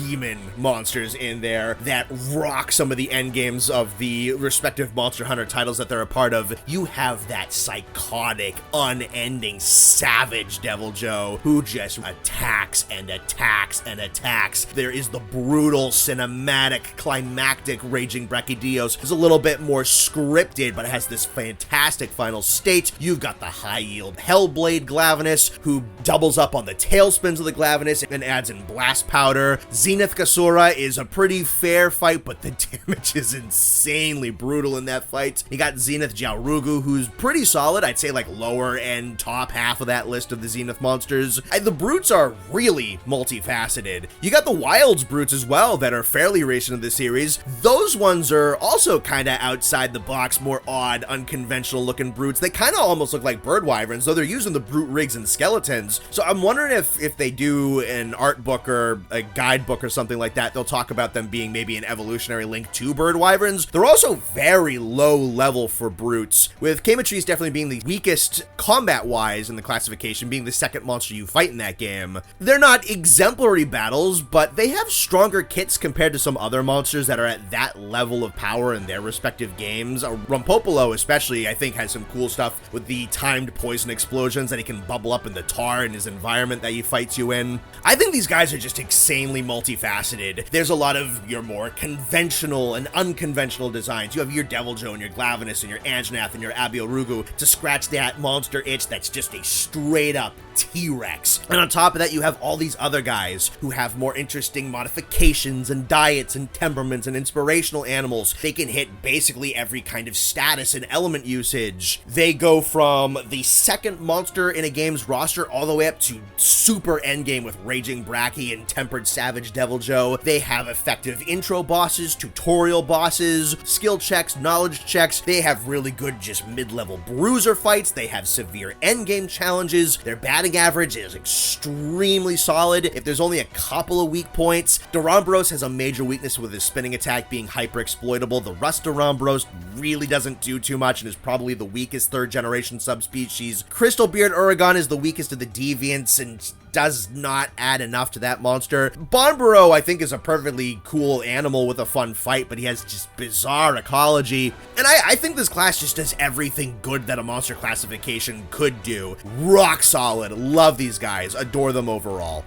Speaker 1: demon monsters in there that rock some of the end games of the respective Monster Hunter titles that they're a part of. You have that psychotic, unending, savage Devil Joe who just attacks and attacks and attacks. There is the brutal, cinematic, climactic Raging Brachydios. It's a little bit more scripted, but it has this fantastic final state. You've got the high-yield Hellblade Glavenus, who doubles up on the tailspins of the Glavenus and adds in blast powder. Zenith Gasura is a pretty fair fight, but the damage is insanely brutal in that fight. You got Zenith Jiaorugu, who's pretty solid. I'd say like lower end, top half of that list of the Zenith monsters. The brutes are really multifaceted. You got the Wilds brutes as well that are fairly recent in the series. Those ones are also kind of outside the box, more odd, unconventional looking brutes. They kind of almost look like bird wyverns, though they're using the brute rigs and skeletons. So I'm wondering if they do an art book or a guidebook or something like that, they'll talk about them being maybe an evolutionary link to bird wyverns. They're also very low level for brutes, with Kamatrice definitely being the weakest combat-wise in the classification, being the second monster you fight in that game. They're not exemplary battles, but they have stronger kits compared to some other monsters that are at that level of power in their respective games. Rumpopolo especially, I think, has some cool stuff with the timed poison explosions that he can bubble up in the tar in his environment that he fights you in. I think these guys are just insanely multifaceted. There's a lot of your more conventional and unconventional designs. You have your Devil Joe and your Glavenus and your Anjanath and your Abiorugu to scratch that monster itch that's just a straight up T-Rex. And on top of that, you have all these other guys who have more interesting modifications and diets and temperaments and inspirational animals. They can hit basically every kind of status and element usage. They go from the second monster in a game's roster all the way up to super endgame with Raging Brachy and Tempered Savage Devil Joe. They have effective intro bosses, tutorial bosses, skill checks, knowledge checks. They have really good just mid-level bruiser fights. They have severe endgame challenges. Their batting average is extremely solid. If there's only a couple of weak points, Durambros has a major weakness with his spinning attack being hyper-exploitable. The rust Durambros really doesn't do too much and is probably the weakest third-generation subspecies. Crystalbeard Uragon is the weakest of the deviants and does not add enough to that monster. Bonboro, I think, is a perfectly cool animal with a fun fight, but he has just bizarre ecology. And I think this class just does everything good that a monster classification could do. Rock solid. Love these guys. Adore them overall.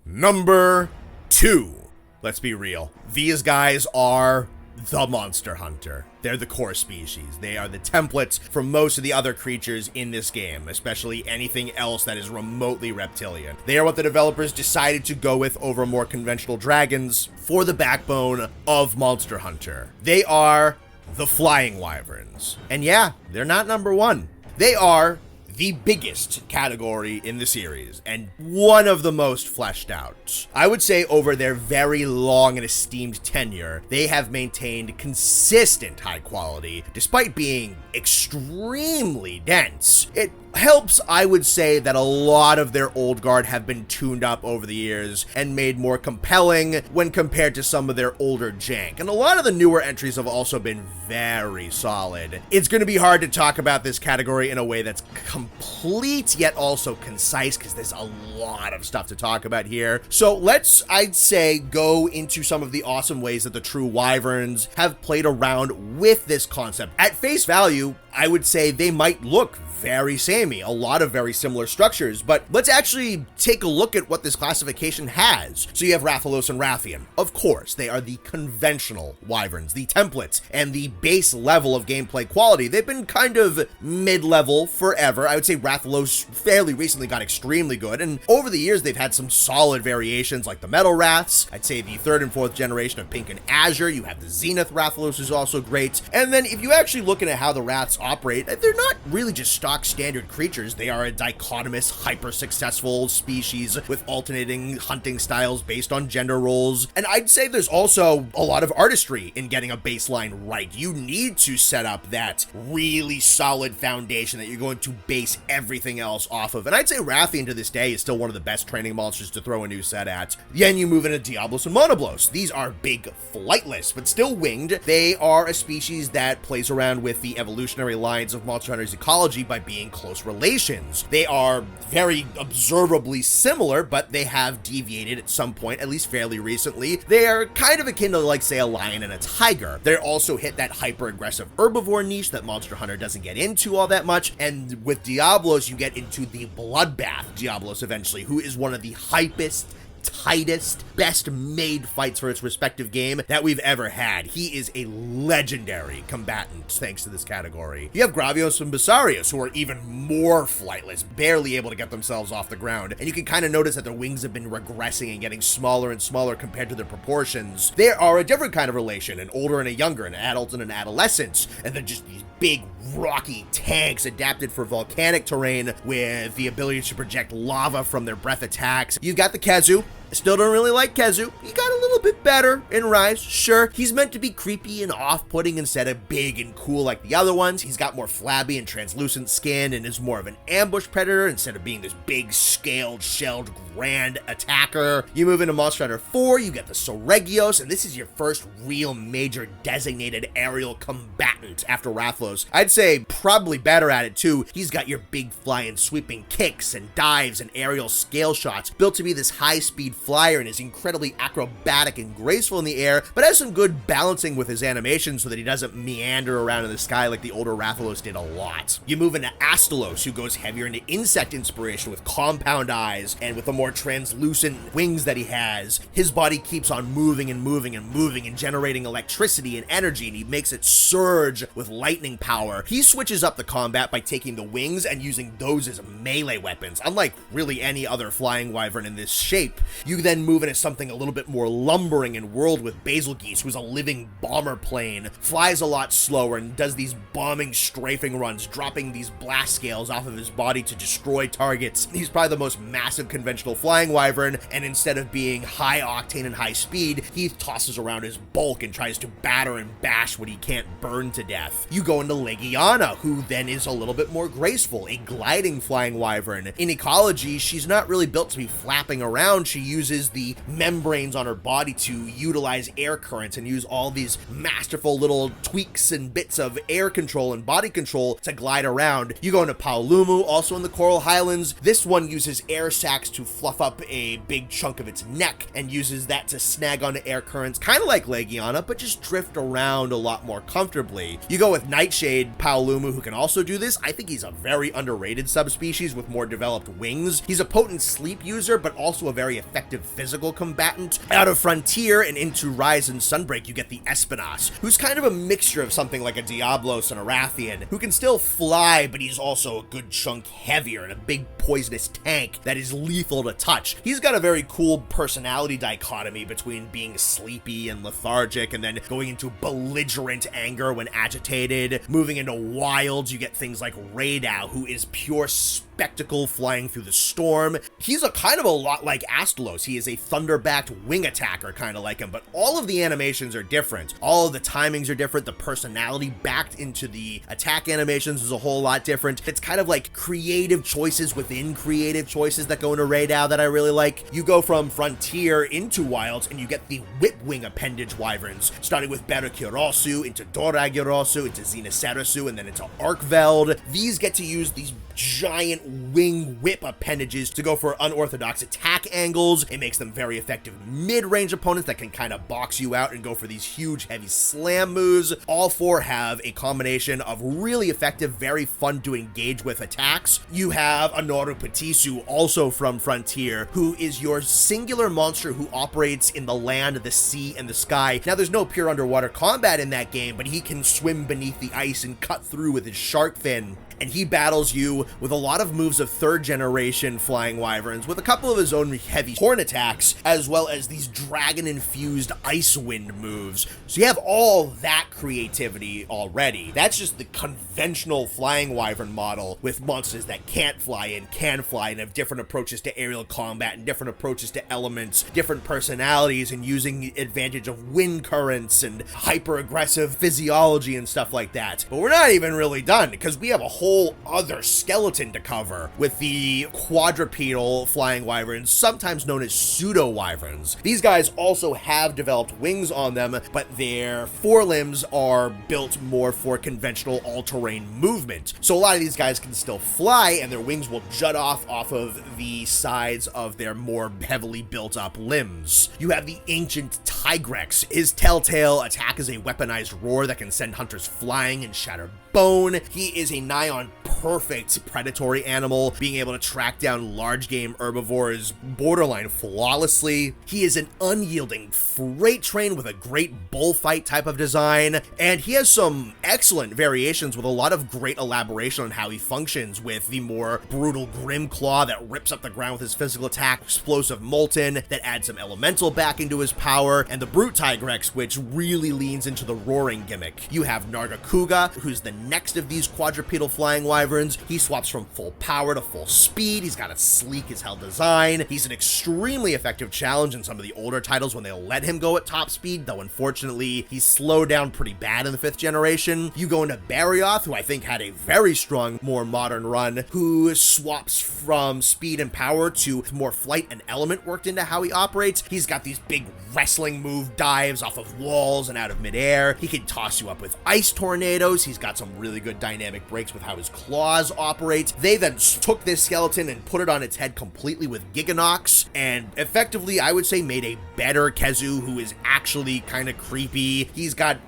Speaker 1: Number 2. Let's be real. These guys are the Monster Hunter. They're the core species. They are the templates for most of the other creatures in this game, especially anything else that is remotely reptilian. They are what the developers decided to go with over more conventional dragons for the backbone of Monster Hunter. They are the Flying Wyverns. And yeah, they're not number 1. They are the biggest category in the series, and one of the most fleshed out. I would say over their very long and esteemed tenure, they have maintained consistent high quality, despite being extremely dense. It helps, I would say, that a lot of their old guard have been tuned up over the years and made more compelling when compared to some of their older jank, and a lot of the newer entries have also been very solid. It's going to be hard to talk about this category in a way that's complete yet also concise, because there's a lot of stuff to talk about here. So let's, I'd say, go into some of the awesome ways that the true wyverns have played around with this concept. At face value, I would say they might look very samey, a lot of very similar structures, but let's actually take a look at what this classification has. So you have Rathalos and Rathian. Of course, they are the conventional wyverns, the templates, and the base level of gameplay quality. They've been kind of mid-level forever. I would say Rathalos fairly recently got extremely good, and over the years they've had some solid variations like the Metal Wraths. I'd say the 3rd and 4th generation of Pink and Azure. You have the Zenith Rathalos, who's also great. And then if you actually look at how the Wraths operate, they're not really just stock standard creatures. They are a dichotomous, hyper-successful species with alternating hunting styles based on gender roles. And I'd say there's also a lot of artistry in getting a baseline right. You need to set up that really solid foundation that you're going to base everything else off of. And I'd say Rathian to this day is still one of the best training monsters to throw a new set at. Then you move into Diablos and Monoblos. These are big flightless, but still winged. They are a species that plays around with the evolutionary lines of Monster Hunter's ecology by being close relations. They are very observably similar, but they have deviated at some point, at least fairly recently. They are kind of akin to, like, say, a lion and a tiger. They also hit that hyper-aggressive herbivore niche that Monster Hunter doesn't get into all that much, and with Diablos, you get into the bloodbath Diablos eventually, who is one of the hypest, tightest, best made fights for its respective game that we've ever had. He is a legendary combatant thanks to this category. You have Gravios and Basarios, who are even more flightless, barely able to get themselves off the ground, and you can kind of notice that their wings have been regressing and getting smaller and smaller compared to their proportions. They are a different kind of relation, an older and a younger, an adult and an adolescent, and they're just these big rocky tanks adapted for volcanic terrain with the ability to project lava from their breath attacks. You've got the Kezu. I still don't really like Kezu. He got a little bit better in Rise, sure. He's meant to be creepy and off-putting instead of big and cool like the other ones. He's got more flabby and translucent skin and is more of an ambush predator instead of being this big, scaled, shelled, grand attacker. You move into Monster Hunter 4, you get the Soregios, and this is your first real major designated aerial combatant after Rathalos. I'd say probably better at it too. He's got your big flying sweeping kicks and dives and aerial scale shots, built to be this high-speed flyer and is incredibly acrobatic and graceful in the air, but has some good balancing with his animation so that he doesn't meander around in the sky like the older Rathalos did a lot. You move into Astalos, who goes heavier into insect inspiration with compound eyes and with the more translucent wings that he has. His body keeps on moving and moving and moving and generating electricity and energy, and he makes it surge with lightning power. He switches up the combat by taking the wings and using those as melee weapons, unlike really any other flying wyvern in this shape. You then move into something a little bit more lumbering and whirled with Basilgeuse, who's a living bomber plane, flies a lot slower and does these bombing strafing runs, dropping these blast scales off of his body to destroy targets. He's probably the most massive conventional flying wyvern, and instead of being high octane and high speed, he tosses around his bulk and tries to batter and bash what he can't burn to death. You go into Legiana, who then is a little bit more graceful, a gliding flying wyvern. In ecology, she's not really built to be flapping around. She uses the membranes on her body to utilize air currents and use all these masterful little tweaks and bits of air control and body control to glide around. You go into Paolumu, also in the Coral Highlands. This one uses air sacs to fluff up a big chunk of its neck and uses that to snag onto air currents, kind of like Legiana, but just drift around a lot more comfortably. You go with Nightshade Paolumu, who can also do this. I think he's a very underrated subspecies with more developed wings. He's a potent sleep user, but also a very effective effective physical combatant. Out of Frontier and into Rise and Sunbreak, you get the Espinas, who's kind of a mixture of something like a Diablos and a Rathian, who can still fly, but he's also a good chunk heavier and a big poisonous tank that is lethal to touch. He's got a very cool personality dichotomy between being sleepy and lethargic and then going into belligerent anger when agitated. Moving into wilds, you get things like Raydau, who is pure spectacle flying through the storm. He's a kind of a lot like Astalos. He is a thunder-backed wing attacker, kind of like him, but all of the animations are different. All of the timings are different. The personality backed into the attack animations is a whole lot different. It's kind of like creative choices within creative choices that go into Raydau that I really like. You go from Frontier into Wilds, and you get the Whipwing appendage wyverns, starting with Berukirosu, into Doragirosu, into Xenocerasu, and then into Arkveld. These get to use these giant wing whip appendages to go for unorthodox attack angles. It makes them very effective mid-range opponents that can kind of box you out and go for these huge heavy slam moves. All four have a combination of really effective, very fun to engage with attacks. You have Anoru Patisu, also from Frontier, who is your singular monster who operates in the land, the sea, and the sky. Now, there's no pure underwater combat in that game, but he can swim beneath the ice and cut through with his shark fin. And he battles you with a lot of moves of third generation flying wyverns, with a couple of his own heavy horn attacks, as well as these dragon infused ice wind moves. So you have all that creativity already. That's just the conventional flying wyvern model, with monsters that can't fly and can fly and have different approaches to aerial combat and different approaches to elements, different personalities, and using advantage of wind currents and hyper aggressive physiology and stuff like that. But we're not even really done, because we have a whole other skeleton to cover with the quadrupedal flying wyverns, sometimes known as pseudo wyverns. These guys also have developed wings on them, but their forelimbs are built more for conventional all-terrain movement. So a lot of these guys can still fly, and their wings will jut off of the sides of their more heavily built up limbs. You have the ancient Tigrex. His telltale attack is a weaponized roar that can send hunters flying and shatter bone. He is a nigh on perfect predatory animal, being able to track down large game herbivores borderline flawlessly. He is an unyielding freight train with a great bullfight type of design, and he has some excellent variations with a lot of great elaboration on how he functions, with the more brutal Grim Claw that rips up the ground with his physical attack, Explosive Molten that adds some elemental back into his power, and the Brute Tigrex, which really leans into the roaring gimmick. You have Nargacuga, who's the next of these quadrupedal flying wyverns. He swaps from full power to full speed. He's got a sleek as hell design. He's an extremely effective challenge in some of the older titles when they'll let him go at top speed, though unfortunately he's slowed down pretty bad in the 5th generation. You go into Barioth, who I think had a very strong, more modern run, who swaps from speed and power to more flight and element worked into how he operates. He's got these big wrestling move dives off of walls and out of midair. He can toss you up with ice tornadoes. He's got some really good dynamic breaks with how his claws operate. They then took this skeleton and put it on its head completely with Giganox, and effectively, I would say, made a better Kezu, who is actually kind of creepy. He's got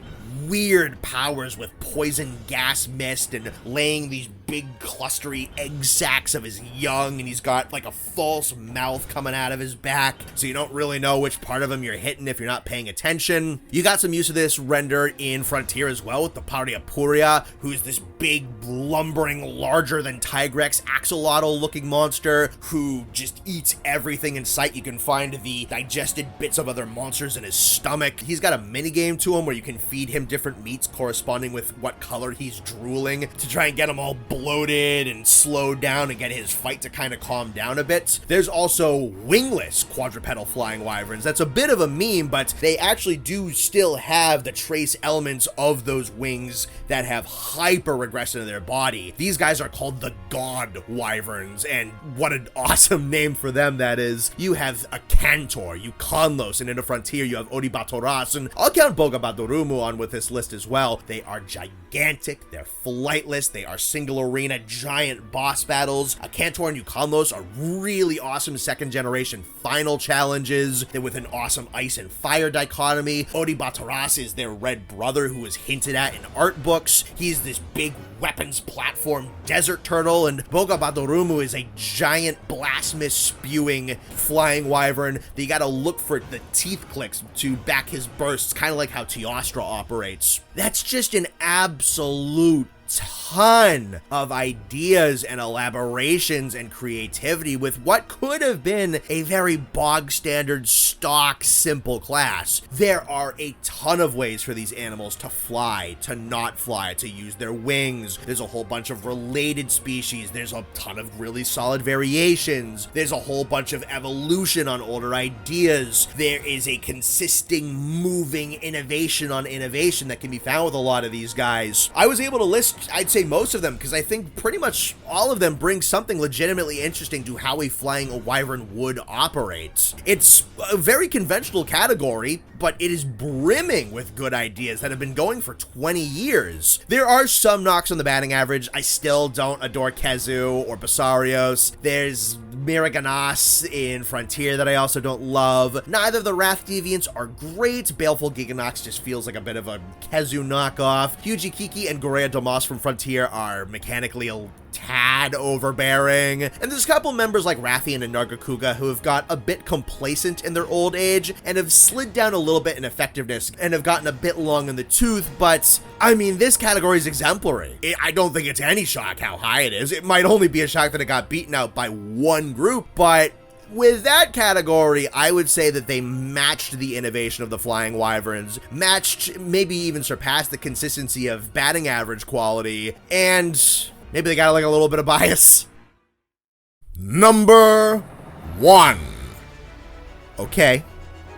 Speaker 1: weird powers with poison gas mist and laying these big clustery egg sacs of his young, and he's got like a false mouth coming out of his back, so you don't really know which part of him you're hitting if you're not paying attention. You got some use of this rendered in Frontier as well, with the Pariapuria, who's this big, lumbering, larger than Tigrex axolotl looking monster who just eats everything in sight. You can find the digested bits of other monsters in his stomach. He's got a minigame to him where you can feed him different meats corresponding with what color he's drooling to try and get him all bloated and slowed down and get his fight to kind of calm down a bit. There's also wingless quadrupedal flying wyverns. That's a bit of a meme, but they actually do still have the trace elements of those wings that have hyper regression in their body. These guys are called the God Wyverns, and what an awesome name for them that is. You have a Cantor, you Conlos, and in the Frontier you have Odibatoras, and I'll count Bogabadorumu on with this list as well. They are gigantic gigantic, they're flightless, they are single arena giant boss battles. Cantor and Eukonlos are really awesome second generation final challenges. They're with an awesome ice and fire dichotomy. Odi Bataras is their red brother who is hinted at in art books. He's this big weapons platform desert turtle, and Boga Badorumu is a giant blast mist spewing flying wyvern that you gotta look for the teeth clicks to back his bursts, kind of like how Teostra operates. That's just an absolute ton of ideas and elaborations and creativity with what could have been a very bog standard, stock, simple class. There are a ton of ways for these animals to fly, to not fly, to use their wings. There's a whole bunch of related species. There's a ton of really solid variations. There's a whole bunch of evolution on older ideas. There is a consisting, moving innovation on innovation that can be found with a lot of these guys. I was able to list, I'd say, most of them, because I think pretty much all of them bring something legitimately interesting to how a flying wyvern would operate. It's a very conventional category, but it is brimming with good ideas that have been going for 20 years. There are some knocks on the batting average. I still don't adore Kezu or Basarios. There's Miraganas in Frontier that I also don't love. Neither of the Wrath Deviants are great. Baleful Giganox just feels like a bit of a Kezu knockoff. Hyuji Kiki and Gorea Domas from Frontier are mechanically a tad overbearing, and there's a couple members like Rathian and Nargacuga who have got a bit complacent in their old age and have slid down a little bit in effectiveness and have gotten a bit long in the tooth, but I mean, this category is exemplary. I don't think it's any shock how high it is. It might only be a shock that it got beaten out by one group, but with that category, I would say that they matched the innovation of the Flying Wyverns, matched, maybe even surpassed the consistency of batting average quality, and maybe they got like a little bit of bias. Number 1. Okay,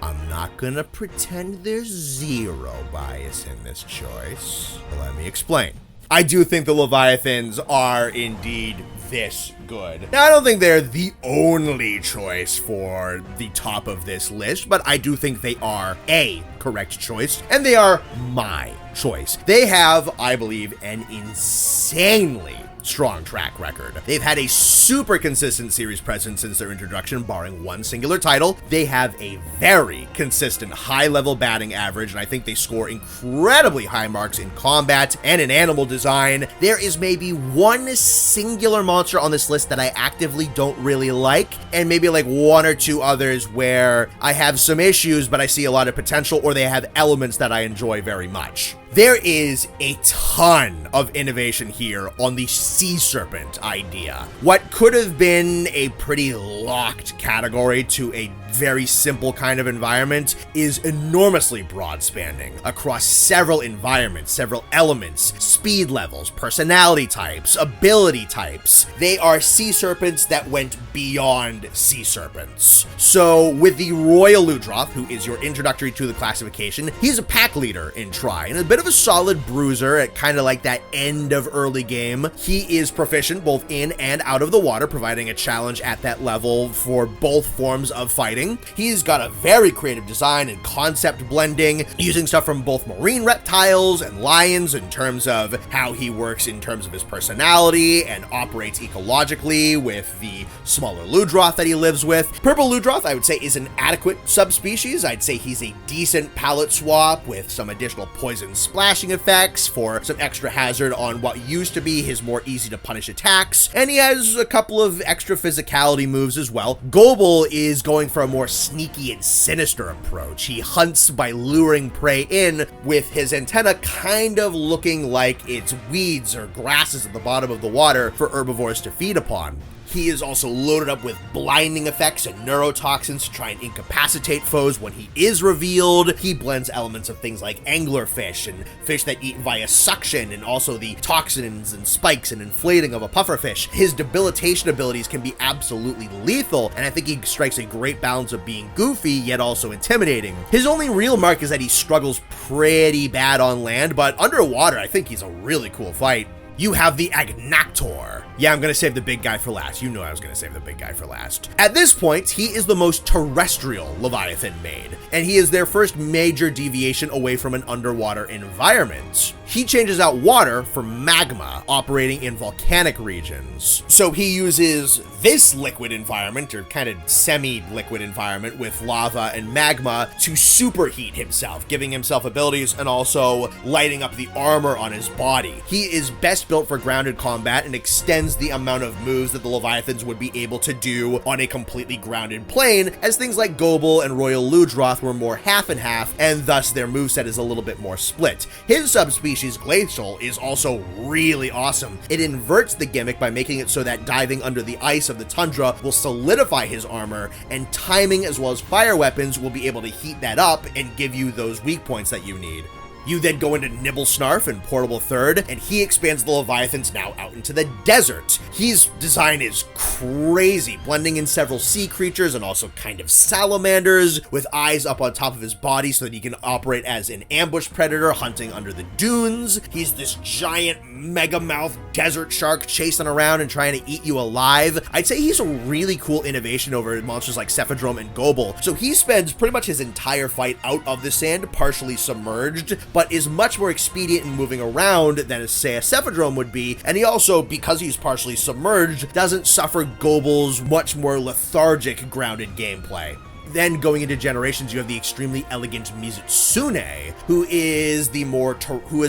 Speaker 1: I'm not gonna pretend there's zero bias in this choice, but let me explain. I do think the Leviathans are indeed this good. Now, I don't think they're the only choice for the top of this list, but I do think they are a correct choice, and they are my choice. They have, I believe, an insanely strong track record. They've had a super consistent series presence since their introduction, barring one singular title. They have a very consistent high-level batting average, and I think they score incredibly high marks in combat and in animal design. There is maybe one singular monster on this list that I actively don't really like, and maybe like one or two others where I have some issues, but I see a lot of potential, or they have elements that I enjoy very much. There is a ton of innovation here on the sea serpent idea. What could have been a pretty locked category to a very simple kind of environment is enormously broad spanning across several environments, several elements, speed levels, personality types, ability types. They are sea serpents that went beyond sea serpents. So with the Royal Ludroth, who is your introductory to the classification, he's a pack leader in Tri and a bit of a solid bruiser at kind of like that end of early game. He is proficient both in and out of the water, providing a challenge at that level for both forms of fighting. He's got a very creative design and concept blending, using stuff from both marine reptiles and lions in terms of how he works in terms of his personality and operates ecologically with the smaller Ludroth that he lives with. Purple Ludroth, I would say, is an adequate subspecies. I'd say he's a decent palette swap with some additional poison splashing effects for some extra hazard on what used to be his more easy to punish attacks, and he has a couple of extra physicality moves as well. Gobel is going for a more sneaky and sinister approach. He hunts by luring prey in, with his antenna kind of looking like it's weeds or grasses at the bottom of the water for herbivores to feed upon. He is also loaded up with blinding effects and neurotoxins to try and incapacitate foes when he is revealed. He blends elements of things like anglerfish and fish that eat via suction, and also the toxins and spikes and inflating of a pufferfish. His debilitation abilities can be absolutely lethal, and I think he strikes a great balance of being goofy yet also intimidating. His only real mark is that he struggles pretty bad on land, but underwater I think he's a really cool fight. you have the Agnactor. Yeah, I'm gonna save the big guy for last. You know I was gonna save the big guy for last. At this point, he is the most terrestrial Leviathan made, and he is their first major deviation away from an underwater environment. He changes out water for magma, operating in volcanic regions. So he uses this liquid environment, or kind of semi-liquid environment with lava and magma, to superheat himself, giving himself abilities and also lighting up the armor on his body. He is best built for grounded combat and extends the amount of moves that the Leviathans would be able to do on a completely grounded plane, as things like Gobel and Royal Ludroth were more half and half, and thus their moveset is a little bit more split. His subspecies, Glacial, is also really awesome. It inverts the gimmick by making it so that diving under the ice of the tundra will solidify his armor, and timing as well as fire weapons will be able to heat that up and give you those weak points that you need. You then go into Nibblesnarf and Portable Third, and he expands the Leviathans now out into the desert. His design is crazy, blending in several sea creatures and also kind of salamanders, with eyes up on top of his body so that he can operate as an ambush predator hunting under the dunes. He's this giant mega-mouth desert shark chasing around and trying to eat you alive. I'd say he's a really cool innovation over monsters like Cephadrome and Gobel. So he spends pretty much his entire fight out of the sand, partially submerged, but is much more expedient in moving around than, say, a Cephadrome would be, and he also, because he's partially submerged, doesn't suffer Gobel's much more lethargic grounded gameplay. Then going into generations, you have the extremely elegant Mizutsune, who is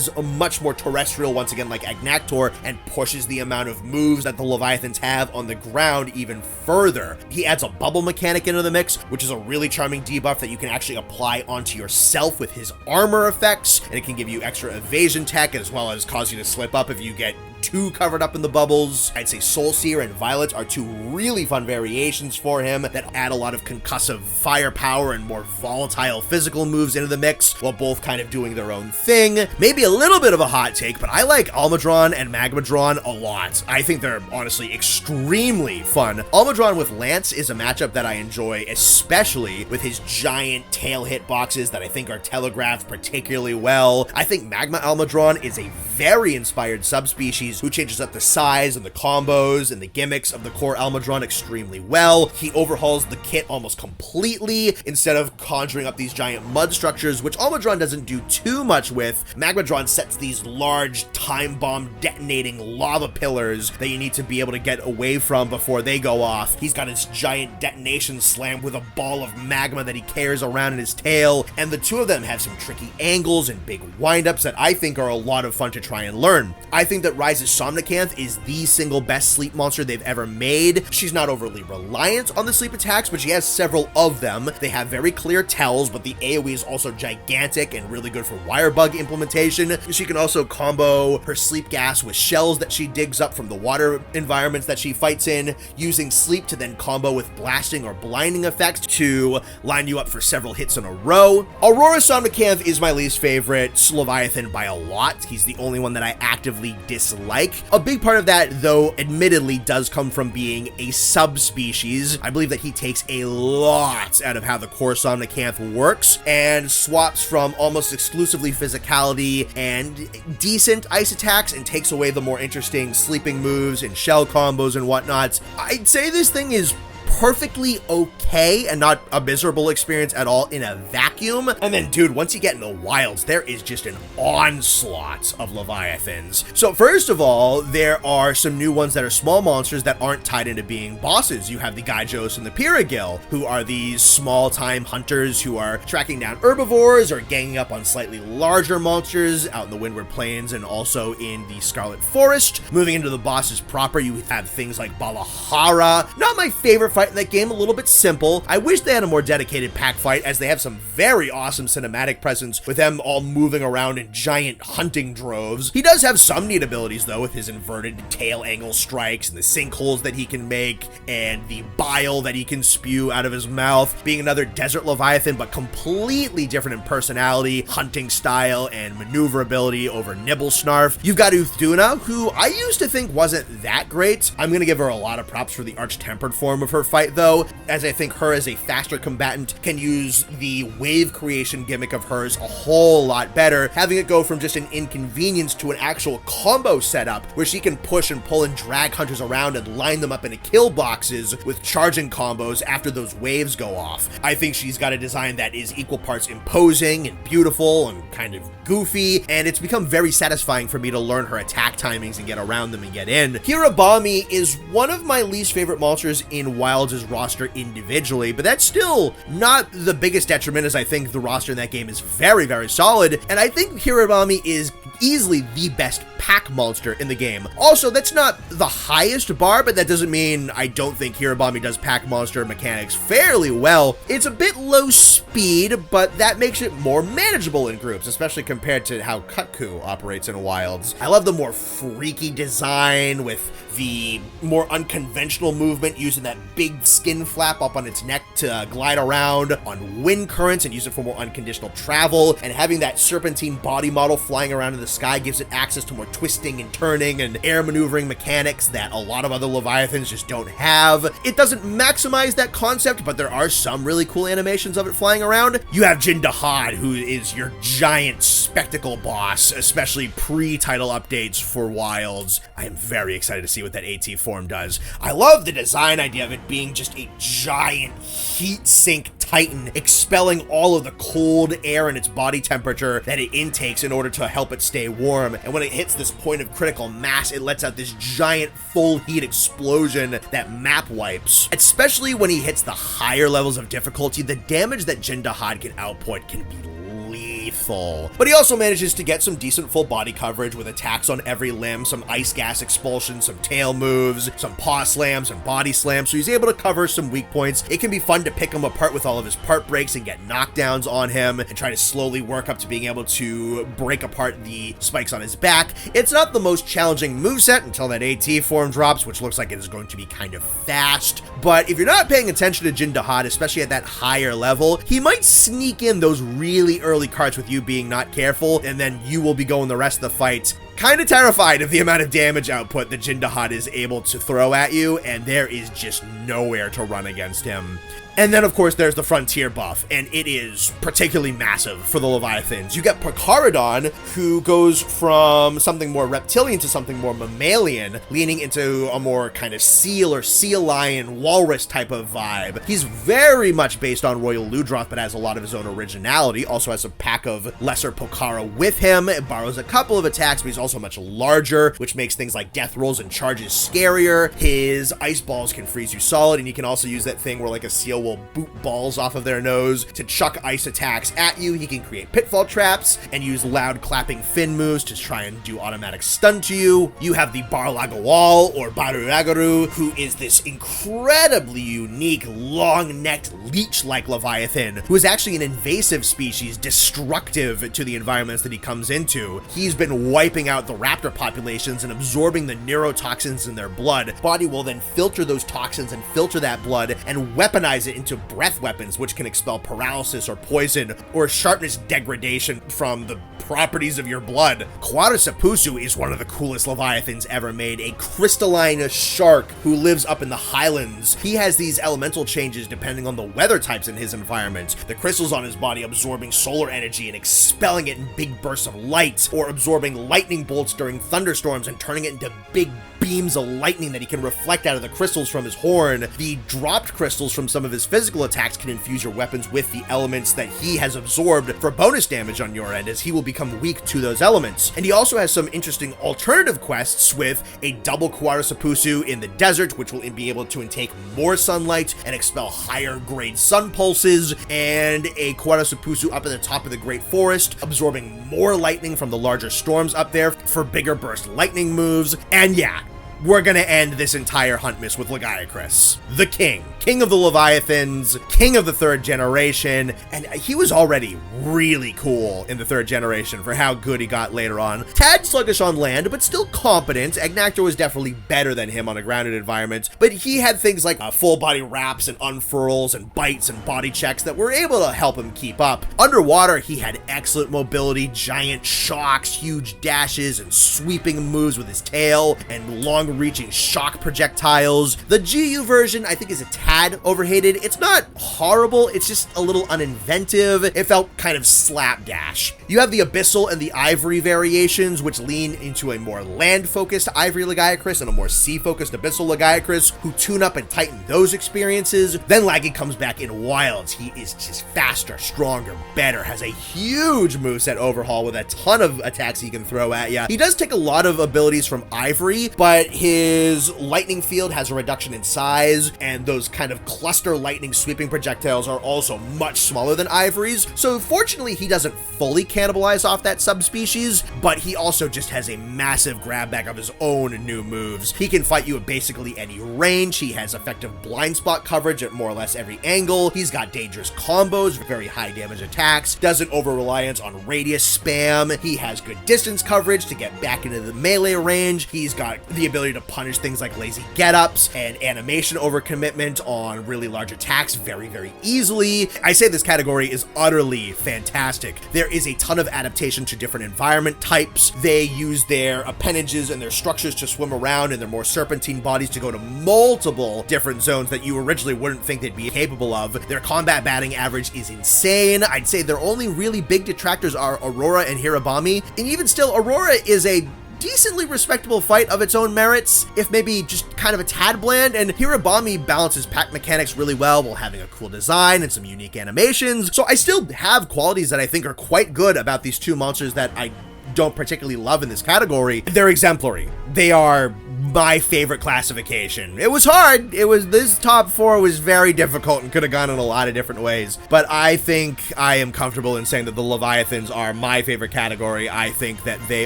Speaker 1: a much more terrestrial, once again, like Agnactor, and pushes the amount of moves that the Leviathans have on the ground even further. He adds a bubble mechanic into the mix, which is a really charming debuff that you can actually apply onto yourself with his armor effects, and it can give you extra evasion tech as well as cause you to slip up if you get too covered up in the bubbles. I'd say Soulseer and Violet are two really fun variations for him that add a lot of concussive firepower and more volatile physical moves into the mix, while both kind of doing their own thing. Maybe a little bit of a hot take, but I like Almudron and Magmadron a lot. I think they're honestly extremely fun. Almudron with Lance is a matchup that I enjoy, especially with his giant tail hitboxes that I think are telegraphed particularly well. I think Magma Almudron is a very inspired subspecies who changes up the size and the combos and the gimmicks of the core Almudron extremely well. He overhauls the kit almost completely. Instead of conjuring up these giant mud structures, which Almudron doesn't do too much with, Magmadron sets these large time bomb detonating lava pillars that you need to be able to get away from before they go off. He's got his giant detonation slam with a ball of magma that he carries around in his tail, and the two of them have some tricky angles and big windups that I think are a lot of fun to try and learn. I think that Rise's Somnicanth is the single best sleep monster they've ever made. She's not overly reliant on the sleep attacks, but she has several of them. They have very clear tells, but the AoE is also gigantic and really good for wire bug implementation. She can also combo her sleep gas with shells that she digs up from the water environments that she fights in, using sleep to then combo with blasting or blinding effects to line you up for several hits in a row. Aurora Somnicanth is my least favorite Leviathan by a lot. He's the only one that I actively dislike. A big part of that, though, admittedly does come from being a subspecies. I believe that he takes a lot out of how the core Somnicanth works and swaps from almost exclusively physicality and decent ice attacks and takes away the more interesting sleeping moves and shell combos and whatnot. I'd say this thing is perfectly okay and not a miserable experience at all in a vacuum. And then, dude, once you get in the wilds, there is just an onslaught of Leviathans. So first of all, there are some new ones that are small monsters that aren't tied into being bosses. You have the Gyjos and the Piragil, who are these small-time hunters who are tracking down herbivores or ganging up on slightly larger monsters out in the Windward Plains and also in the Scarlet Forest. Moving into the bosses proper, you have things like Balahara. Not my favorite fight in that game, a little bit simple. I wish they had a more dedicated pack fight, as they have some very awesome cinematic presence with them all moving around in giant hunting droves. He does have some neat abilities, though, with his inverted tail angle strikes and the sinkholes that he can make and the bile that he can spew out of his mouth, being another desert Leviathan, but completely different in personality, hunting style, and maneuverability over Nibblesnarf. You've got Uthduna, who I used to think wasn't that great. I'm gonna give her a lot of props for the arch-tempered form of her fight, though, as I think think her as a faster combatant can use the wave creation gimmick of hers a whole lot better, having it go from just an inconvenience to an actual combo setup where she can push and pull and drag hunters around and line them up into kill boxes with charging combos after those waves go off. I think she's got a design that is equal parts imposing and beautiful and kind of goofy, and it's become very satisfying for me to learn her attack timings and get around them and get in. Hirabami is one of my least favorite monsters in Wilds' roster individually, but that's still not the biggest detriment, as I think the roster in that game is very, very solid, and I think Hirabami is easily the best pack monster in the game. Also, that's not the highest bar, but that doesn't mean I don't think Hirabami does pack monster mechanics fairly well. It's a bit low speed, but that makes it more manageable in groups, especially compared to how Kutku operates in Wilds. I love the more freaky design with the more unconventional movement, using that big skin flap up on its neck to glide around on wind currents and use it for more unconditional travel, and having that serpentine body model flying around in the sky gives it access to more twisting and turning and air maneuvering mechanics that a lot of other Leviathans just don't have. It doesn't maximize that concept, but there are some really cool animations of it flying around. You have Jin Dahad, who is your giant spectacle boss, especially pre-title updates for Wilds. I am very excited to see what that AT form does. I love the design idea of it being just a giant heat sink titan expelling all of the cold air in its body temperature that it intakes in order to help it stay warm. And when it hits this point of critical mass, it lets out this giant full heat explosion that map wipes. Especially when he hits the higher levels of difficulty, the damage that Jin Dahad can output can be lethal. But he also manages to get some decent full body coverage with attacks on every limb, some ice gas expulsion, some tail moves, some paw slams and body slams, so he's able to cover some weak points. It can be fun to pick him apart with all of his part breaks and get knockdowns on him and try to slowly work up to being able to break apart the spikes on his back. It's not the most challenging moveset until that AT form drops, which looks like it is going to be kind of fast. But if you're not paying attention to Jin Dahad, especially at that higher level, he might sneak in those really early cards with you being not careful, and then you will be going the rest of the fight kind of terrified of the amount of damage output that Jin Dahad is able to throw at you, and there is just nowhere to run against him. And then, of course, there's the Frontier buff, and it is particularly massive for the Leviathans. You get Procaridon, who goes from something more reptilian to something more mammalian, leaning into a more kind of seal or sea lion walrus type of vibe. He's very much based on Royal Ludroth, but has a lot of his own originality. Also has a pack of lesser Pokara with him. It borrows a couple of attacks, but he's also much larger, which makes things like death rolls and charges scarier. His ice balls can freeze you solid, and you can also use that thing where like a seal will boot balls off of their nose to chuck ice attacks at you. He can create pitfall traps and use loud clapping fin moves to try and do automatic stun to you. You have the Barlagawal or Baruragaru, who is this incredibly unique long-necked leech-like Leviathan, who is actually an invasive species destructive to the environments that he comes into. He's been wiping out the raptor populations and absorbing the neurotoxins in their blood. Body will then filter those toxins and filter that blood and weaponize it into breath weapons, which can expel paralysis or poison or sharpness degradation from the properties of your blood. Quarasapusu is one of the coolest Leviathans ever made, a crystalline shark who lives up in the highlands. He has these elemental changes depending on the weather types in his environment. The crystals on his body absorbing solar energy and expelling it in big bursts of light, or absorbing lightning bolts during thunderstorms and turning it into big beams of lightning that he can reflect out of the crystals from his horn. The dropped crystals from some of his physical attacks can infuse your weapons with the elements that he has absorbed for bonus damage on your end, as he will become weak to those elements. And he also has some interesting alternative quests with a double Quarasapusu in the desert, which will be able to intake more sunlight and expel higher grade sun pulses, and a Quarasapusu up at the top of the Great Forest, absorbing more lightning from the larger storms up there for bigger burst lightning moves. And yeah, we're gonna end this entire Huntmas with Lagiacrus, the king of the Leviathans, king of the third generation, and he was already really cool in the third generation for how good he got later on. Tad sluggish on land, but still competent. Agnactor was definitely better than him on a grounded environment, but he had things like full body wraps and unfurls and bites and body checks that were able to help him keep up. Underwater, he had excellent mobility, giant shocks, huge dashes, and sweeping moves with his tail, and long far-reaching shock projectiles. The GU version, I think, is a tad overhated. It's not horrible, it's just a little uninventive. It felt kind of slapdash. You have the Abyssal and the Ivory variations, which lean into a more land-focused Ivory Lagiacrus and a more sea-focused Abyssal Lagiacrus, who tune up and tighten those experiences. Then Laggy comes back in Wilds. He is just faster, stronger, better, has a huge moveset overhaul with a ton of attacks he can throw at you. He does take a lot of abilities from Ivory, but his lightning field has a reduction in size, and those kind of cluster lightning sweeping projectiles are also much smaller than Ivory's. So fortunately, he doesn't fully cannibalize off that subspecies, but he also just has a massive grab bag of his own new moves. He can fight you at basically any range. He has effective blind spot coverage at more or less every angle. He's got dangerous combos, very high damage attacks, doesn't over-reliance on radius spam. He has good distance coverage to get back into the melee range. He's got the ability to punish things like lazy get-ups and animation overcommitment on really large attacks very, very easily. I say this category is utterly fantastic. There is a ton of adaptation to different environment types. They use their appendages and their structures to swim around and their more serpentine bodies to go to multiple different zones that you originally wouldn't think they'd be capable of. Their combat batting average is insane. I'd say their only really big detractors are Aurora and Hirabami, and even still, Aurora is a decently respectable fight of its own merits, if maybe just kind of a tad bland, and Hirabami balances pack mechanics really well while having a cool design and some unique animations. So I still have qualities that I think are quite good about these two monsters that I don't particularly love in this category. They're exemplary. They are my favorite classification. It was hard. This top 4 was very difficult and could have gone in a lot of different ways, but I think I am comfortable in saying that the Leviathans are my favorite category. I think that they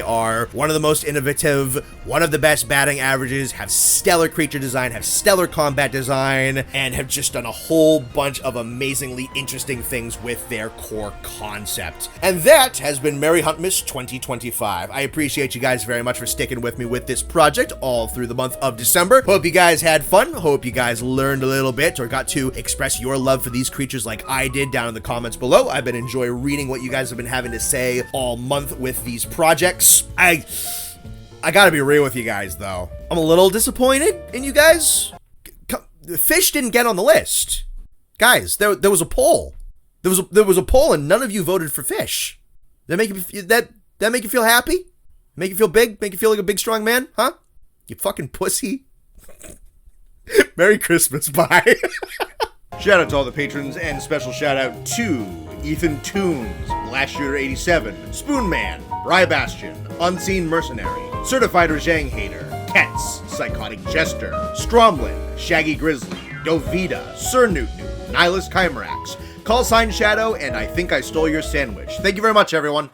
Speaker 1: are one of the most innovative, one of the best batting averages, have stellar creature design, have stellar combat design, and have just done a whole bunch of amazingly interesting things with their core concept. And that has been Merry Huntmas 2025. I appreciate you guys very much for sticking with me with this project all through the month of December. Hope you guys had fun. Hope you guys learned a little bit or got to express your love for these creatures like I did down in the comments below. I've been enjoying reading what you guys have been having to say all month with these projects. I gotta be real with you guys though. I'm a little disappointed in you guys. Fish didn't get on the list. Guys, there was a poll. There was a poll and none of you voted for fish. That make you feel happy? Make you feel big? Make you feel like a big strong man? Huh? You fucking pussy. Merry Christmas, bye. Shout out to all the patrons and special shout out to Ethan Toons, Blast Shooter 87, Spoonman, Bry Bastion, Unseen Mercenary, Certified Rajang Hater, Ketz, Psychotic Jester, Stromlin, Shaggy Grizzly, Dovita, Sir Newton, Nihilus Chimerax, Call Sign Shadow, and I Think I Stole Your Sandwich. Thank you very much, everyone.